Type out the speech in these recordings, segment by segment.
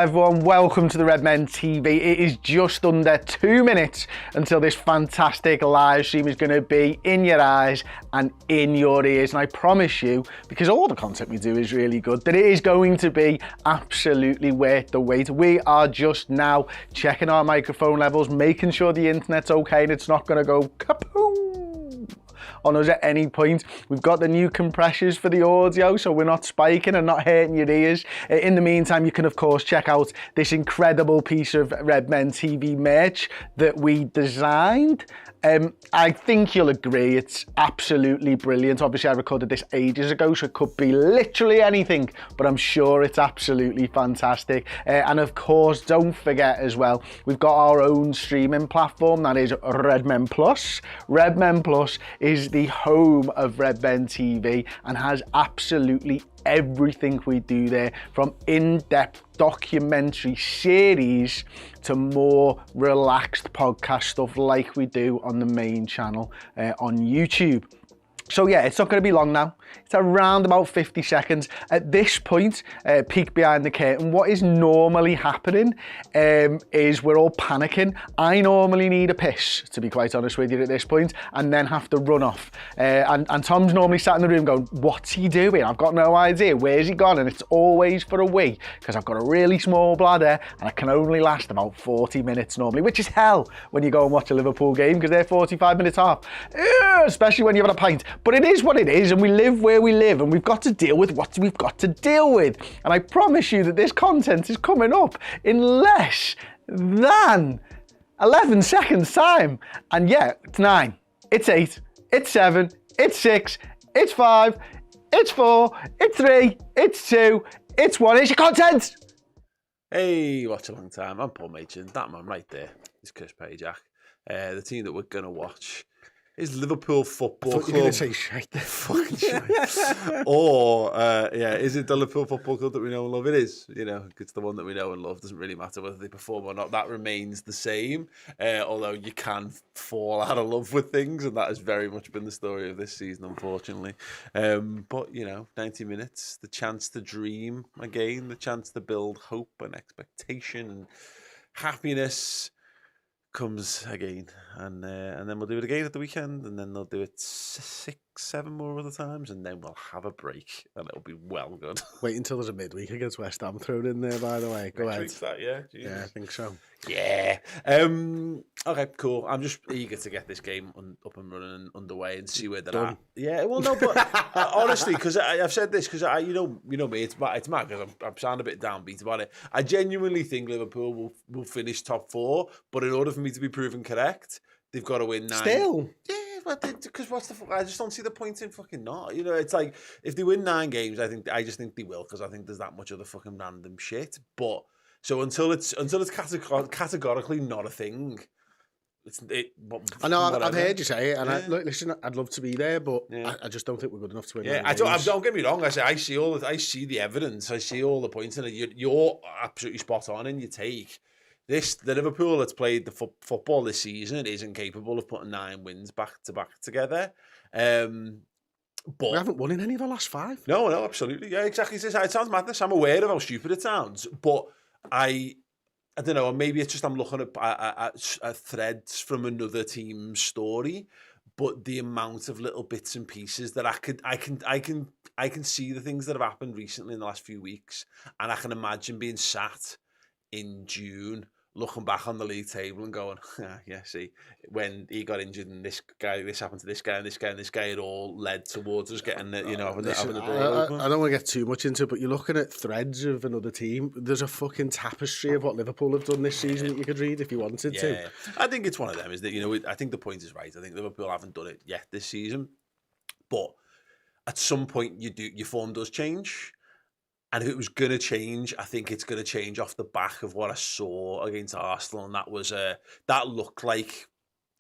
Everyone, welcome to the Redmen TV. It is just under 2 minutes until this fantastic live stream is going to be in your eyes and in your ears. And I promise you, because all the content we do is really good, that it is going to be absolutely worth the wait. We are just now checking our microphone levels, making sure the internet's okay and it's not going to go kaboom on us at any point. We've got the new compressors for the audio, so we're not spiking and not hurting your ears. In the meantime, you can of course check out this incredible piece of Redmen TV merch that we designed. I think you'll agree it's absolutely brilliant. Obviously I recorded this ages ago, so it could be literally anything, but I'm sure it's absolutely fantastic. And of course, don't forget as well, we've got our own streaming platform, that is Redmen Plus. Redmen Plus is the home of Redmen TV and has absolutely everything we do there, from in-depth documentary series to more relaxed podcast stuff like we do on the main channel on YouTube. So yeah, it's not going to be long now. It's around about 50 seconds. At this point, peek behind the curtain, what is normally happening is we're all panicking. I normally need a piss, to be quite honest with you at this point, and then have to run off. And Tom's normally sat in the room going, what's he doing? I've got no idea. Where's he gone? And it's always for a wee, because I've got a really small bladder and I can only last about 40 minutes normally, which is hell when you go and watch a Liverpool game, because they're 45 minutes off, especially when you've had a pint. But it is what it is, and we live where we live, and we've got to deal with what we've got to deal with. And I promise you that this content is coming up in less than 11 seconds time. And yeah, it's 9, it's 8, it's 7, it's 6, it's 5, it's 4, it's 3, it's 2, it's 1. It's your content. Hey, Watchalong time. I'm Paul Machin. That man right there is Chris Pajak. The team that we're going to watch is Liverpool Football Club. I thought you were going to say shite. Fucking shite. Or, is it the Liverpool Football Club that we know and love? It is. You know, it's the one that we know and love. Doesn't really matter whether they perform or not. That remains the same. Although you can fall out of love with things, and that has very much been the story of this season, unfortunately. But, 90 minutes, the chance to dream again, the chance to build hope and expectation and happiness comes again, and then we'll do it again at the weekend, and then they'll do it 6, 7 more other times, and then we'll have a break, and it'll be well good. Wait until there's a midweek against West Ham thrown in there, by the way. Go ahead. Yeah, I think so. Yeah. Okay, cool. I'm just eager to get this game up and running and underway and see where they're at. Yeah, well, no, but honestly, because I've said this, because you know me, it's mad because I'm sounding a bit downbeat about it. I genuinely think Liverpool will finish top 4, but in order for me to be proven correct, they've got to win 9. Still? Yeah, because I just don't see the point in fucking not. It's like, if they win 9 games, I just think they will, because I think there's that much other fucking random shit. But so until it's categorically not a thing. I know, I've heard you say it, and listen, I'd love to be there, but I just don't think we're good enough to win. Yeah, don't get me wrong. I see the evidence. I see all the points in it. You're absolutely spot on in your take. The Liverpool that's played the football this season isn't capable of putting 9 wins back to back together. But we haven't won in any of the last 5. No, absolutely. Yeah, exactly. It sounds madness. I'm aware of how stupid it sounds, but I don't know. Maybe it's just I'm looking at threads from another team's story, but the amount of little bits and pieces that I can see the things that have happened recently in the last few weeks, and I can imagine being sat in June looking back on the league table and going, see, when he got injured and this happened to this guy and this guy and this guy, it all led towards us getting having the door open. I don't want to get too much into it, but you're looking at threads of another team. There's a fucking tapestry of what Liverpool have done this season that you could read if you wanted to. Yeah. I think it's one of them, is that, I think the point is right. I think Liverpool haven't done it yet this season, but at some point your form does change. And if it was going to change, I think it's going to change off the back of what I saw against Arsenal. And that was that looked like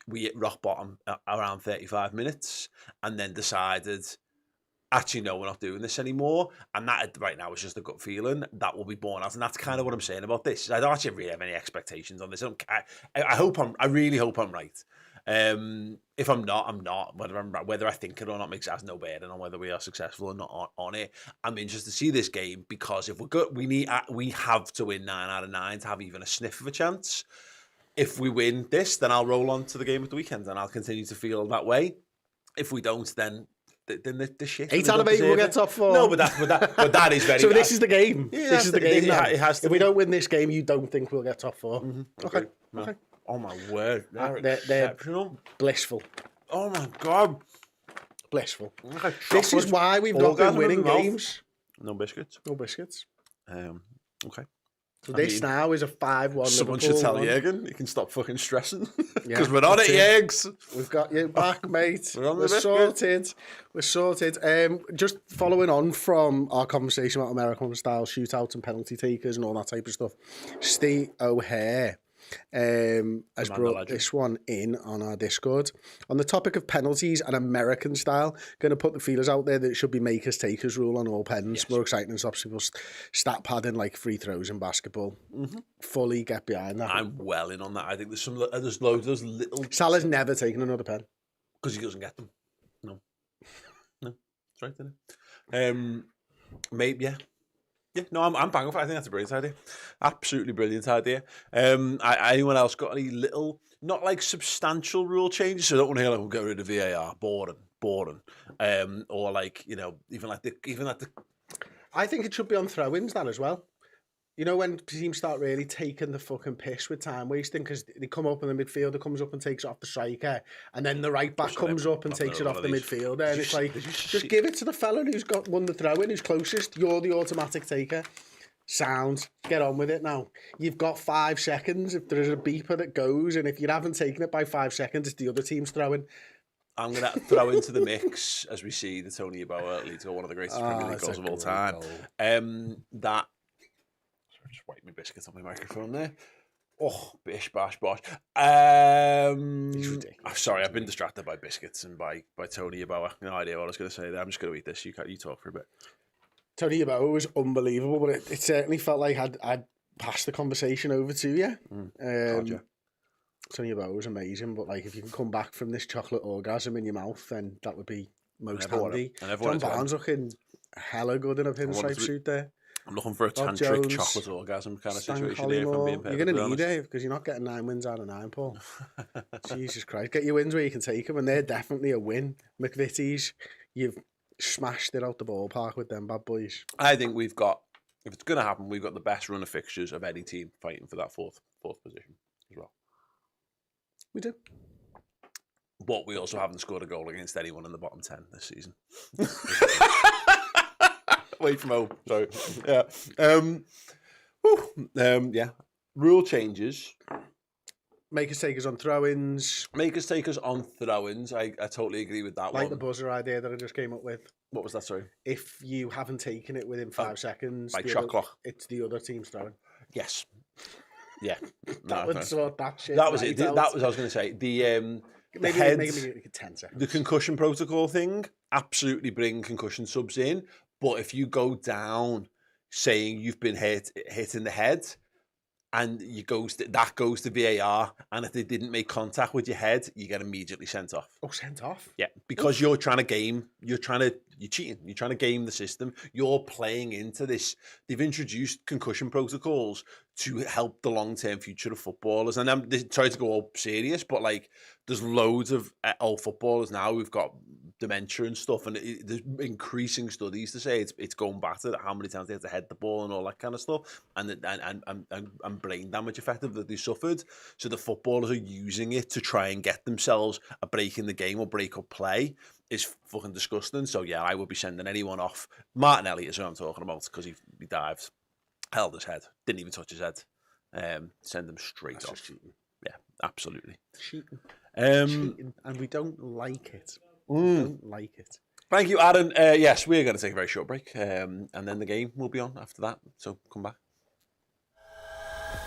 we hit rock bottom around 35 minutes and then decided, actually, no, we're not doing this anymore. And that right now is just a gut feeling that will be born out. And that's kind of what I'm saying about this. I don't actually really have any expectations on this. I really hope I'm right. If I'm not, I'm not. Whether I think it or not has no bearing on whether we are successful or not on it. I'm interested to see this game because if we're good, we have to win 9 out of 9 to have even a sniff of a chance. If we win this, then I'll roll on to the game at the weekend and I'll continue to feel that way. If we don't, then the shit. 8 out of 8 we'll get top 4. No, but that is very. So this is the game. Yeah, this is the game. Now. It has to if we don't win this game, you don't think we'll get top 4. Mm-hmm. Okay. No. Okay. Oh my word, they're exceptional. Blissful. Oh my god, blissful. This is why we've not been winning games. No biscuits. No biscuits. Okay. So this now is a 5-1. Someone should tell Jürgen you can stop fucking stressing because Yeah, we're on it, Jürgs. We've got you back, mate. We're sorted. We're sorted. Just following on from our conversation about American style shootouts and penalty takers and all that type of stuff. Steve O'Hare has brought this one in on our Discord. On the topic of penalties and American style, going to put the feelers out there that it should be makers takers rule on all pens. Yes. More exciting than stops people stat padding like free throws in basketball. Fully get behind that. I'm well in on that. I think there's loads of those little. Salah's never taken another pen because he doesn't get them. No, that's right, isn't it? Maybe yeah, no, I'm banging for it. I think that's a brilliant idea. Absolutely brilliant idea. Anyone else got any little, not like substantial rule changes? So I don't want to hear like we'll get rid of VAR, boring. Or like, you know, even like the. I think it should be on throw-ins then as well. You know, when teams start really taking the fucking piss with time wasting because they come up and the midfielder comes up and takes it off the striker, and then the right back comes up and takes it off the midfielder, and it's like, just give it to the fella who's won the throw-in, who's closest. You're the automatic taker. Sound. Get on with it now. You've got 5 seconds. If there is a beeper that goes, and if you haven't taken it by 5 seconds, it's the other team's throwing. I'm going to throw into the mix as we see the Tony Yeboah lead to one of the greatest Premier League goals of all time. That. Just wipe my biscuits on my microphone there. Oh, bish, bash, bosh. It's ridiculous. I'm sorry, I've been distracted by biscuits and by Tony Yeboah. No idea what I was going to say there. I'm just going to eat this. You talk for a bit. Tony Yeboah was unbelievable, but it certainly felt like I'd passed the conversation over to you. Tony Yeboah was amazing, but like if you can come back from this chocolate orgasm in your mouth, then that would be most handy. John Barnes looking hella good in a pinstripe suit there. I'm looking for a tantric chocolate orgasm kind of situation here. If I'm being you're going to need it because you're not getting 9 wins out of 9, Paul. Jesus Christ. Get your wins where you can take them, and they're definitely a win. McVitie's, you've smashed it out the ballpark with them bad boys. I think we've got, if it's going to happen, we've got the best run of fixtures of any team fighting for that fourth position as well. We do. But we also haven't scored a goal against anyone in the bottom 10 this season. Away from home, sorry. Yeah. Rule changes. Make us takers on throw-ins. Make us takers on throw-ins. I totally agree with that one. Like the buzzer idea that I just came up with. What was that, sorry? If you haven't taken it within 5 seconds, like shot clock. It's the other team's throwing. Yes. Yeah. That would sort that shit. That was it. That was I was going to say. Maybe 10 seconds. The concussion protocol thing, absolutely bring concussion subs in. But if you go down saying you've been hit in the head, and that goes to VAR, and if they didn't make contact with your head, you get immediately sent off. Oh, sent off? Yeah, because you're cheating. You're cheating. You're trying to game the system. You're playing into this. They've introduced concussion protocols to help the long-term future of footballers. And I'm sorry to go all serious, but like, there's loads of old footballers now who've got dementia and stuff, and there's increasing studies to say it's going back to how many times they had to head the ball and all that kind of stuff, and brain damage effective that they suffered. So the footballers are using it to try and get themselves a break in the game or break up play. Is fucking disgusting. So yeah, I would be sending anyone off. Martin Elliott is who I'm talking about because he dived, held his head, didn't even touch his head. Send them straight off. Cheating. Yeah, absolutely. Cheating. Cheating. And we don't like it. We don't like it. Thank you, Aaron. Yes, we're going to take a very short break, and then the game will be on after that. So come back.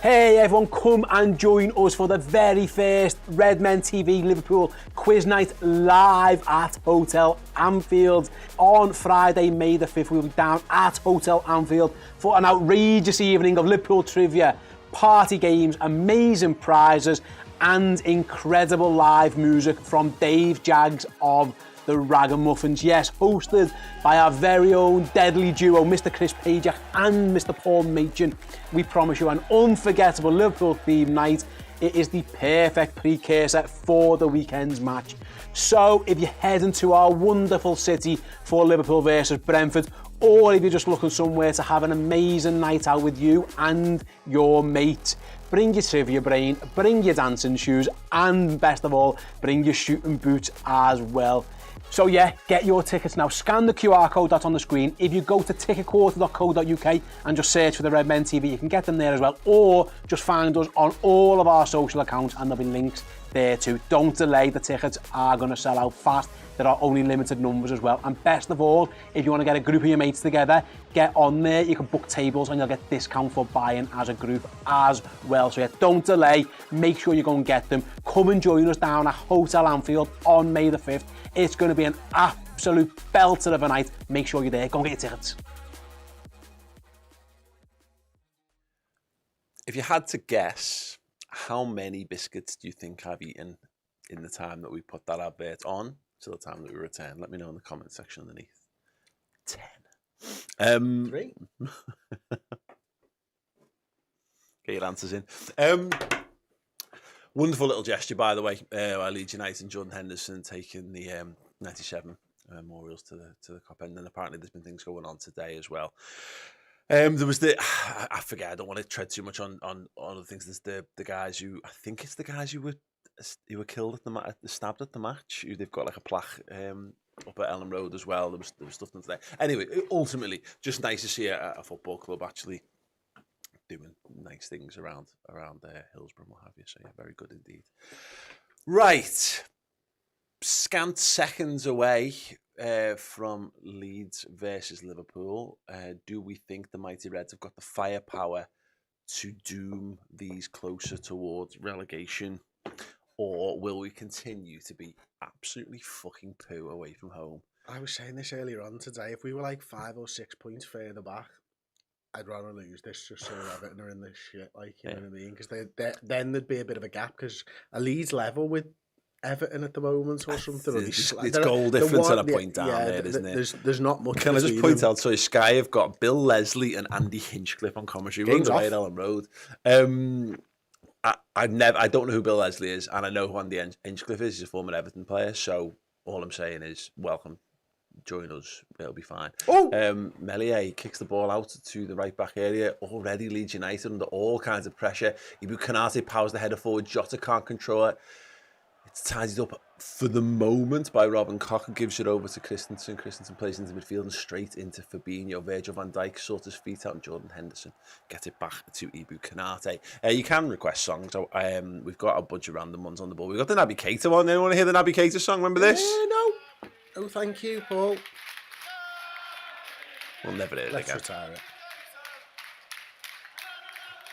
Hey everyone, come and join us for the very first Redmen TV Liverpool quiz night live at Hotel Anfield. On Friday, May the 5th, we'll be down at Hotel Anfield for an outrageous evening of Liverpool trivia, party games, amazing prizes, and incredible live music from Dave Jaggs of the Ragamuffins. Yes, hosted by our very own deadly duo, Mr. Chris Pajak and Mr. Paul Machin. We promise you an unforgettable Liverpool-themed night. It is the perfect precursor for the weekend's match. So if you're heading to our wonderful city for Liverpool versus Brentford, or if you're just looking somewhere to have an amazing night out with you and your mate, bring your trivia brain, bring your dancing shoes, and best of all, bring your shooting boots as well. So yeah, get your tickets now. Scan the QR code that's on the screen. If you go to ticketquarter.co.uk and just search for the Redmen TV, you can get them there as well. Or just find us on all of our social accounts and there'll be links there too. Don't delay, the tickets are going to sell out fast. There are only limited numbers as well. And best of all, if you want to get a group of your mates together, get on there. You can book tables and you'll get discount for buying as a group as well. So yeah, don't delay. Make sure you go and get them. Come and join us down at Hotel Anfield on May the 5th. It's going to be an absolute belter of a night. Make sure you're there. Go and get your tickets. If you had to guess, how many biscuits do you think I've eaten in the time that we put that advert on to the time that we return? Let me know in the comment section underneath. 10. 3. Get your answers in. Wonderful little gesture, by the way, by Leeds United and Jordan Henderson taking the 97 memorials to the Cop End, and apparently there's been things going on today as well. There was I forget, I don't want to tread too much on other things. There's the guys who, I think it's the guys who were killed at stabbed at the match. They've got like a plaque up at Ellen Road as well. There was stuff done today. Anyway, ultimately, just nice to see a football club actually doing nice things around Hillsborough and what have you. So yeah, very good indeed. Right, scant seconds away from Leeds versus Liverpool. Do we think the mighty Reds have got the firepower to doom these closer towards relegation, or will we continue to be absolutely fucking poo away from home? I was saying this earlier on today. If we were like 5 or 6 points further back, I'd rather lose this just so Everton are in this shit, like, you know what I mean? Because then there'd be a bit of a gap, because a Leeds level with Everton at the moment or something. It's goal difference and a point down there, isn't it? There's not much. Can I just point out, so Sky have got Bill Leslie and Andy Hinchcliffe on commentary. Runs away at Ellen Road. I don't know who Bill Leslie is, and I know who Andy Hinchcliffe is. He's a former Everton player, so all I'm saying is welcome. Join us, it'll be fine. Melier kicks the ball out to the right back area. Already Leeds United under all kinds of pressure. Ibu Kanate powers the header forward. Jota can't control it. It's tidied up for the moment by Robin Koch, and gives it over to Christensen. Christensen plays into midfield and straight into Fabinho. Virgil van Dijk sorts his feet out, and Jordan Henderson gets it back to Ibu Kanate. You can request songs. We've got a bunch of random ones on the board. We've got the Naby Keita one. Anyone want to hear the Naby Keita song? Remember this? No. Oh, thank you, Paul. We'll never hear it Let's again. retire it.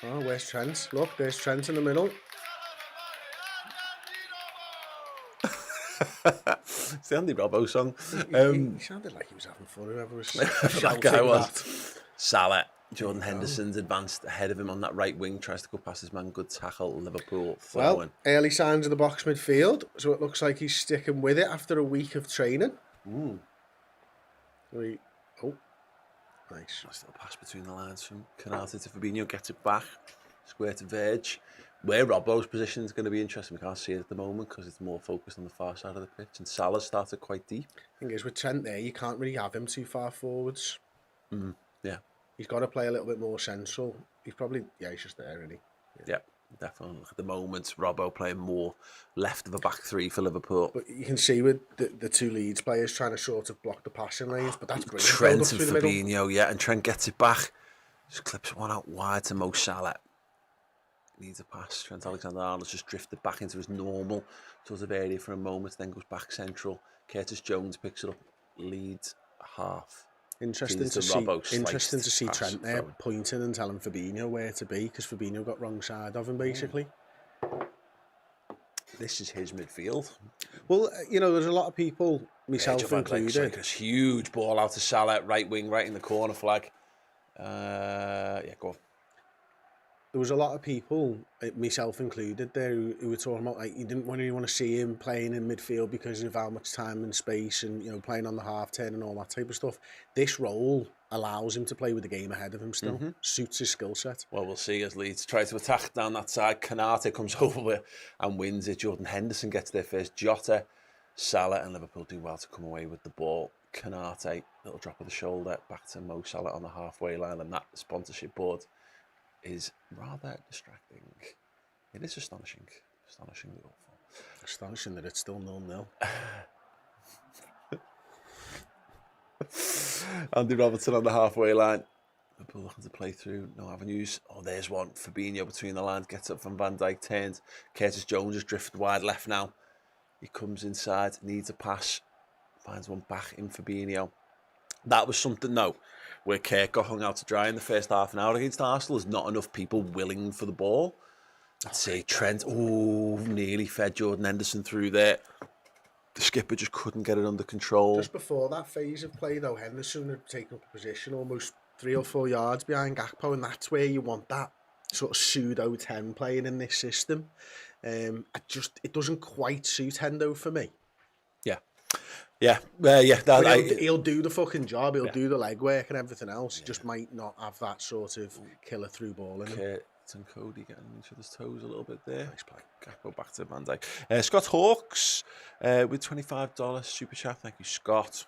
Oh, where's Trent? Look, there's Trent in the middle. It's the Andy Robbo song. He sounded like he was having fun, whoever was That guy was. Salah. Jordan Henderson's advanced ahead of him on that right wing, tries to go past his man. Good tackle. Liverpool throwing. Well, early signs of the box midfield, so it looks like he's sticking with it after a week of training. Ooh. Nice. Nice little pass between the lines from Kanate to Fabinho. Gets it back. Square to Verge. Where Robbo's position is going to be interesting. We can't see it at the moment because it's more focused on the far side of the pitch. And Salah started quite deep. Thing is, with Trent there, you can't really have him too far forwards. Yeah. He's got to play a little bit more central. He's probably, he's just there, isn't he? Yeah, definitely. At the moment, Robbo playing more left of a back three for Liverpool. But you can see with the two Leeds players trying to sort of block the passing lanes, but that's brilliant. Trent and Fabinho, yeah, and Trent gets it back. Just clips one out wide to Mo Salah. Needs a pass. Trent Alexander-Arnold's just drifted back into his normal sort of area for a moment, then goes back central. Curtis Jones picks it up, leads half. Interesting to see Trent there pointing and telling Fabinho where to be, because Fabinho got wrong side of him basically. This is his midfield. Well, there's a lot of people, myself included. Huge ball out to Salah, right wing, right in the corner flag. Yeah, go on. there was a lot of people, myself included, there who were talking about like you didn't really want to see him playing in midfield because of how much time and space and playing on the half turn and all that type of stuff. This role allows him to play with the game ahead of him still, suits his skill set. Well, we'll see as Leeds try to attack down that side. Kanate comes over and wins it. Jordan Henderson gets there first. Jota, Salah and Liverpool do well to come away with the ball. Kanate, little drop of the shoulder, back to Mo Salah on the halfway line, and that sponsorship board is rather distracting. It is astonishingly awful. Astonishing that it's still 0-0. Andy Robertson on the halfway line. Liverpool looking to play through, no avenues. Oh, there's one. Fabinho between the lines, gets up from Van Dijk, turns. Curtis Jones has drifted wide left now. He comes inside, needs a pass, finds one back in Fabinho. That was something, though, where Kirk got hung out to dry in the first half an hour against Arsenal. There's not enough people willing for the ball. I'd say Trent, nearly fed Jordan Henderson through there. The skipper just couldn't get it under control. Just before that phase of play, though, Henderson had taken up a position almost 3 or 4 yards behind Gakpo, and that's where you want that sort of pseudo 10 playing in this system. It doesn't quite suit Hendo for me. He'll do the fucking job. He'll do the legwork and everything else. He just might not have that sort of killer through ball in him. Kurt and Cody getting each other's toes a little bit there. Nice play. Gakpo back to Van Dijk. Scott Hawks with $25 super chat. Thank you, Scott.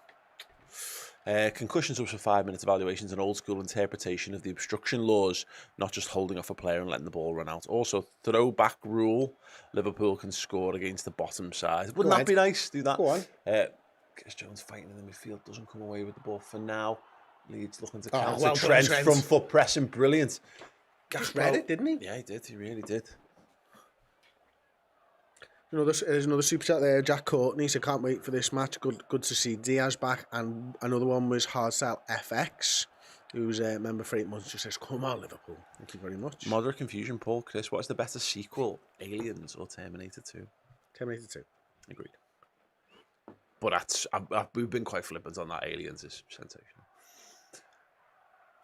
Concussions up for 5 minutes evaluations, an old school interpretation of the obstruction laws, not just holding off a player and letting the ball run out. Also, throwback rule, Liverpool can score against the bottom side. Wouldn't that be nice? Do that. Go on. Chris Jones fighting in the midfield, doesn't come away with the ball for now. Leeds looking to counter. Well Trent done, from foot pressing, brilliant. Just read it, didn't he? Yeah, he did. He really did. There's another super chat there. Jack Courtney said, "Can't wait for this match. Good to see Diaz back." And another one was Hardstyle FX, who's a member for 8 months. Just says, "Come on, Liverpool." Thank you very much. Moderate confusion, Paul. Chris, what is the better sequel, Aliens or Terminator 2? Terminator 2. Agreed. But we've been quite flippant on that. Aliens is sensational.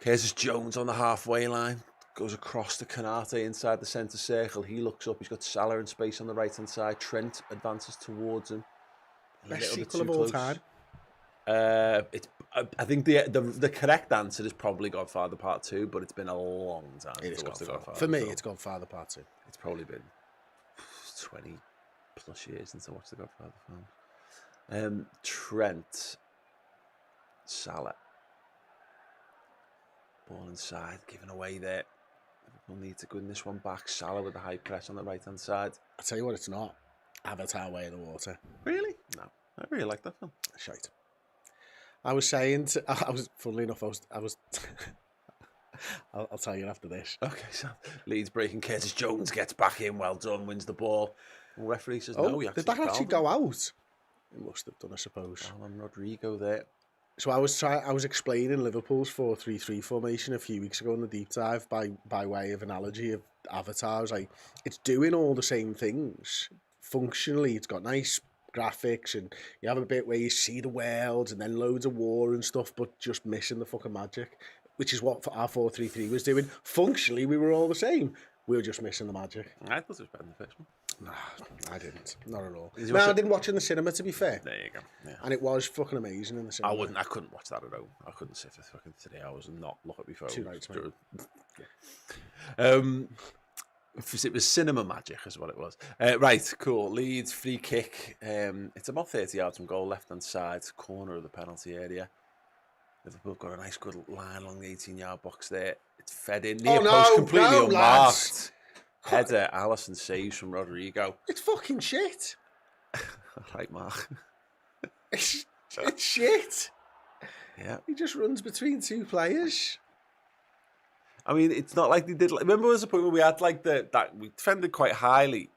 Curtis Jones on the halfway line. Goes across to Kanate inside the centre circle. He looks up. He's got Salah in space on the right-hand side. Trent advances towards him. Best sequel of all time. I think the correct answer is probably Godfather Part 2, but it's been a long time. It is Godfather. For me, it's Godfather Part 2. It's probably been 20 plus years since I watched the Godfather film. Trent, Salah, ball inside, given away there. Liverpool need to win this one back. Salah with the high press on the right hand side. I tell you what, it's not. Avatar: Way of the Water. Really? No, I really like that film. Shite. I was saying, funnily enough, I was. I'll tell you after this. Okay, so Leeds breaking. Curtis Jones gets back in. Well done. Wins the ball. The referee says no. Did that actually go out? It must have done, I suppose. Alan Rodrigo there. So I was explaining Liverpool's 4-3-3 formation a few weeks ago in the deep dive by way of analogy of Avatar. I was like, it's doing all the same things. Functionally, it's got nice graphics and you have a bit where you see the worlds and then loads of war and stuff, but just missing the fucking magic, which is what our 4-3-3 was doing. Functionally, we were all the same. We were just missing the magic. I thought it was better than the first one. Nah, I didn't. Not at all. I didn't watch it in the cinema, to be fair. There you go. Yeah. And it was fucking amazing in the cinema. I couldn't watch that at home. I couldn't sit for fucking 3 hours and not look at my phone. 2 nights, mate. It was cinema magic, is what it was. Right, cool. Leeds free kick. It's about 30 yards from goal, left hand side, corner of the penalty area. Liverpool got a nice good line along the 18-yard box there. It's fed in near post, completely unmarked. Lads. Header, Alisson saves from Rodrigo. It's fucking shit. Right, Mark. It's shit. Yeah. He just runs between 2 players. I mean, it's not like they did. Remember, there was a point where we had like that we defended quite highly,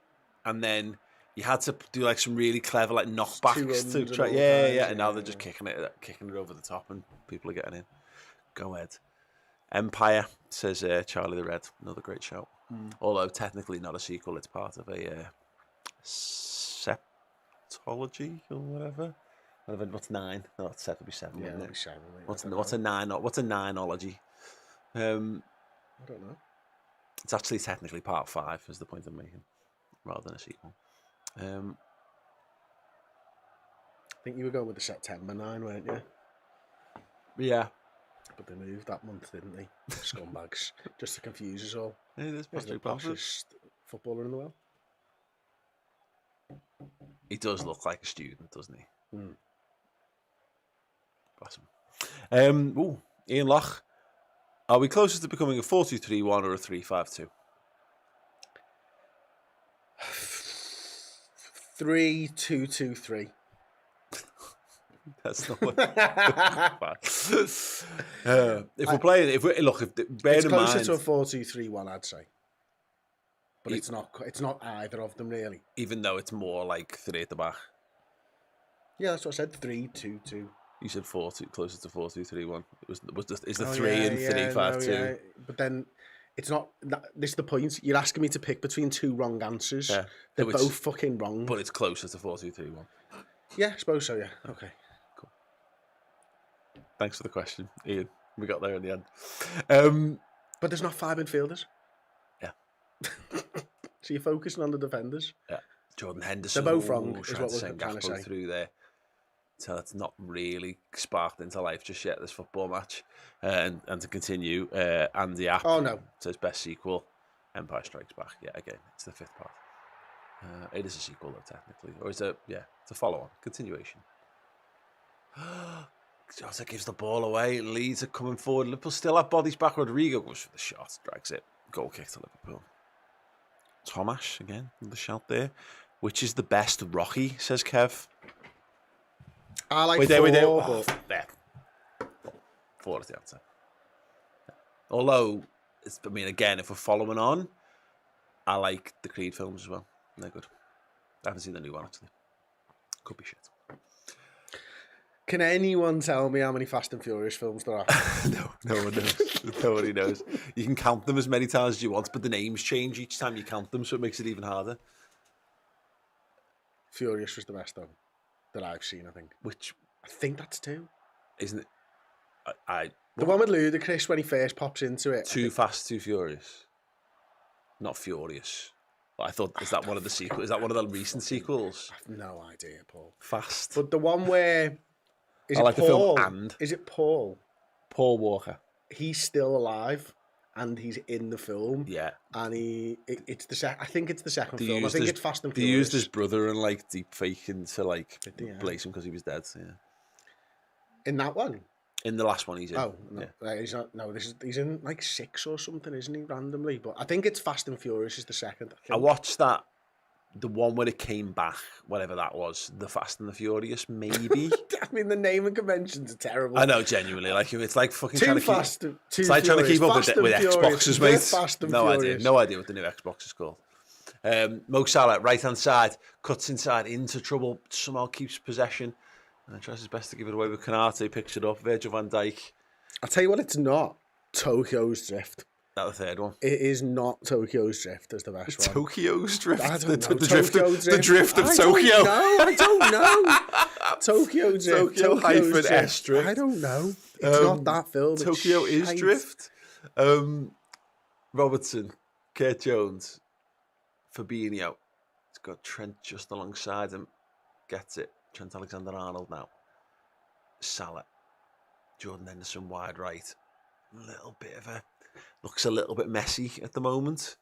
and then you had to do like some really clever like knockbacks to try. Yeah. And now they're just kicking it over the top, and people are getting in. Go ahead. Empire says Charlie the Red. Another great shout. Although technically not a sequel, it's part of a septology or whatever. What's 9? No, that's 7. Would be 7. Yeah, wouldn't it? 7. What's a 9? What's a 9ology? I don't know. It's actually technically part 5, is the point I'm making, rather than a sequel. I think you were going with the September 9, weren't you? Yeah. But they moved that month, didn't they? Scumbags. Just to confuse us all. Hey, there's He's the Patrick Bamford. poshest footballer in the world. He does look like a student, doesn't he? Mm. Bless him. Ian Loch. Are we closer to becoming a 4-2-3-1 or a 3-5-2? 3-2-2-3. That's not what. If we're playing, if bear It's in closer mind, to a 4-2-3-1, I'd say. But it's not. It's not either of them really. even though it's more like 3 at the back. Yeah, that's what I said. 3-2-2. You said 4-2, closer to 4-2-3-1. Is the Oh, 3 and yeah, 3-5-2? no, yeah. But then it's not. This is the point. You're asking me to pick between two wrong answers. Yeah. They're Which- both fucking wrong. But it's closer to 4-2-3-1. Yeah, I suppose so. Yeah. Okay. Thanks for the question, Ian. We got there in the end. But there's not 5 midfielders. Yeah. So you're focusing on the defenders. Yeah. Jordan Henderson. They're both wrong, is trying what to we're send trying to Gakpo say. through there. So it's not really sparked into life just yet, this football match. And to continue, Andy App Oh no. says best sequel, Empire Strikes Back. Yeah, again, it's the 5th part. It is a sequel, though, technically. Or is it? Yeah, it's a follow-on, continuation. Jota gives the ball away. Leeds are coming forward. Liverpool still have bodies back. Rodrigo goes for the shot, drags it. Goal kick to Liverpool. Tomash again, the shout there. Which is the best Rocky, says Kev. I like Wait 4, there. but There. 4 is the answer. Although, again, if we're following on, I like the Creed films as well. They're good. I haven't seen the new one, actually. Could be shit. can anyone tell me how many Fast and Furious films there are? No one knows. Nobody knows. You can count them as many times as you want, but the names change each time you count them, so it makes it even harder. Furious was the best though that I've seen. I think. Which I think that's 2. isn't it? The one with Ludacris when he first pops into it. Too Fast, Too Furious. Not Furious. But I thought, is that one of the sequels? Is that one of the recent sequels? I have no idea, Paul. Fast. But the one where is I it like the Paul? film And. Is it Paul? Paul Walker. He's still alive, and he's in the film. Yeah. And it's the I think it's the second They film. I used think his- it's Fast and They Furious. used his brother and like deep faking to like Yeah. place him because he was dead. Yeah. In that one. In the last one he's in. Oh no, he's not. No, he's in like 6 or something, isn't he? Randomly, but I think it's Fast and Furious is the second. I watched that, the one where it came back, whatever that was, the Fast and the Furious, maybe. I mean, the naming conventions are terrible. I know, genuinely, like it's like fucking Too trying to fast. keep. Too It's like trying to keep up with Xboxes, The mate. Fast and No Furious. idea what the new Xbox is called. Mo Salah, right hand side, cuts inside into trouble, somehow keeps possession, and tries his best to give it away with Canate, picks it up, Virgil van Dijk. I'll tell you what, it's not Tokyo's Drift. That the third one. It is not Tokyo's Drift as the best one. Tokyo's Drift. I don't know. The drift of I Tokyo. I don't know. Tokyo Drift. Tokyo hyphen Drift. S Drift. I don't know. It's not that film. It's Tokyo is shite. Drift. Robertson, Kurt Jones, Fabinho. It's got Trent just alongside him. Gets it. Trent Alexander-Arnold now. Salah. Jordan Henderson wide right. Looks a little bit messy at the moment.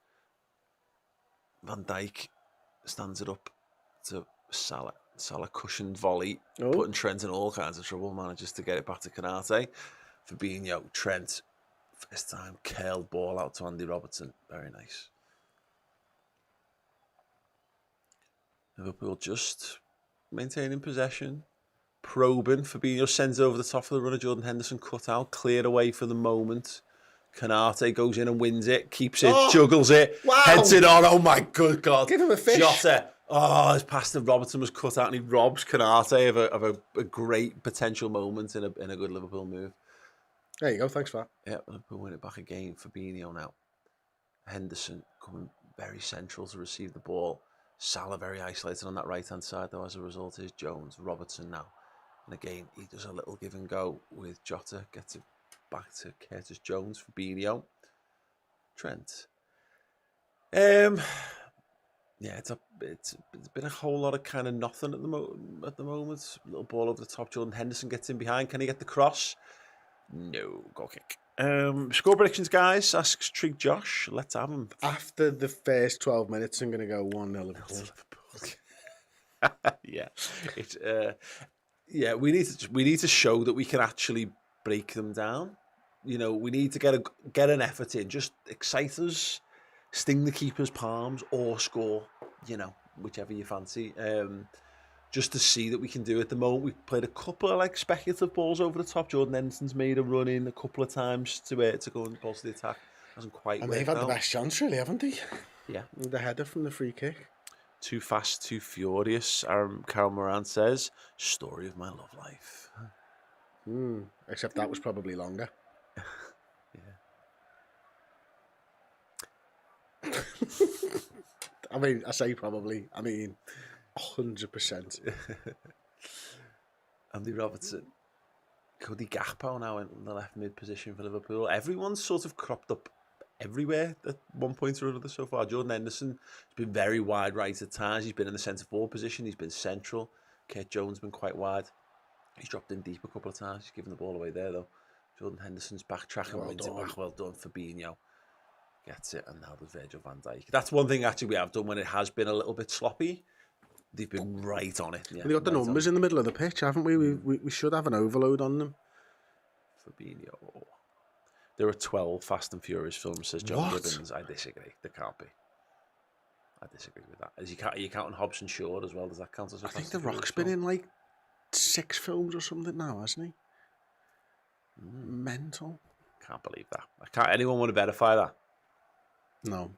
Van Dijk stands it up to Salah. Salah cushioned volley, putting Trent in all kinds of trouble. Manages to get it back to Canate. Fabinho, Trent, first time curled ball out to Andy Robertson. Very nice. Liverpool just maintaining possession. Probing. Fabinho sends it over the top of the runner. Jordan Henderson cut out. Cleared away for the moment. Canate goes in and wins it. Keeps it. Juggles it. Wow. Heads it on. Oh my good God. Give him a fish. Jota. Oh, his pass to Robertson was cut out and he robs Canate of a great potential moment in a good Liverpool move. There you go. Thanks for that. Yeah, Liverpool win it back again. Fabinho now. Henderson coming very central to receive the ball. Salah very isolated on that right-hand side, though, as a result is Jones. Robertson now. And again, he does a little give and go with Jota. Gets it back to Curtis Jones. Fabinho. Trent. Yeah, it's been a whole lot of kind of nothing at the moment. Little ball over the top. Jordan Henderson gets in behind. Can he get the cross? No, goal kick. Score predictions, guys. Asks Trig Josh. Let's have them. After the first 12 minutes, I'm going to go 1-0 Liverpool. Yeah, it's yeah. We need to show that we can actually break them down. You know, we need to get an effort in. Just excite us, sting the keeper's palms, or score. You know, whichever you fancy. Just to see that we can do it. At the moment, we've played a couple of like speculative balls over the top. Jordan Henderson's made a run in a couple of times to go and pulse the attack. Hasn't quite. And they've had the best chance, really, haven't they? Yeah. The header from the free kick. Too fast, too furious. Carol Moran says, "Story of my love life." Except that was probably longer. Yeah. I mean, I say probably. I mean, 100%. Andy Robertson. Cody Gakpo now in the left mid position for Liverpool. Everyone's sort of cropped up everywhere at one point or another so far. Jordan Henderson has been very wide right at times. He's been in the centre forward position. He's been central. Kurt Jones has been quite wide. He's dropped in deep a couple of times. He's given the ball away there though. Jordan Henderson's backtracking, wins it back. Well done, Fabinho. Gets it, and now there's Virgil van Dijk. That's one thing actually we have done when it has been a little bit sloppy. They've been right on it. Yeah, We've got the numbers in the middle of the pitch, haven't we? We should have an overload on them. Fabinho. There are 12 Fast and Furious films, says John Gibbons. I disagree. There can't be. I disagree with that. Are you counting Hobbs and Shaw as well? Does that count as a I think The Rock's been in like 6 films or something now, hasn't he? Mental. Can't believe that. Anyone want to verify that? No.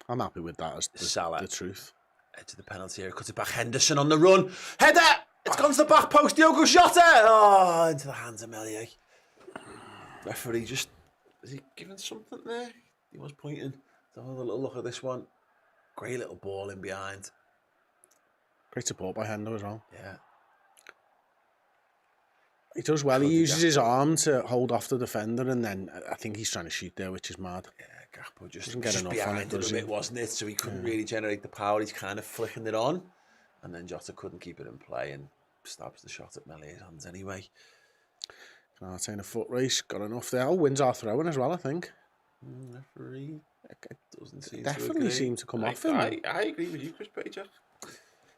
I'm happy with that as the truth. Edge of the penalty area, cuts it back. Henderson on the run. Header! It's gone to the back post. Diogo Jota! Oh, into the hands of Melier. Referee is he giving something there? He was pointing. So have a little look at this one. Great little ball in behind. Great support by Hendo as well. Yeah. He does well. He uses his arm to hold off the defender, and then I think he's trying to shoot there, which is mad. Yeah, Gakpo just enough behind it a bit, wasn't it? So he couldn't really generate the power. He's kind of flicking it on, and then Jota couldn't keep it in play and stabs the shot at Melier's hands anyway. Taking a foot race, got enough there. Wins our throw-in as well, I think. Referee doesn't seem definitely seem to come off him. I agree with you, Chris Pager.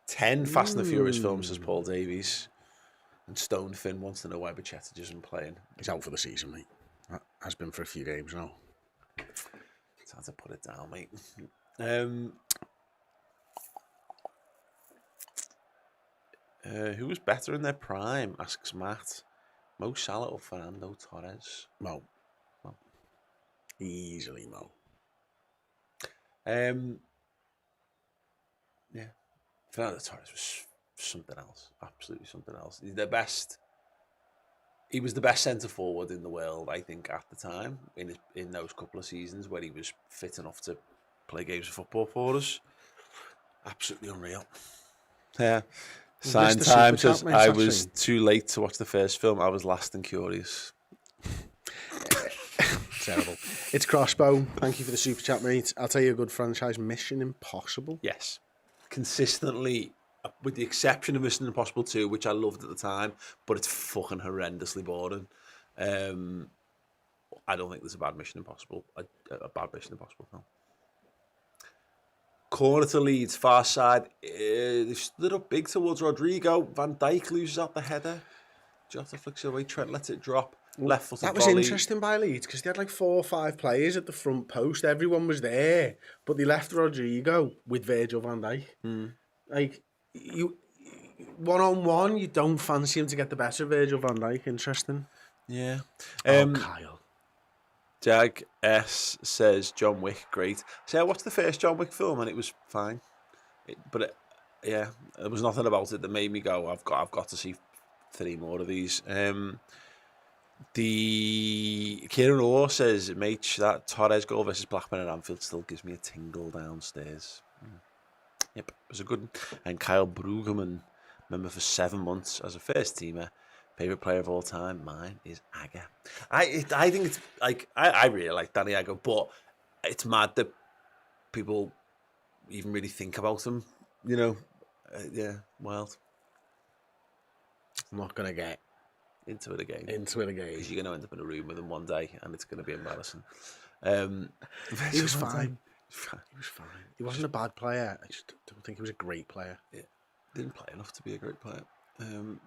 10 Fast and the Furious films, says Paul Davies. And Stone Finn wants to know why Bacheta isn't playing. He's out for the season, mate. Has been for a few games now. It's hard to put it down, mate. Who was better in their prime, asks Matt. Mo Salah or Fernando Torres? Mo. Easily Mo. Yeah. Fernando Torres was something else. Absolutely something else. He's the best. He was the best centre forward in the world, I think, at the time, in those couple of seasons where he was fit enough to play games of football for us. Absolutely unreal. Yeah. Sign Time says, I was too late to watch the first film. I was last and curious. Terrible. It's Crossbow. Thank you for the super chat, mate. I'll tell you a good franchise, Mission Impossible. Yes. Consistently, with the exception of Mission Impossible 2, which I loved at the time, but it's fucking horrendously boring. I don't think there's a bad Mission Impossible film. Corner to Leeds, far side. They stood up big towards Rodrigo. Van Dijk loses out the header. Jota flicks it away. Trent lets it drop. Left footed That was volley. interesting by Leeds because they had like 4 or 5 players at the front post. Everyone was there, but they left Rodrigo with Virgil van Dijk. Like you, 1-on-1, you don't fancy him to get the better of Virgil van Dijk. Interesting. Yeah. Kyle. Jag S says John Wick, great. So I watched the first John Wick film and it was fine, there was nothing about it that made me go, I've got to see 3 more of these. The Kieran Orr says, mate, that Torres goal versus Blackburn at Anfield still gives me a tingle downstairs. Yep, it was a good one. And Kyle Brueggemann, member for 7 months as a first teamer. Favourite player of all time, mine is Agger. I think it's like I really like Danny Agger, but it's mad that people even really think about him. You know, yeah, wild. I'm not going to get Into it again. Because You're going to end up in a room with him one day, and it's going to be embarrassing. he was fine. He was fine. He wasn't a bad player. I just don't think he was a great player. Yeah, didn't play enough to be a great player. Is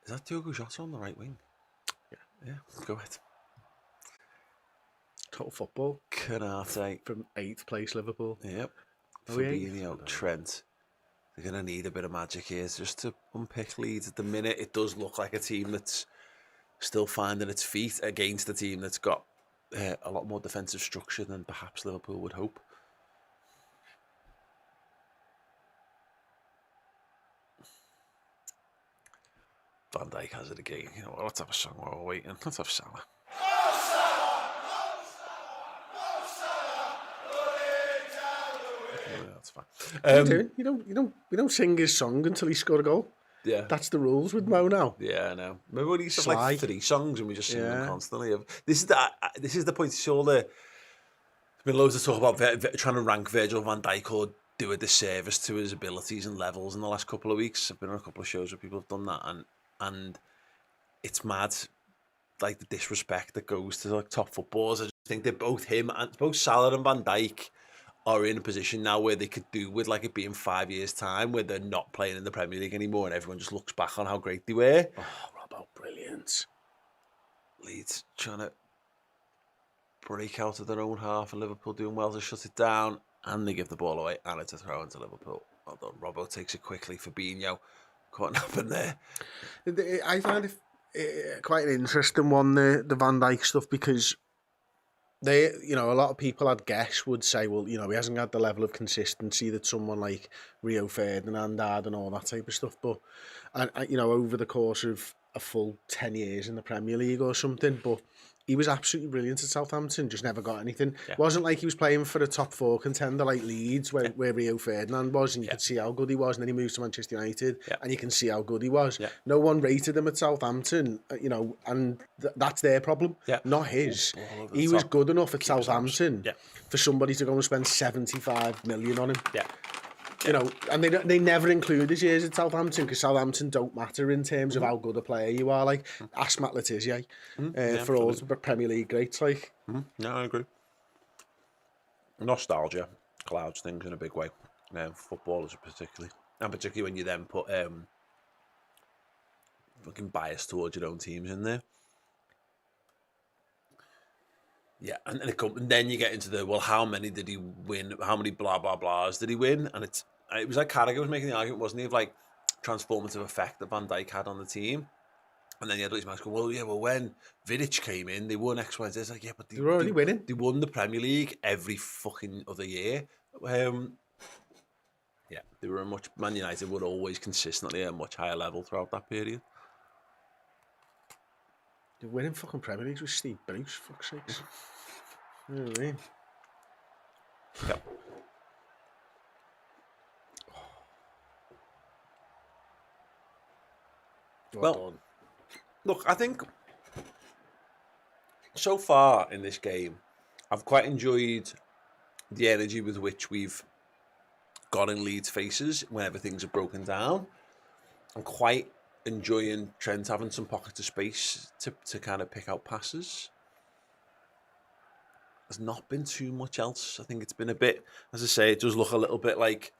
that Diogo Jota on the right wing? Yeah. Go ahead. Total football. Canate From 8th place Liverpool. Yep. Are we Fabinho, Trent. They're going to need a bit of magic here just to unpick Leeds. At the minute, it does look like a team that's still finding its feet against a team that's got a lot more defensive structure than perhaps Liverpool would hope. Van Dijk has it again. You know, let's have a song while we're waiting. Let's have Salah. Yeah, that's fine. You don't sing his song until he scored a goal. Yeah. That's the rules with Mo now. Yeah, I know. Remember when he used to have like Sly. 3 songs and we just sing them Yeah. constantly? This is the point. There's been loads of talk about trying to rank Virgil van Dijk or do a disservice to his abilities and levels in the last couple of weeks. I've been on a couple of shows where people have done that, and it's mad, like the disrespect that goes to like top footballers. I just think that both Salah and Van Dijk are in a position now where they could do with like it being 5 years' time, where they're not playing in the Premier League anymore, and everyone just looks back on how great they were. Oh, Robbo, brilliant. Leeds trying to break out of their own half, and Liverpool doing well to shut it down, and they give the ball away, and it's a throw into Liverpool. Well done. Robbo takes it quickly. Fabinho, what happened there? I find it quite an interesting one, the Van Dijk stuff, because a lot of people I'd guess would say, well, he hasn't had the level of consistency that someone like Rio Ferdinand had and all that type of stuff. But, over the course of a full 10 years in the Premier League or something, but he was absolutely brilliant at Southampton, just never got anything. Yeah. It wasn't like he was playing for a top 4 contender like Leeds, where Rio Ferdinand was, and you could see how good he was, and then he moved to Manchester United, and you can see how good he was. Yeah. No one rated him at Southampton, and that's their problem, not his. He was good enough at Southampton for somebody to go and spend 75 million on him. Yeah. And they never include his years at Southampton because Southampton don't matter in terms of how good a player you are. Like, ask Matt Letizia for all the Premier League greats. Like, No, I agree. Nostalgia clouds things in a big way. Footballers particularly. And particularly when you then put fucking bias towards your own teams in there. Yeah, and then you get into the, well, how many did he win? How many blah, blah, blahs did he win? And it was like Carragher was making the argument, wasn't he, of like transformative effect that Van Dijk had on the team. And then you had these guys go, well, when Vidic came in, they won X, Y, Z. It's like, yeah, but they were already winning. They won the Premier League every fucking other year. They were Man United were always consistently at a much higher level throughout that period. They're winning fucking Premier Leagues with Steve Bruce, fuck's sakes. You know what I mean? Yeah. Well done. Look, I think so far in this game, I've quite enjoyed the energy with which we've got in Leeds' faces whenever things are broken down. I'm quite enjoying Trent having some pockets of space to kind of pick out passes. There's not been too much else. I think it's been a bit, as I say, it does look a little bit like,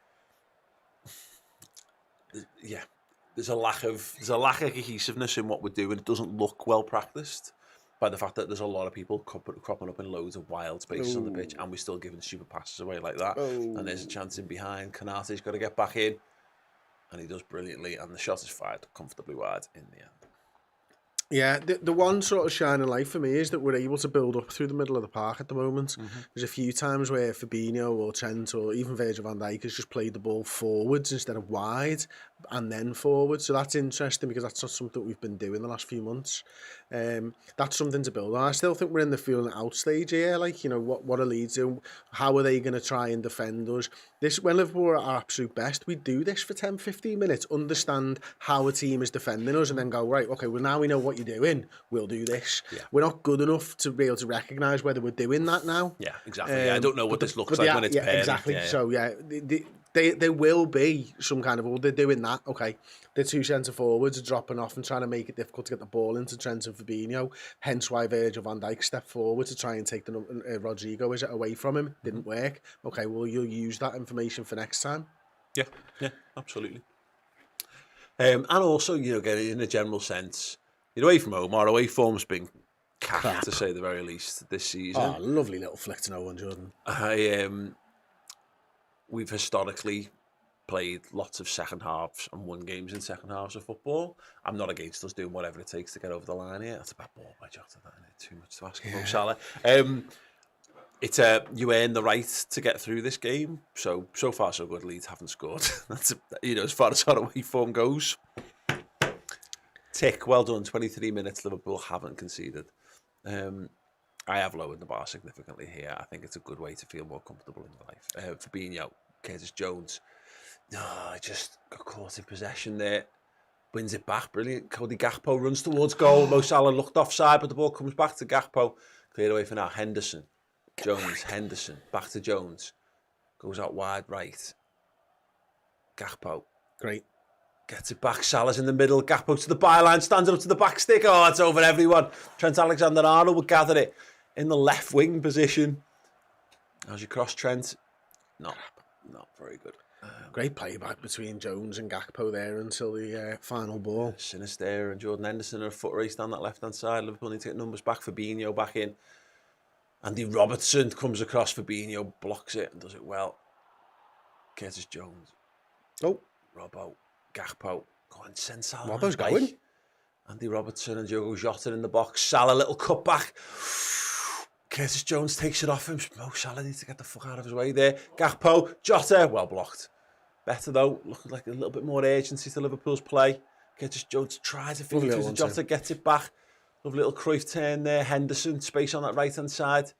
there's a lack of cohesiveness in what we're doing. It doesn't look well practiced by the fact that there's a lot of people cropping up in loads of wild spaces on the pitch, and we're still giving stupid passes away like that. And there's a chance in behind. Kanate's got to get back in, and he does brilliantly, and the shot is fired comfortably wide in the end. Yeah, the one sort of shining light for me is that we're able to build up through the middle of the park at the moment. There's a few times where Fabinho or Trent or even Virgil van Dijk has just played the ball forwards instead of wide, and then forward. So that's interesting because that's not something we've been doing the last few months. That's something to build on. I still think we're in the feeling out stage here. Like, you know, what are Leeds doing? How are they going to try and defend us? When Liverpool are at our absolute best, we do this for 10, 15 minutes, understand how a team is defending us, and then go, right, okay, well, now we know what you're doing, we'll do this. Yeah. We're not good enough to be able to recognise whether we're doing that now. Yeah, exactly. I don't know what this looks like when it's paired. Exactly. Yeah. So, yeah, there will be some kind of, they're doing that, okay. The two centre forwards are dropping off and trying to make it difficult to get the ball into Trent and Fabinho. Hence why Virgil van Dijk stepped forward to try and take Rodrigo away from him. Didn't work. Okay, well, you'll use that information for next time. Yeah, absolutely. And also, you know, getting in a general sense, you're away from home. Our away form's been crap, to say the very least, this season. Oh, lovely little flick to no one, Jordan. We've historically played lots of second halves and won games in second halves of football. I'm not against us doing whatever it takes to get over the line here. That's a bad ball by Jota, that isn't it? Too much to ask of Mo Salah. It's you earn the right to get through this game. So far so good. Leeds haven't scored. That's as far as our away form goes. Tick, well done. 23 minutes. Liverpool haven't conceded. I have lowered the bar significantly here. I think it's a good way to feel more comfortable in life. Fabinho, Curtis Jones. I just got caught in possession there. Wins it back. Brilliant. Cody Gakpo runs towards goal. Mo Salah looked offside, but the ball comes back to Gakpo. Cleared away for now. Henderson. Jones. Henderson. Back to Jones. Goes out wide right. Gakpo. Great. Gets it back. Salah's in the middle. Gakpo to the byline. Stands up to the back stick. Oh, it's over everyone. Trent Alexander-Arnold will gather it in the left wing position. As you cross Trent. Not very good. Great play back between Jones and Gakpo there until the final ball. Sinister and Jordan Henderson are a foot race down that left-hand side. Liverpool need to get numbers back. Fabinho back in. Andy Robertson comes across. Fabinho blocks it and does it well. Curtis Jones. Oh. Robbo. Gakpo. Go on, send Salah. Robbo's going. Andy Robertson and Diogo Jota in the box. Salah, little cut back. Curtis Jones takes it off him. Mo Salah needs to get the fuck out of his way there. Gakpo. Jota. Well blocked. Better though, looking like a little bit more urgency to Liverpool's play. Curtis Jones tries to feed it through to Jota, gets it back. Lovely little Cruyff turn there. Henderson, space on that right-hand side.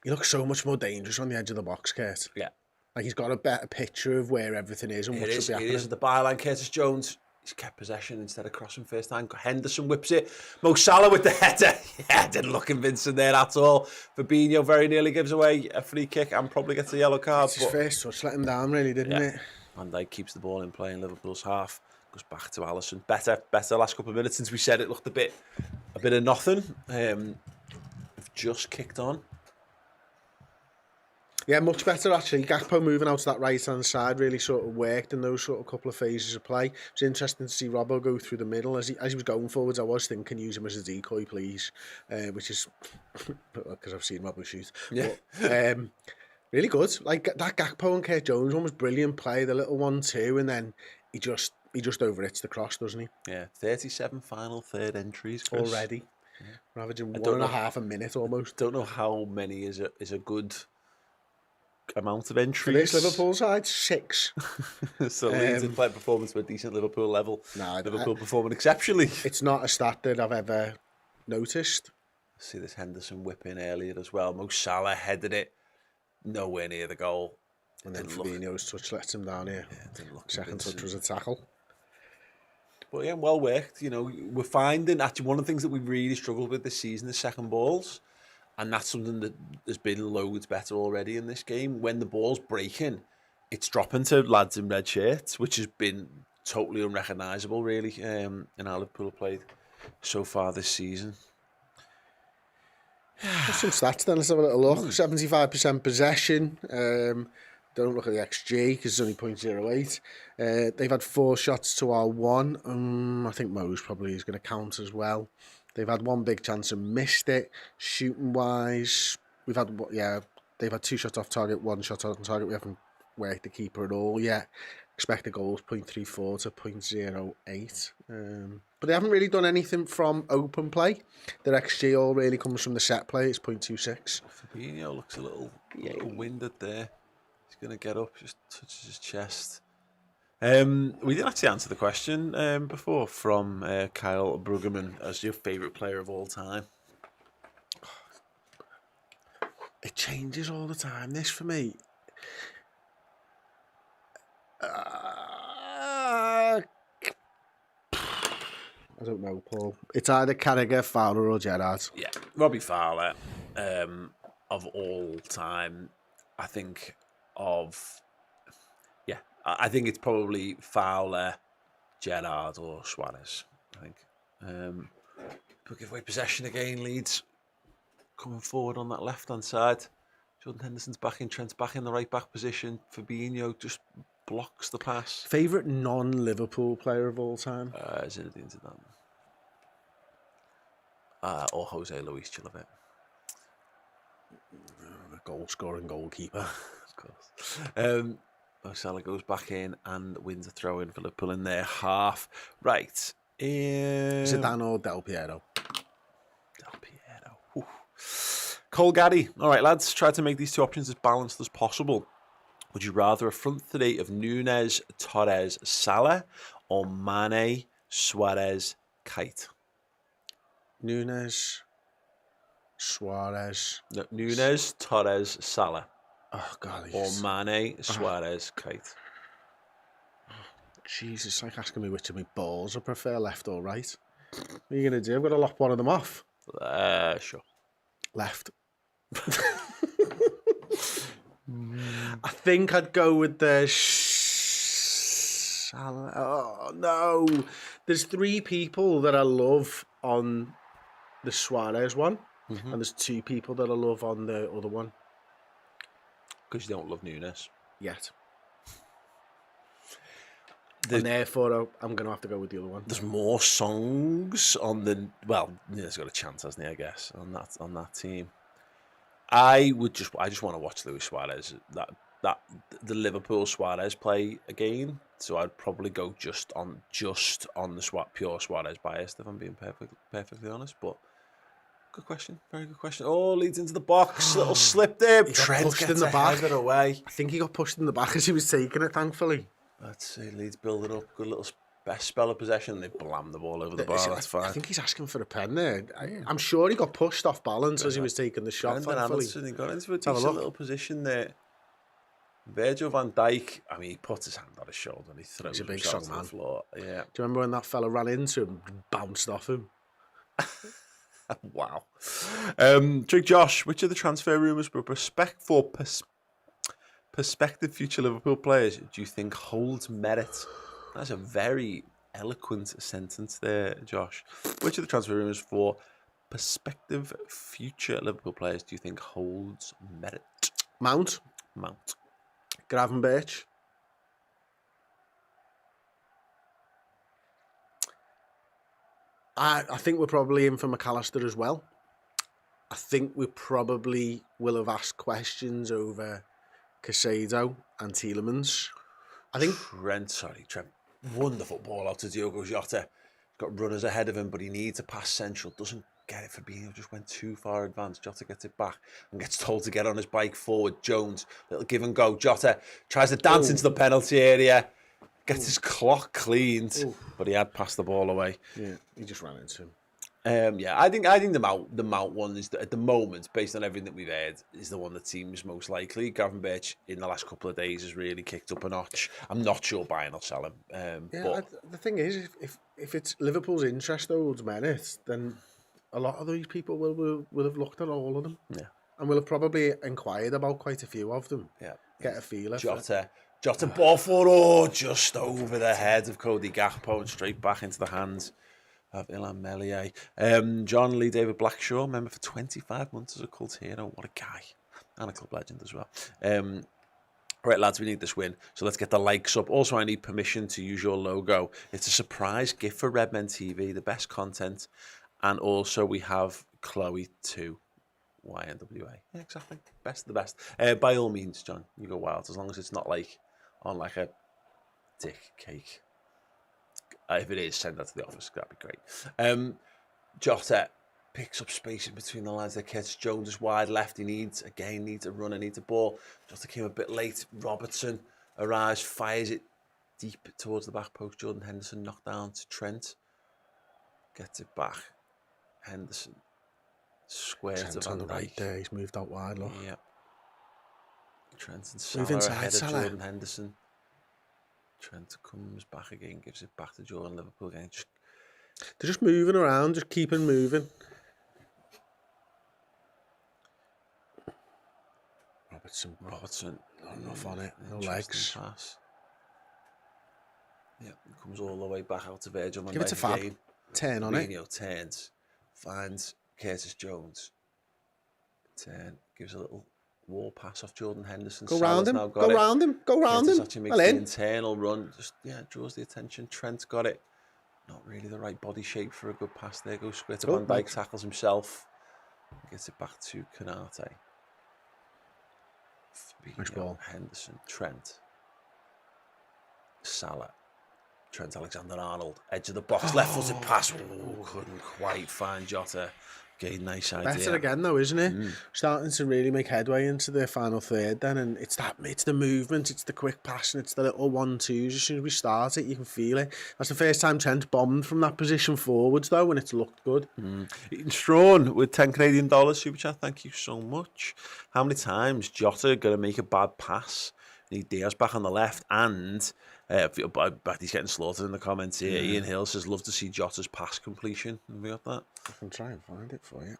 He looks so much more dangerous on the edge of the box, Kurt. Yeah. Like he's got a better picture of where everything is and what should be happening. It is at the byline. Curtis Jones, he's kept possession instead of crossing first time. Henderson whips it. Mo Salah with the header. Yeah, didn't look convincing there at all. Fabinho very nearly gives away a free kick and probably gets a yellow card. It's his first touch, let him down really, didn't it? Van Dijk keeps the ball in play in Liverpool's half. Goes back to Alisson. Better last couple of minutes since we said it looked a bit of nothing. We've just kicked on. Yeah, much better actually. Gakpo moving out to that right-hand side really sort of worked in those sort of couple of phases of play. It's interesting to see Robbo go through the middle. As he was going forwards, I was thinking use him as a decoy, please. Which is because I've seen Robbo shoot. Yeah. But, really good. Like that Gakpo and Kurt Jones one was brilliant play, the little 1-2, and then he just overhits the cross, doesn't he? Yeah, 37 final third entries, Chris. Already. Yeah. We're averaging 1.5 a minute almost. Don't know how many is a good amount of entries. For this Liverpool side, 6. So Leeds have played performance to a decent Liverpool level. No, Liverpool performing exceptionally. It's not a stat that I've ever noticed. See this Henderson whip in earlier as well. Mo Salah headed it nowhere near the goal. And then Fabinho's touch lets him down here. Yeah, second touch was a tackle. But yeah, well worked. You know, we're finding actually one of the things that we've really struggled with this season is second balls. And that's something that has been loads better already in this game. When the ball's breaking, it's dropping to lads in red shirts, which has been totally unrecognisable, really, in how Liverpool played so far this season. Some stats then, let's have a little look. 75% possession. Don't look at the XG because it's only 0.08. They've had 4 shots to our 1. I think Mo's probably is going to count as well. They've had 1 big chance and missed it. Shooting wise, they've had 2 shots off target, 1 shot on target. We haven't worked the keeper at all yet. Expected goals 0.34 to 0.08. But they haven't really done anything from open play. Their XG all really comes from the set play. It's 0.26. Fabinho looks a little winded there. He's going to get up, just touches his chest. We didn't actually answer the question before from Kyle Bruggeman as your favourite player of all time. It changes all the time, this for me. I don't know, Paul. It's either Carragher, Fowler or Gerrard. Yeah, Robbie Fowler, of all time, I think I think it's probably Fowler, Gerrard or Suarez, I think. But give away possession again, Leeds. Coming forward on that left-hand side. Jordan Henderson's back in, Trent's back in the right-back position. Fabinho just blocks the pass. Favourite non-Liverpool player of all time? Zinedine Zidane. Or Jose Luis Chilavert. The goal-scoring goalkeeper. Of course. Mo Salah goes back in and wins a throw-in for Liverpool in their half. Right. Zidane or Del Piero? Del Piero. Whew. Cole Gaddy. All right, lads. Try to make these two options as balanced as possible. Would you rather a front three of Nunes, Torres, Salah, or Mane, Suarez, Kite? Nunes, Suarez. No, Nunes, Torres, Salah. Oh, God. Or Mane, Suarez, Kite. Jesus, like asking me which of my balls I prefer, left or right. What are you going to do? I've got to lock one of them off. Sure. Left. I think I'd go with the Salah. Oh, no. There's three people that I love on the Suarez one, and there's two people that I love on the other one. Because you don't love Nunes. Yet. And therefore, I'm going to have to go with the other one. There's more songs on the... Well, Nunes got a chance, hasn't he, I guess, on that team. I just want to watch Luis Suarez, that the Liverpool Suarez play again. So I'd probably go just on the pure Suarez bias, if I'm being perfectly honest. But good question, very good question. Oh, leads into the box, little slip there. Trent pushed in the back. Away. I think he got pushed in the back as he was taking it. Thankfully. Let's see, Leeds building up, good little best spell of possession. They blam the ball over the bar. That's fine. I think he's asking for a pen there. I'm sure he got pushed off balance as he was taking the shot. He got into a decent little position there. Virgil van Dijk, I mean, he puts his hand on his shoulder and he throws he's a big himself strong to man. the floor. Yeah. Do you remember when that fella ran into him and bounced off him? Wow. Trig Josh, which of the transfer rumours for prospective future Liverpool players do you think holds merit? That's a very eloquent sentence there, Josh. Which of the transfer rumours for prospective future Liverpool players do you think holds merit? Mount. Gravenberch. I think we're probably in for McAllister as well. I think we probably will have asked questions over Caicedo and Tielemans. I think Trent, wonderful ball out to Diogo Jota. He's got runners ahead of him, but he needs a pass central. Doesn't get it. Fabinho just went too far advanced. Jota gets it back and gets told to get on his bike forward. Jones, little give and go. Jota tries to dance into the penalty area. Gets his clock cleaned, but he had passed the ball away. Yeah, he just ran into him. I think the Mount one is at the moment, based on everything that we've heard, is the one that seems most likely. Gravenberch in the last couple of days has really kicked up a notch. I'm not sure buying or selling. But the thing is, if it's Liverpool's interest holds merit, then a lot of these people will have looked at all of them. Yeah, and will have probably inquired about quite a few of them. Yeah, get a feel of Jota ball forward, just over the head of Cody Gakpo and straight back into the hands of Ilan Meslier. John Lee David Blackshaw, member for 25 months as a cult hero. What a guy. And a club legend as well. Right, lads, we need this win. So let's get the likes up. Also, I need permission to use your logo. It's a surprise gift for Redmen TV, the best content. And also we have Chloe too. YNWA. Yeah, exactly. Best of the best. By all means, John, you go wild. As long as it's not like on like a dick cake. If it is, send that to the office. That'd be great. Jota picks up space in between the lines. That gets Jones is wide left. He needs a runner, needs a ball. Jota came a bit late. Robertson arrives, fires it deep towards the back post. Jordan Henderson knocked down to Trent. Gets it back. Henderson. Square to Trent Van on the right Dijk. there. He's moved out wide, look. Yeah. Trent and Move Salah inside, ahead of Salah. Jordan Henderson. Trent comes back again, gives it back to Jordan. Liverpool again. They're just moving around, just keeping moving. Robertson. Not enough on it. No Interesting legs. pass. Yeah, comes all the way back out to Virgil van Give it to Dijk Fab. again. Turn on it. Fabinho turns, finds Curtis Jones. Turn, gives a little wall pass off Jordan Henderson. Go Salah's round him. now got Go it. round him. Go round Curtis him. actually makes Well the in. internal run. Just draws the attention. Trent's got it. Not really the right body shape for a good pass there. Goes square to Van Dijk, tackles himself. Gets it back to Konate. Nice ball. Henderson, Trent, Salah, Trent Alexander-Arnold, edge of the box, left-footed pass. Ooh, couldn't quite find Jota. Again, nice idea. Better again though, isn't it? Starting to really make headway into the final third then, and it's the movement, it's the quick passing, it's the little 1-2s. As soon as we start it, you can feel it. That's the first time Trent bombed from that position forwards though, and it's looked good. Eaton Strawn with $10 super chat. Thank you so much. How many times Jota going to make a bad pass? Need Diaz back on the left, and but he's getting slaughtered in the comments here. Ian Hill says, love to see Jota's pass completion. Have we got that? I can try and find it for you.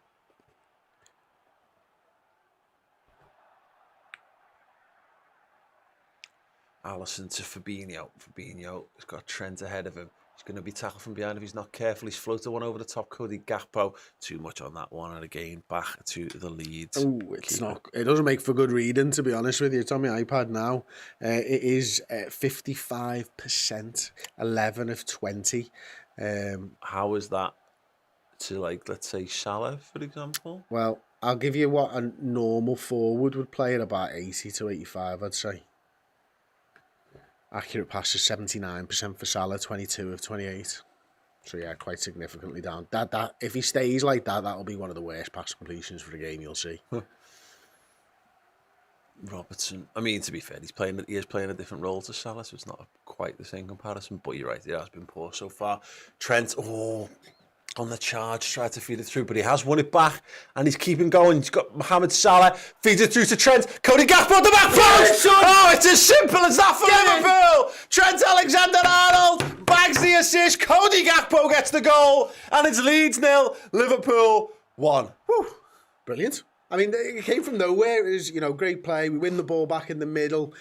Allison to Fabinho. Fabinho has got Trent ahead of him. He's going to be tackled from behind if he's not careful. He's floated one over the top. Cody Gakpo. Too much on that one. And again, back to the Leeds. Oh, it's not. It doesn't make for good reading, to be honest with you. It's on my iPad now. It is 55%, 11 of 20. How is that to, like, let's say Salah, for example? Well, I'll give you what a normal forward would play at about 80 to 85, I'd say. Accurate passes 79% for Salah, 22 of 28. So yeah, quite significantly down. That if he stays like that, that'll be one of the worst pass completions for the game. You'll see. Robertson. I mean, to be fair, he is playing a different role to Salah, so it's not quite the same comparison. But you're right, it has been poor so far. Trent, on the charge, tried to feed it through, but he has won it back, and he's keeping going. He's got Mohamed Salah, feeds it through to Trent. Cody Gakpo at the back post! Oh, it's as simple as that for Liverpool! Trent Alexander-Arnold bags the assist. Cody Gakpo gets the goal, and it's Leeds 0, Liverpool 1. Whew. Brilliant. I mean, it came from nowhere. It was, great play. We win the ball back in the middle.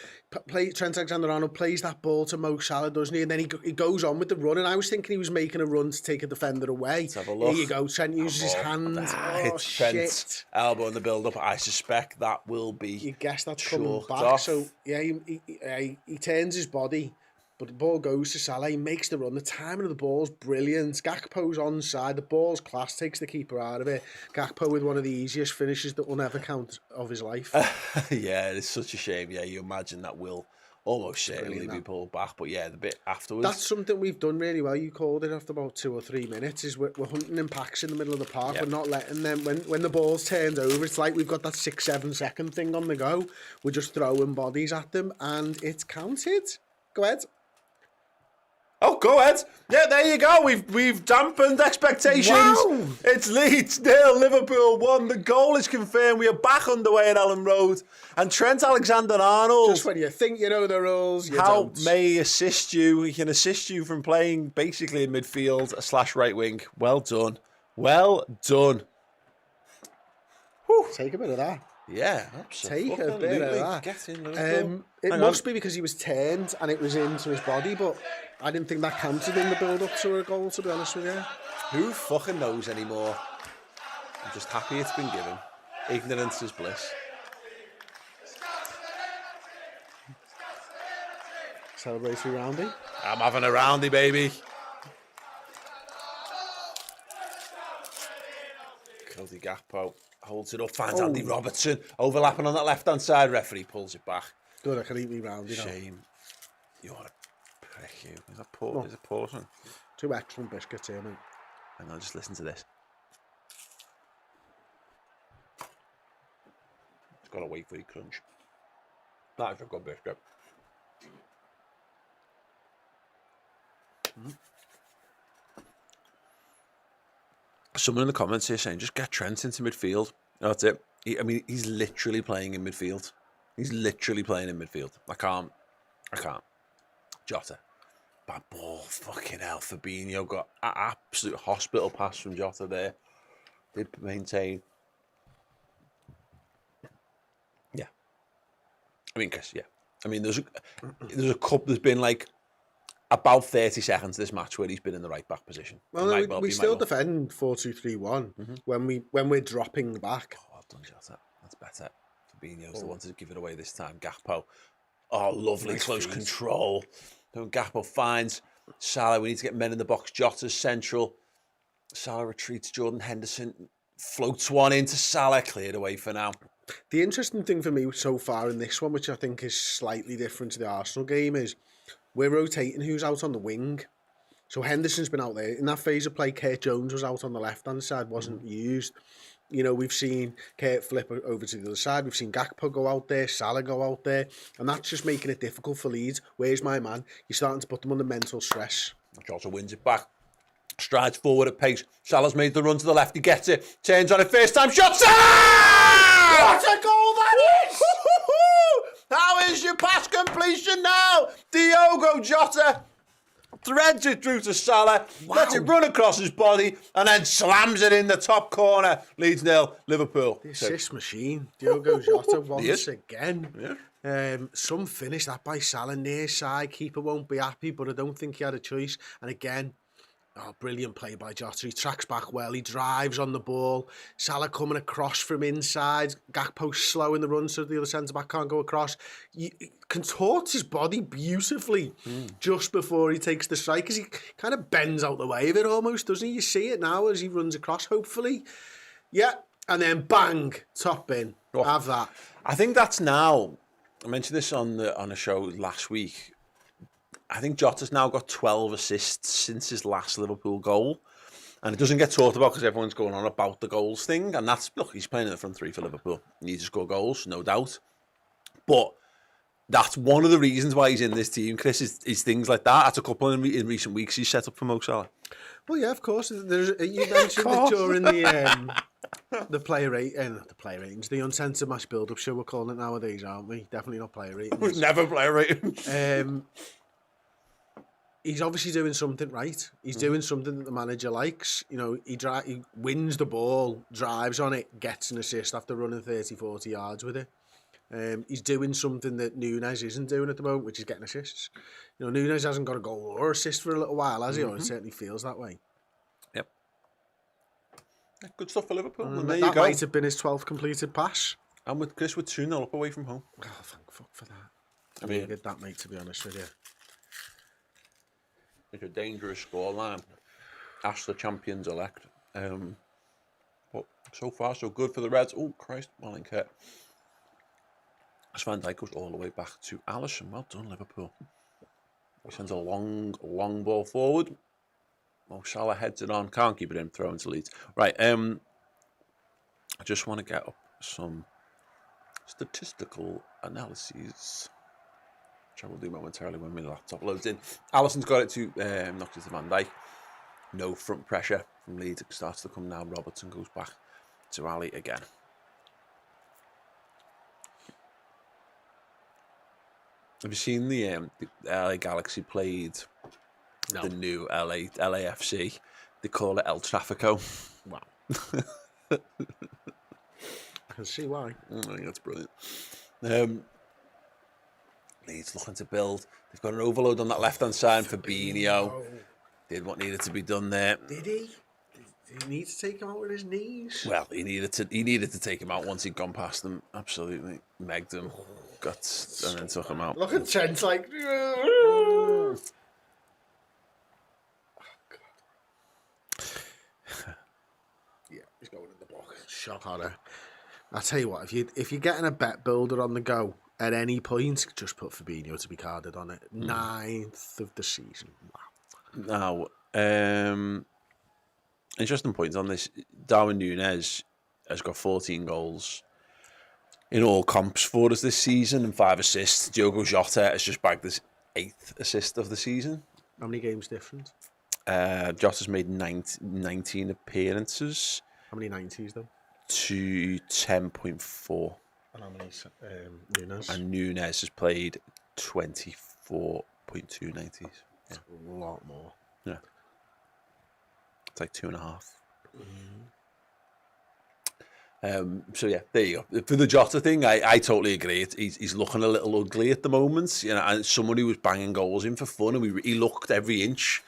Trent Alexander-Arnold plays that ball to Mo Salah, doesn't he? And then he goes on with the run. And I was thinking he was making a run to take a defender away. Let's have a look. Here you go. Trent uses his hand. Hits Trent's elbow in the build-up. I suspect that will be. You guess that's coming back. Off. So, yeah, he turns his body. But the ball goes to Salah. He makes the run. The timing of the ball's brilliant. Gakpo's onside. The ball's class. Takes the keeper out of it. Gakpo with one of the easiest finishes that will never count of his life. Yeah, it's such a shame. Yeah, you imagine that will almost certainly be pulled back. But yeah, the bit afterwards. That's something we've done really well. You called it after about 2 or 3 minutes. Is we're hunting in packs in the middle of the park. Yep. We're not letting them. When the ball's turned over, it's like we've got that 6-7 second thing on the go. We're just throwing bodies at them, and it's counted. Go ahead. Oh, go ahead. Yeah, there you go. We've dampened expectations. Wow. It's Leeds 0, Liverpool 1. The goal is confirmed. We are back underway at Ellen Road. And Trent Alexander-Arnold. Just when you think you know the rules, you How don't. may he assist you? He can assist you from playing basically in midfield / right wing. Well done. Well done. Take a bit of that. Yeah, absolutely. Take a bit of that. Get in, Liverpool. It Hang must on. be because he was turned and it was into his body, but I didn't think that counted in the build-up to a goal, to be honest with you. Who fucking knows anymore? I'm just happy it's been given. Ignorance is bliss. Celebratory roundy. I'm having a roundy, baby. Cody Gakpo holds it up, finds Andy Robertson overlapping on that left-hand side. Referee pulls it back. Good, I can eat me roundy now. Shame. You're a prick, you. Is that portion? Is it portion? 2 excellent biscuits here, mate. Hang on, just listen to this. It's got to wait for the crunch. That is a good biscuit. Someone in the comments here saying, just get Trent into midfield. That's it. He's literally playing in midfield. He's literally playing in midfield. I can't. Jota. Bad ball. Fucking hell. Fabinho got an absolute hospital pass from Jota there. Did maintain. Yeah. Chris, yeah. there's a couple, there's been like about 30 seconds this match where he's been in the right back position. Well, we still defend 4-2-3-1 when we're dropping back. Oh, well done, Jota. That's better. Fabinho's the one to give it away this time. Gakpo. Oh, lovely nice close control. Gakpo finds Salah. We need to get men in the box. Jota's central. Salah retreats. Jordan Henderson floats one into Salah. Cleared away for now. The interesting thing for me so far in this one, which I think is slightly different to the Arsenal game, is we're rotating who's out on the wing. So Henderson's been out there. In that phase of play, Kurt Jones was out on the left-hand side, wasn't used. You know, we've seen Kurt flip over to the other side. We've seen Gakpo go out there, Salah go out there. And that's just making it difficult for Leeds. Where's my man? You're starting to put them under mental stress. Jota wins it back. Strides forward at pace. Salah's made the run to the left. He gets it. Turns on it first time. Shot! What a goal that is! How is your pass completion now? Diogo Jota threads it through to Salah, lets it run across his body, and then slams it in the top corner. Leeds 0, Liverpool. The assist machine, Diogo Jota once again. Yeah. Some finish that by Salah near side. Keeper won't be happy, but I don't think he had a choice. And again, brilliant play by Jota. He tracks back well. He drives on the ball. Salah coming across from inside. Gakpo slow in the run so the other centre-back can't go across. He contorts his body beautifully just before he takes the strike, because he kind of bends out the way of it almost, doesn't he? You see it now as he runs across, hopefully. Yeah, and then bang, top bin. Oh, have that. I think that's now, I mentioned this on a show last week, I think Jota's now got 12 assists since his last Liverpool goal. And it doesn't get talked about because everyone's going on about the goals thing. And that's, look, he's playing in the front three for Liverpool. He needs to score goals, no doubt. But that's one of the reasons why he's in this team, Chris, is things like that. That's a couple in recent weeks he's set up for Mo Salah. Well, yeah, of course. You mentioned it during the player ratings, the uncensored match build-up show we're calling it nowadays, aren't we? Definitely not player ratings. Never player ratings. He's obviously doing something right. He's doing something that the manager likes. You know, he wins the ball, drives on it, gets an assist after running 30, 40 yards with it. He's doing something that Nunes isn't doing at the moment, which is getting assists. You know, Nunes hasn't got a goal or assist for a little while, has he? Or it certainly feels that way. Yep. Good stuff for Liverpool. And that might have been his 12th completed pass. And with Chris, we're 2-0 up away from home. Oh, thank fuck for that. I needed that, mate, to be honest with you. It's a dangerous scoreline. Ask the champions-elect. But so far, so good for the Reds. Oh, Christ, Wellington. As Van Dijk goes all the way back to Alisson. Well done, Liverpool. He sends a long ball forward. Mo Salah heads it on. Can't keep it in. Throw into Leeds. Right. I just want to get up some statistical analyses, which I will do momentarily when my laptop loads in. Alisson's got it to knocked it to Van Dijk. No front pressure from Leeds. It starts to come now. Robertson goes back to Ali again. Have you seen the LA Galaxy played the new LAFC? They call it El Trafico. Wow. I can see why. I think that's brilliant. Leeds looking to build. They've got an overload on that left-hand side. Fabinho did what needed to be done there. Did he? Did he need to take him out with his knees? Well, he needed to take him out once he'd gone past them. Absolutely. Megged him. And then took him out. Look at Trent like... Oh, God. Yeah, he's going in the box. Shock horror. I'll tell you what, if you're getting a bet builder on the go at any point, just put Fabinho to be carded on it. 9th of the season. Wow. Now, interesting points on this. Darwin Núñez has got 14 goals in all comps for us this season and 5 assists. Diogo Jota has just bagged his 8th assist of the season. How many games different? Jota's made 19 appearances How many 90s though? to 10.4. And how many Nunes? And Nunes has played 24.2 90s. Yeah. A lot more. Yeah. It's like 2.5. So yeah, there you go. For the Jota thing, I totally agree. He's looking a little ugly at the moment, you know. And someone who was banging goals in for fun, and he looked every inch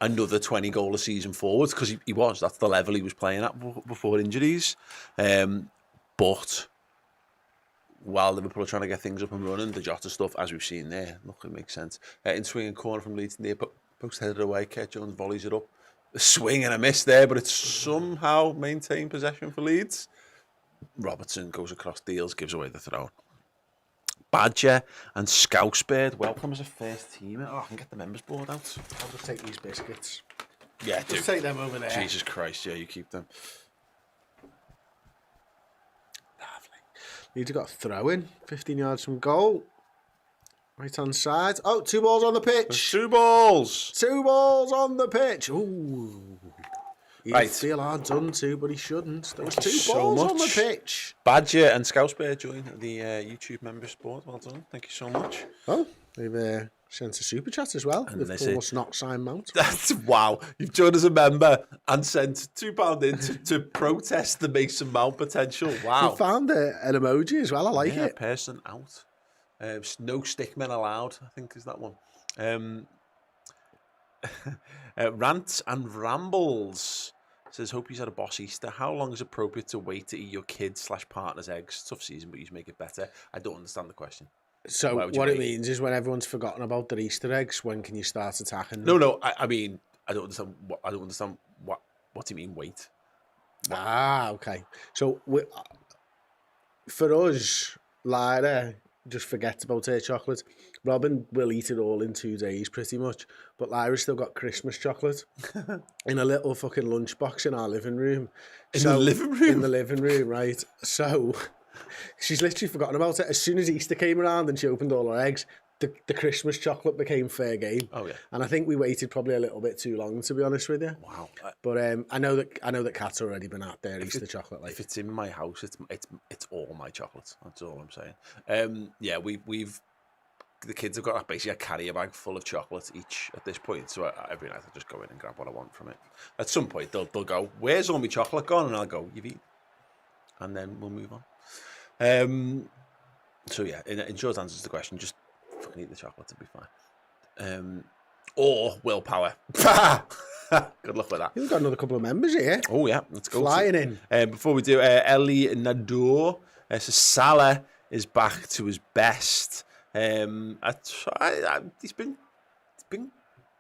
another 20 goal a season forwards, because he was. That's the level he was playing at before injuries. But while Liverpool are trying to get things up and running, the Jota stuff, as we've seen there, look, it makes sense. In swinging corner from Leeds near post headed away, Kurt Jones volleys it up. A swing and a miss there, but it's somehow maintained possession for Leeds. Robertson goes across deals, gives away the throw. Badger and Scousebird, welcome as a first teamer. Oh, I can get the members board out. I'll just take these biscuits. Yeah, do. Just take them over there. Jesus Christ, yeah, you keep them. Leeds have got a throw in, 15 yards from goal. Right hand side. Oh, 2 balls on the pitch. There's 2 balls. 2 balls on the pitch. Ooh. He'd Right. feel hard done to, but he shouldn't. There was 2 So balls on the much. pitch. Badger and Scousebird join the YouTube members board. Well done. Thank you so much. Oh, they've sent a super chat as well. And They've they called us not signed Mount. That's wow. You've joined as a member and sent £2 in to protest the Mason Mount potential. Wow. We found an emoji as well. I like Yeah, it. person out. No stickmen allowed, I think is that one. Rants and Rambles says, hope he's had a boss Easter. How long is appropriate to wait to eat your kids/partner's eggs? Tough season, but you make it better. I don't understand the question. So Why would you what it wait? means is when everyone's forgotten about their Easter eggs, when can you start attacking them? No. I mean, I don't understand. What do you mean? Wait. Ah, okay. So for us, Lyra just forgets about her chocolate. Robin will eat it all in 2 days, pretty much. But Lyra's still got Christmas chocolate in a little fucking lunchbox in our living room. The living room? In the living room, right. So she's literally forgotten about it. As soon as Easter came around and she opened all her eggs, the Christmas chocolate became fair game. Oh yeah. And I think we waited probably a little bit too long, to be honest with you. Wow. But I know that Kat's already been at their Easter chocolate. Like, If it's in my house, it's all my chocolate. That's all I'm saying. Yeah, we've the kids have got basically a carrier bag full of chocolate each at this point. So every night I just go in and grab what I want from it. At some point they'll go, "Where's all my chocolate gone?" And I'll go, "You've eaten," and then we'll move on. So yeah, in short answer to the question, just fucking eat the chocolate to be fine. Or willpower. Good luck with that. we've got another couple of members here. Oh yeah, let's go. Flying in. Before we do, Ellie Nador says Salah is back to his best. He's been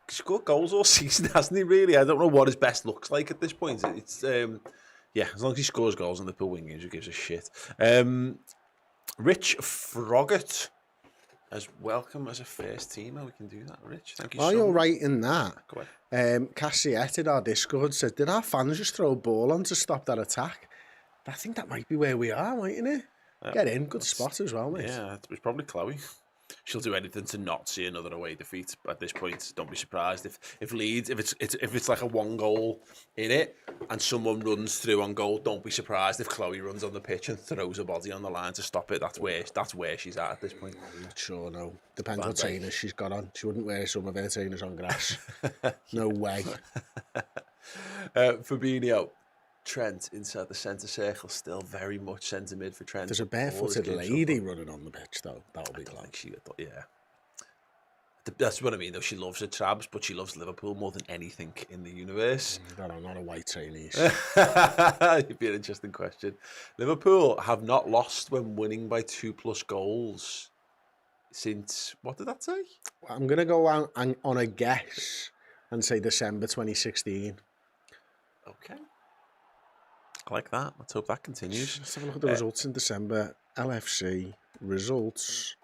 scored goals all season, hasn't he? Really, I don't know what his best looks like at this point. It's yeah, as long as he scores goals in the Liverpool wing games, who gives a shit. Rich Froggatt as welcome as a first teamer. We can do that, Rich. Thank you. While so you're much. right in that, Go ahead. Cassiette in our Discord said, did our fans just throw a ball on to stop that attack? I think that might be where we are, mightn't it? Get in, good spot as well, mate. Yeah, it's probably Chloe. She'll do anything to not see another away defeat. At this point, don't be surprised if Leeds, if it's like a 1 goal in it and someone runs through on goal. Don't be surprised if Chloe runs on the pitch and throws her body on the line to stop it. That's where she's at this point. I'm not sure, no. Depends what trainers she's got on. She wouldn't wear some of her trainers on grass. No way. Fabinho, Trent inside the centre circle, still very much centre mid for Trent. There's a barefooted lady running on the pitch, though. That'll be glad. Yeah. That's what I mean, though. She loves her trabs, but she loves Liverpool more than anything in the universe. Not a white trainees. It'd be an interesting question. Liverpool have not lost when winning by 2+ goals since, what did that say? I'm going to go on a guess and say December 2016. Okay. I like that. Let's hope that continues. Let's have a look at the results in December. LFC results.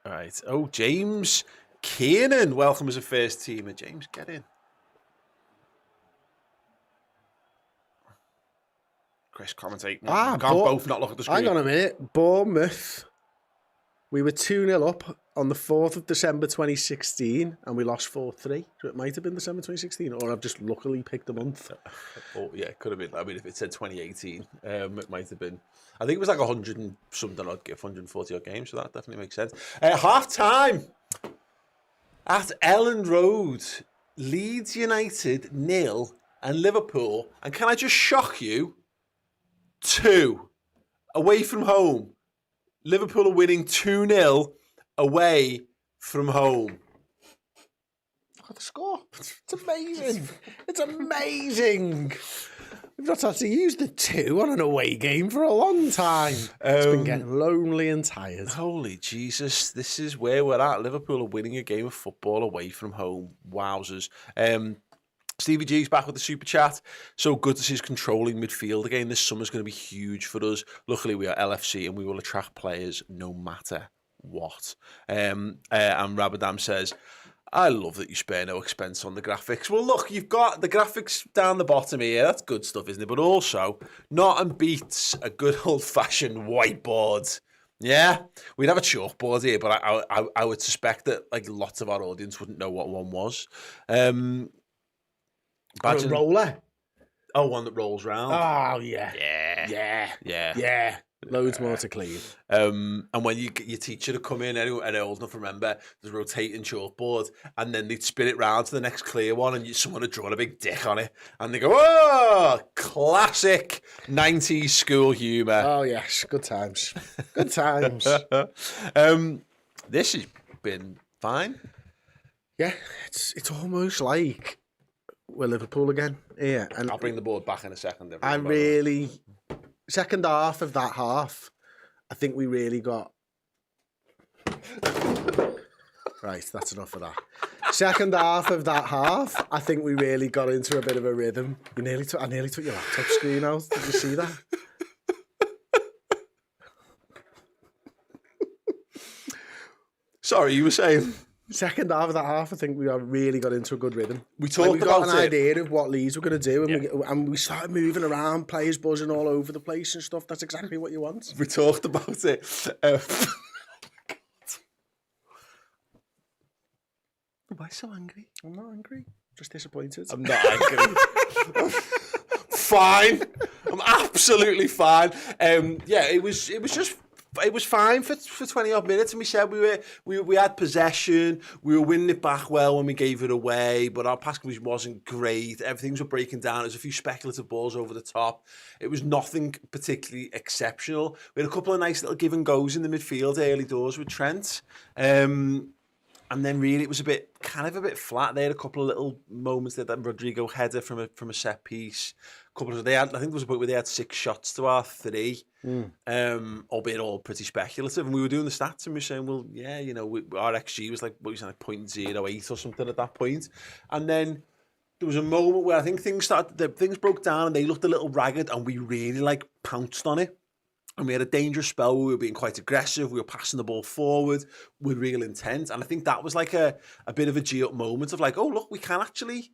Right. Oh, James Kiernan, welcome as a first teamer. James, get in. Chris, commentate. Can't both not look at the screen. Hang on a minute. Bournemouth. We were 2-0 up on the 4th of December 2016, and we lost 4-3. So it might have been December 2016, or I've just luckily picked a month. Oh, yeah, it could have been. I mean, if it said 2018, it might have been. I think it was like 100 and something odd, 140 odd games, so that definitely makes sense. Half time at Elland Road, Leeds United 0 and Liverpool. And can I just shock you? 2 away from home. Liverpool are winning 2-0 away from home. Look at the score. It's amazing. It's amazing. We've not had to use the 2 on an away game for a long time. It's been getting lonely and tired. Holy Jesus, this is where we're at. Liverpool are winning a game of football away from home. Wowzers. Stevie G's back with the super chat. So good to see us controlling midfield again. This summer's going to be huge for us. Luckily, we are LFC and we will attract players no matter what. And Rabadam says, I love that you spare no expense on the graphics. Well, look, you've got the graphics down the bottom here. That's good stuff, isn't it? But also, nothing beats a good old-fashioned whiteboard. Yeah, we'd have a chalkboard here, but I would suspect that like lots of our audience wouldn't know what one was. A roller. Oh, one that rolls round. Oh, yeah. Yeah. Yeah. Loads more to clean. And when your teacher would come in and old enough to remember, there's a rotating chalkboard, and then they'd spin it round to the next clear one, and someone had drawn a big dick on it, and they go, oh, classic 90s school humour. Oh, yes. Good times. Good times. This has been fine. Yeah, it's almost like we're Liverpool again. Yeah, and I'll bring the board back in a second. Second half of that half, I think we really got... Right, that's enough of that. Second half of that half, I think we really got into a bit of a rhythm. I nearly took your laptop screen out. Did you see that? Sorry, you were saying... Second half of that half, I think we really got into a good rhythm. We talked got about an idea of what Leeds were going to do, and we started moving around, players buzzing all over the place and stuff. That's exactly what you want. We talked about it. Why so angry? I'm not angry. Just disappointed. I'm not angry. Fine. I'm absolutely fine. It was fine for 20 odd minutes, and we said we had possession, we were winning it back well when we gave it away, but our passing wasn't great. Everything was breaking down. There was a few speculative balls over the top. It was nothing particularly exceptional. We had a couple of nice little give and goes in the midfield early doors with Trent. And then really it was a bit flat. They had a couple of little moments there, that Rodrigo header from a set piece. I think there was a point where they had 6 shots to our 3, albeit all pretty speculative. And we were doing the stats and we were saying, well, yeah, our XG was like 0.08 or something at that point. And then there was a moment where I think things broke down and they looked a little ragged, and we really pounced on it. And we had a dangerous spell where we were being quite aggressive. We were passing the ball forward with real intent. And I think that was like a bit of a G-up moment of oh, look, we can actually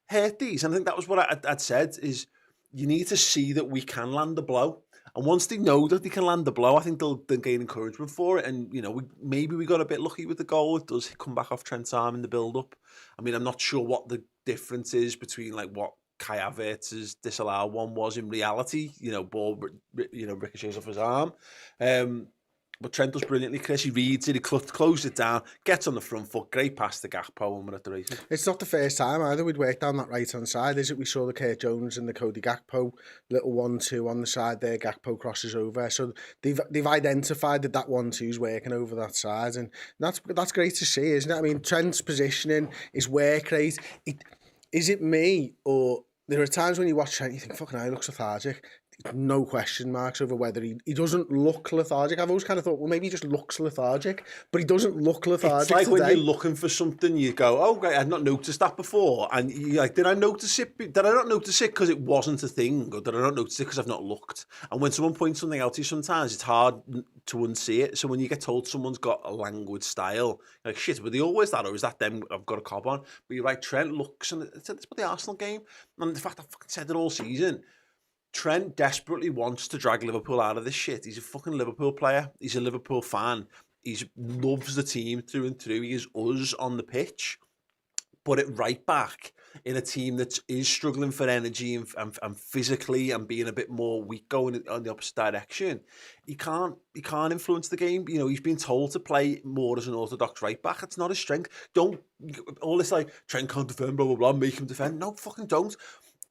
hurt these. And I think that was what I'd said is you need to see that we can land the blow. And once they know that they can land the blow, I think they'll gain encouragement for it. And, maybe we got a bit lucky with the goal. It does come back off Trent's arm in the build-up. I mean, I'm not sure what the difference is between what Kai Havertz's disallowed one was in reality, ball, ricochets off his arm. But Trent does brilliantly. Chris, he reads it, he closes it down, gets on the front foot, great pass to Gakpo, and we're at the races. It's not the first time either we'd worked down that right-hand side, is it? We saw the Kurt Jones and the Cody Gakpo, little 1-2 on the side there, Gakpo crosses over. So they've identified that 1-2 is working over that side, and that's great to see, isn't it? I mean, Trent's positioning, his work rate, is it me, or there are times when you watch Trent, you think, fucking hell, he looks lethargic. No question marks over whether he doesn't look lethargic. I've always kind of thought, well, maybe he just looks lethargic, but he doesn't look lethargic. It's like today. When you're looking for something, you go, oh, great, I'd not noticed that before. And you're like, did I notice it? Did I not notice it because it wasn't a thing? Or did I not notice it because I've not looked? And when someone points something out to you sometimes, it's hard to unsee it. So when you get told someone's got a languid style, you're like, shit, were they always that? Or is that them I've got a cob on? But you're right, Trent looks, and it's about the Arsenal game. And the fact I fucking said it all season, Trent desperately wants to drag Liverpool out of this shit. He's a fucking Liverpool player. He's a Liverpool fan. He loves the team through and through. He is us on the pitch. Put it right back in a team that is struggling for energy and physically and being a bit more weak going in the opposite direction. He can't influence the game. You know, he's been told to play more as an orthodox right back. It's not his strength. Don't all this like Trent can't defend, blah blah blah. Make him defend. No, fucking don't.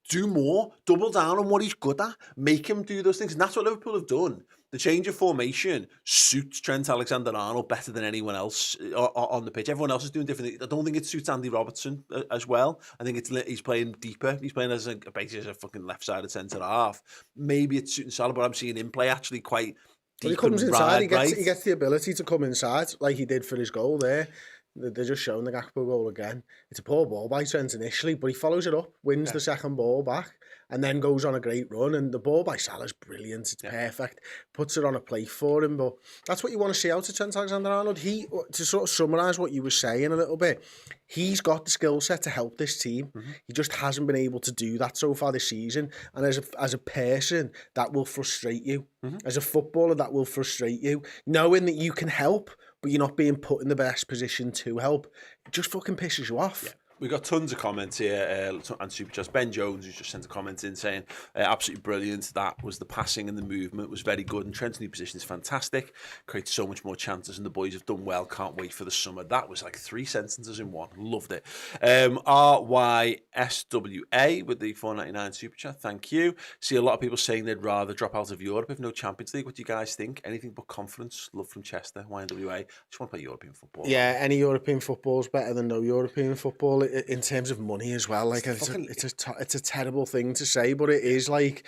Do more. Double down on what he's good at. Make him do those things, and that's what Liverpool have done. The change of formation suits Trent Alexander-Arnold better than anyone else on the pitch. Everyone else is doing different things. I don't think it suits Andy Robertson as well. I think he's playing deeper. He's playing basically as a fucking left-sided centre-half. Maybe it's suiting Salah, but I'm seeing him play actually quite deep. When he comes inside, he right. gets the ability to come inside like he did for his goal there. They're just showing the Gakpo goal again. It's a poor ball by Trent initially, but he follows it up, wins the second ball back, and then goes on a great run. And the ball by Salah's brilliant. It's perfect. Puts it on a plate for him. But that's what you want to see out of Trent Alexander-Arnold. To sort of summarise what you were saying a little bit, he's got the skill set to help this team. He just hasn't been able to do that so far this season. And as a person, that will frustrate you. As a footballer, that will frustrate you. Knowing that you can help, but you're not being put in the best position to help, it just fucking pisses you off. Yeah. We've got tons of comments here and super chats. Ben Jones, who's just sent a comment in saying, absolutely brilliant. That was the passing and the movement was very good. And Trent's new position is fantastic. Creates so much more chances and the boys have done well. Can't wait for the summer. That was like 3 sentences in one. Loved it. RYSWA with the $4.99 super chat. Thank you. See a lot of people saying they'd rather drop out of Europe if no Champions League. What do you guys think? Anything but confidence? Love from Chester. YNWA. Just want to play European football. Yeah, any European football is better than no European football. In terms of money as well, like it's a terrible thing to say, but it is. Like,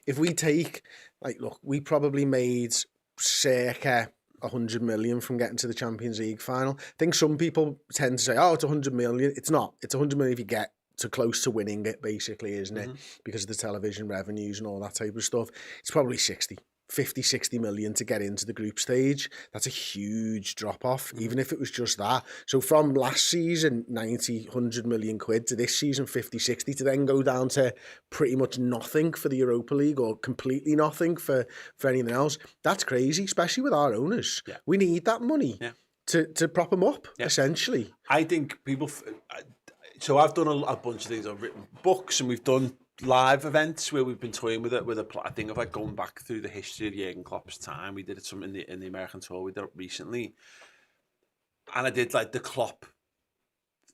if we take, like, look, we probably made circa 100 million from getting to the Champions League final. I think some people tend to say, oh, it's 100 million. It's not. It's 100 million if you get to close to winning it, basically, isn't it? Because of the television revenues and all that type of stuff. It's probably 50-60 million to get into the group stage. That's a huge drop off, even if it was just that. So from last season 90-100 million quid to this season 50-60, to then go down to pretty much nothing for the Europa League or completely nothing for anything else, that's crazy, especially with our owners. We need that money to prop them up, essentially. I think people so I've done a bunch of things. I've written books and we've done live events where we've been toying with it I think of like going back through the history of Jurgen Klopp's time. We did it some in the American tour. We did it recently, and I did like the Klopp.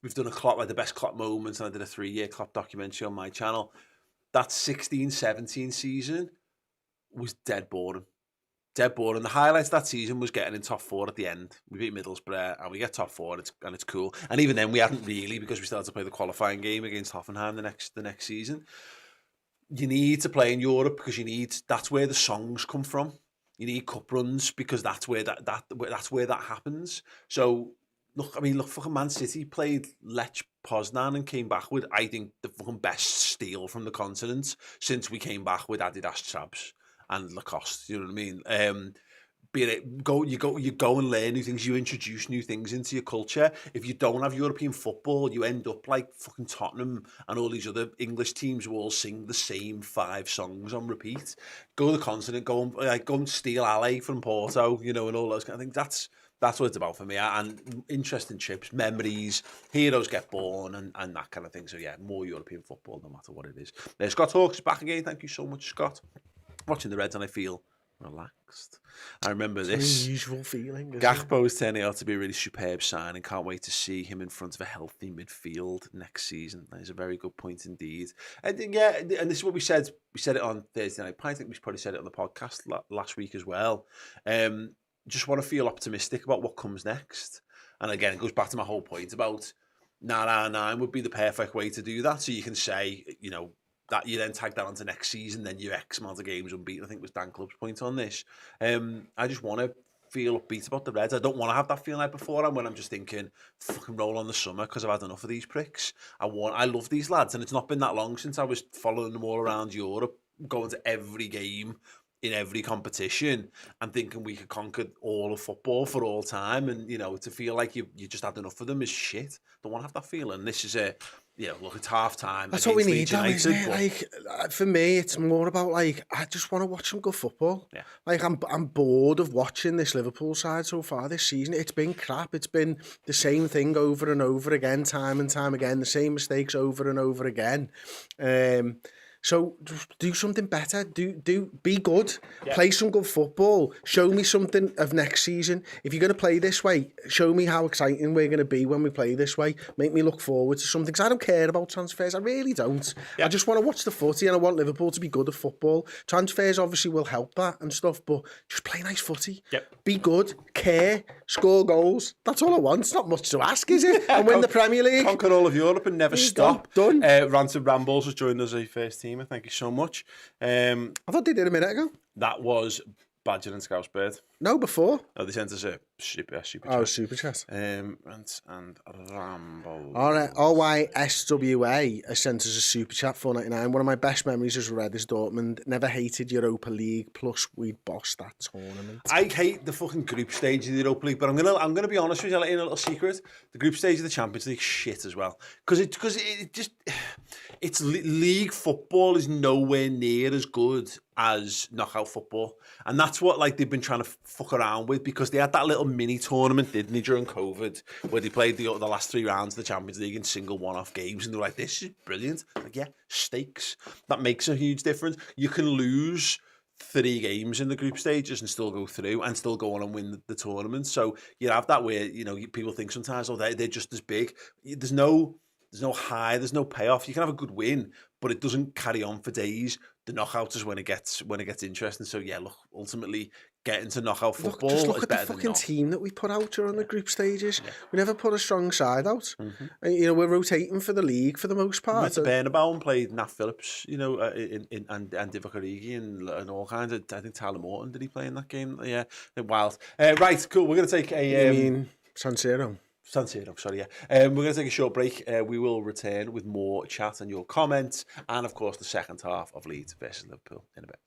We've done a Klopp, like the best Klopp moments, and I did a 3-year Klopp documentary on my channel. That 16-17 season was dead boring. Dead boring. The highlights of that season was getting in top 4 at the end. We beat Middlesbrough and we get top 4 and it's cool. And even then we hadn't really, because we still had to play the qualifying game against Hoffenheim the next season. You need to play in Europe because that's where the songs come from. You need cup runs because that's where that happens. So look, fucking Man City played Lech Poznan and came back with, I think, the fucking best steal from the continent since we came back with Adidas Chabs and Lacoste. You know what I mean? You go and learn new things. You introduce new things into your culture. If you don't have European football, you end up like fucking Tottenham and all these other English teams who all sing the same 5 songs on repeat. Go to the continent, go and steal Ale from Porto, and all those kind of things. That's what it's about for me. And interesting trips, memories, heroes get born, and that kind of thing. So yeah, more European football, no matter what it is. Scott Hawkes back again. Thank you so much, Scott. Watching the Reds and I feel relaxed. I remember this. Unusual feeling. Gakpo is turning out to be a really superb signing. Can't wait to see him in front of a healthy midfield next season. That is a very good point indeed. And and this is what we said. We said it on Thursday Night Pint. I think we probably said it on the podcast last week as well. Just want to feel optimistic about what comes next. And again, it goes back to my whole point about 9 would be the perfect way to do that. So you can say, that you then tag that onto next season, then you're X amount of games unbeaten. I think was Dan Club's point on this. I just want to feel upbeat about the Reds. I don't want to have that feeling like before when I'm just thinking, fucking roll on the summer because I've had enough of these pricks. I love these lads, and it's not been that long since I was following them all around Europe, going to every game in every competition and thinking we could conquer all of football for all time. And, to feel like you just had enough of them is shit. Don't want to have that feeling. This is look, it's half time. That's what we need, Leeds though, isn't it? United, Like, for me, it's more about, like, I just want to watch some good football. Yeah. Like, I'm bored of watching this Liverpool side so far this season. It's been crap. It's been the same thing over and over again, time and time again, the same mistakes over and over again. So just do something better. Be good. Yeah. Play some good football. Show me something of next season. If you're going to play this way, show me how exciting we're going to be when we play this way. Make me look forward to something. Because I don't care about transfers. I really don't. Yeah. I just want to watch the footy and I want Liverpool to be good at football. Transfers obviously will help that and stuff, but just play nice footy. Yep. Be good. Care. Score goals. That's all I want. It's not much to ask, is it? And win the Premier League. Conquer all of Europe and never stop. Done. Ranted Rambles has joined us as a first teamer. Thank you so much. I thought they did a minute ago. That was Badger and Scouse Bird. No, before. Oh, they sent us a super chat. Oh, super chat. And Rambles. All right, RYSWA has sent us a super chat, $4.99. One of my best memories as Red is Dortmund. Never hated Europa League. Plus, we'd bossed that tournament. I hate the fucking group stage of the Europa League, but I'm gonna be honest with you. I'll let you in a little secret. The group stage of the Champions League shit as well, because it's league football is nowhere near as good as knockout football, and that's what like they've been trying to fuck around with, because they had that little mini tournament, didn't they, during COVID, where they played the last 3 rounds of the Champions League in single one-off games, and they were like, this is brilliant. Like, yeah, stakes. That makes a huge difference. You can lose 3 games in the group stages and still go through and still go on and win the tournament. So you have that where, people think sometimes, they're just as big. There's no high, there's no payoff. You can have a good win, but it doesn't carry on for days. The knockout is when it gets interesting. So yeah, look, ultimately getting to knockout football just is look at better the than fucking not. team that we put out during the group stages. Yeah. We never put a strong side out. Mm-hmm. And, we're rotating for the league for the most part. We went to Bernabeu and played Nat Phillips, and Divock Origi and all kinds of. I think Tyler Morton, did he play in that game? Yeah, wild. Right, cool. We're going to take a. You mean San Siro? San Siro, sorry, yeah. We're going to take a short break. We will return with more chat and your comments, and of course the second half of Leeds versus Liverpool in a bit.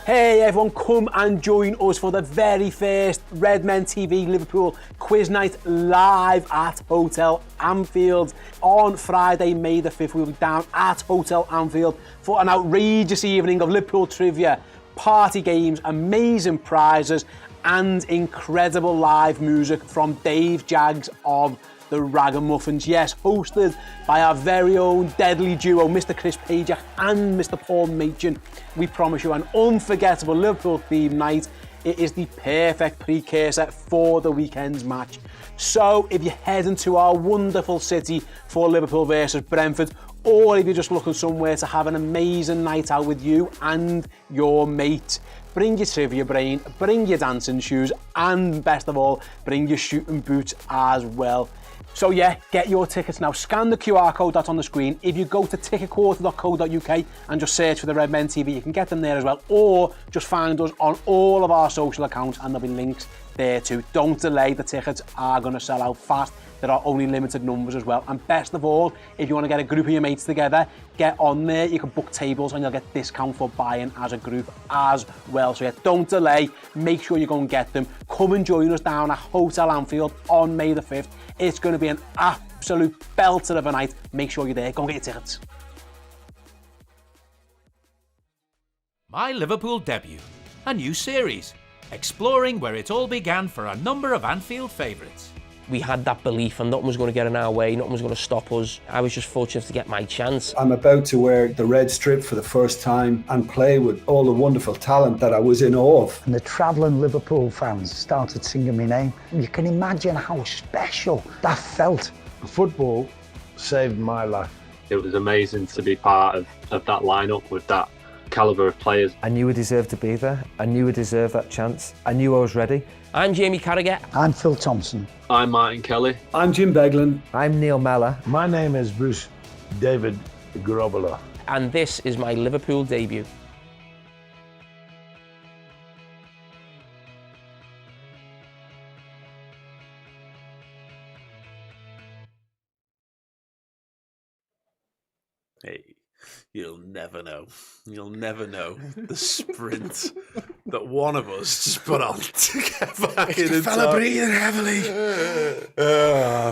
Hey everyone, come and join us for the very first Redmen TV Liverpool quiz night live at Hotel Anfield. On Friday, May the 5th, we'll be down at Hotel Anfield for an outrageous evening of Liverpool trivia, party games, amazing prizes, and incredible live music from Dave Jaggs of the Ragamuffins. Yes, hosted by our very own deadly duo, Mr. Chris Pajak and Mr. Paul Machin. We promise you an unforgettable Liverpool-themed night. It is the perfect precursor for the weekend's match. So if you're heading to our wonderful city for Liverpool versus Brentford, or if you're just looking somewhere to have an amazing night out with you and your mate, bring your trivia brain, bring your dancing shoes, and best of all, bring your shooting boots as well. So yeah, get your tickets now. Scan the QR code that's on the screen. If you go to ticketquarter.co.uk and just search for the Redmen TV, you can get them there as well. Or just find us on all of our social accounts and there'll be links there too. Don't delay, the tickets are going to sell out fast. There are only limited numbers as well. And best of all, if you want to get a group of your mates together, get on there. You can book tables and you'll get discount for buying as a group as well. So yeah, don't delay. Make sure you go and get them. Come and join us down at Hotel Anfield on May the 5th. It's going to be an absolute belter of a night. Make sure you're there. Go and get your tickets. My Liverpool Debut, a new series, exploring where it all began for a number of Anfield favourites. We had that belief and nothing was going to get in our way, nothing was going to stop us. I was just fortunate to get my chance. I'm about to wear the red strip for the first time and play with all the wonderful talent that I was in awe of. And the travelling Liverpool fans started singing my name. You can imagine how special that felt. Football saved my life. It was amazing to be part of that lineup with that calibre of players. I knew I deserved to be there. I knew I deserved that chance. I knew I was ready. I'm Jamie Carragher. I'm Phil Thompson. I'm Martin Kelly. I'm Jim Beglin. I'm Neil Mellor. My name is Bruce David Grobbler. And this is my Liverpool debut. Hey, you'll never know. You'll never know the sprint that one of us just put on to get back in the fella top. breathing heavily.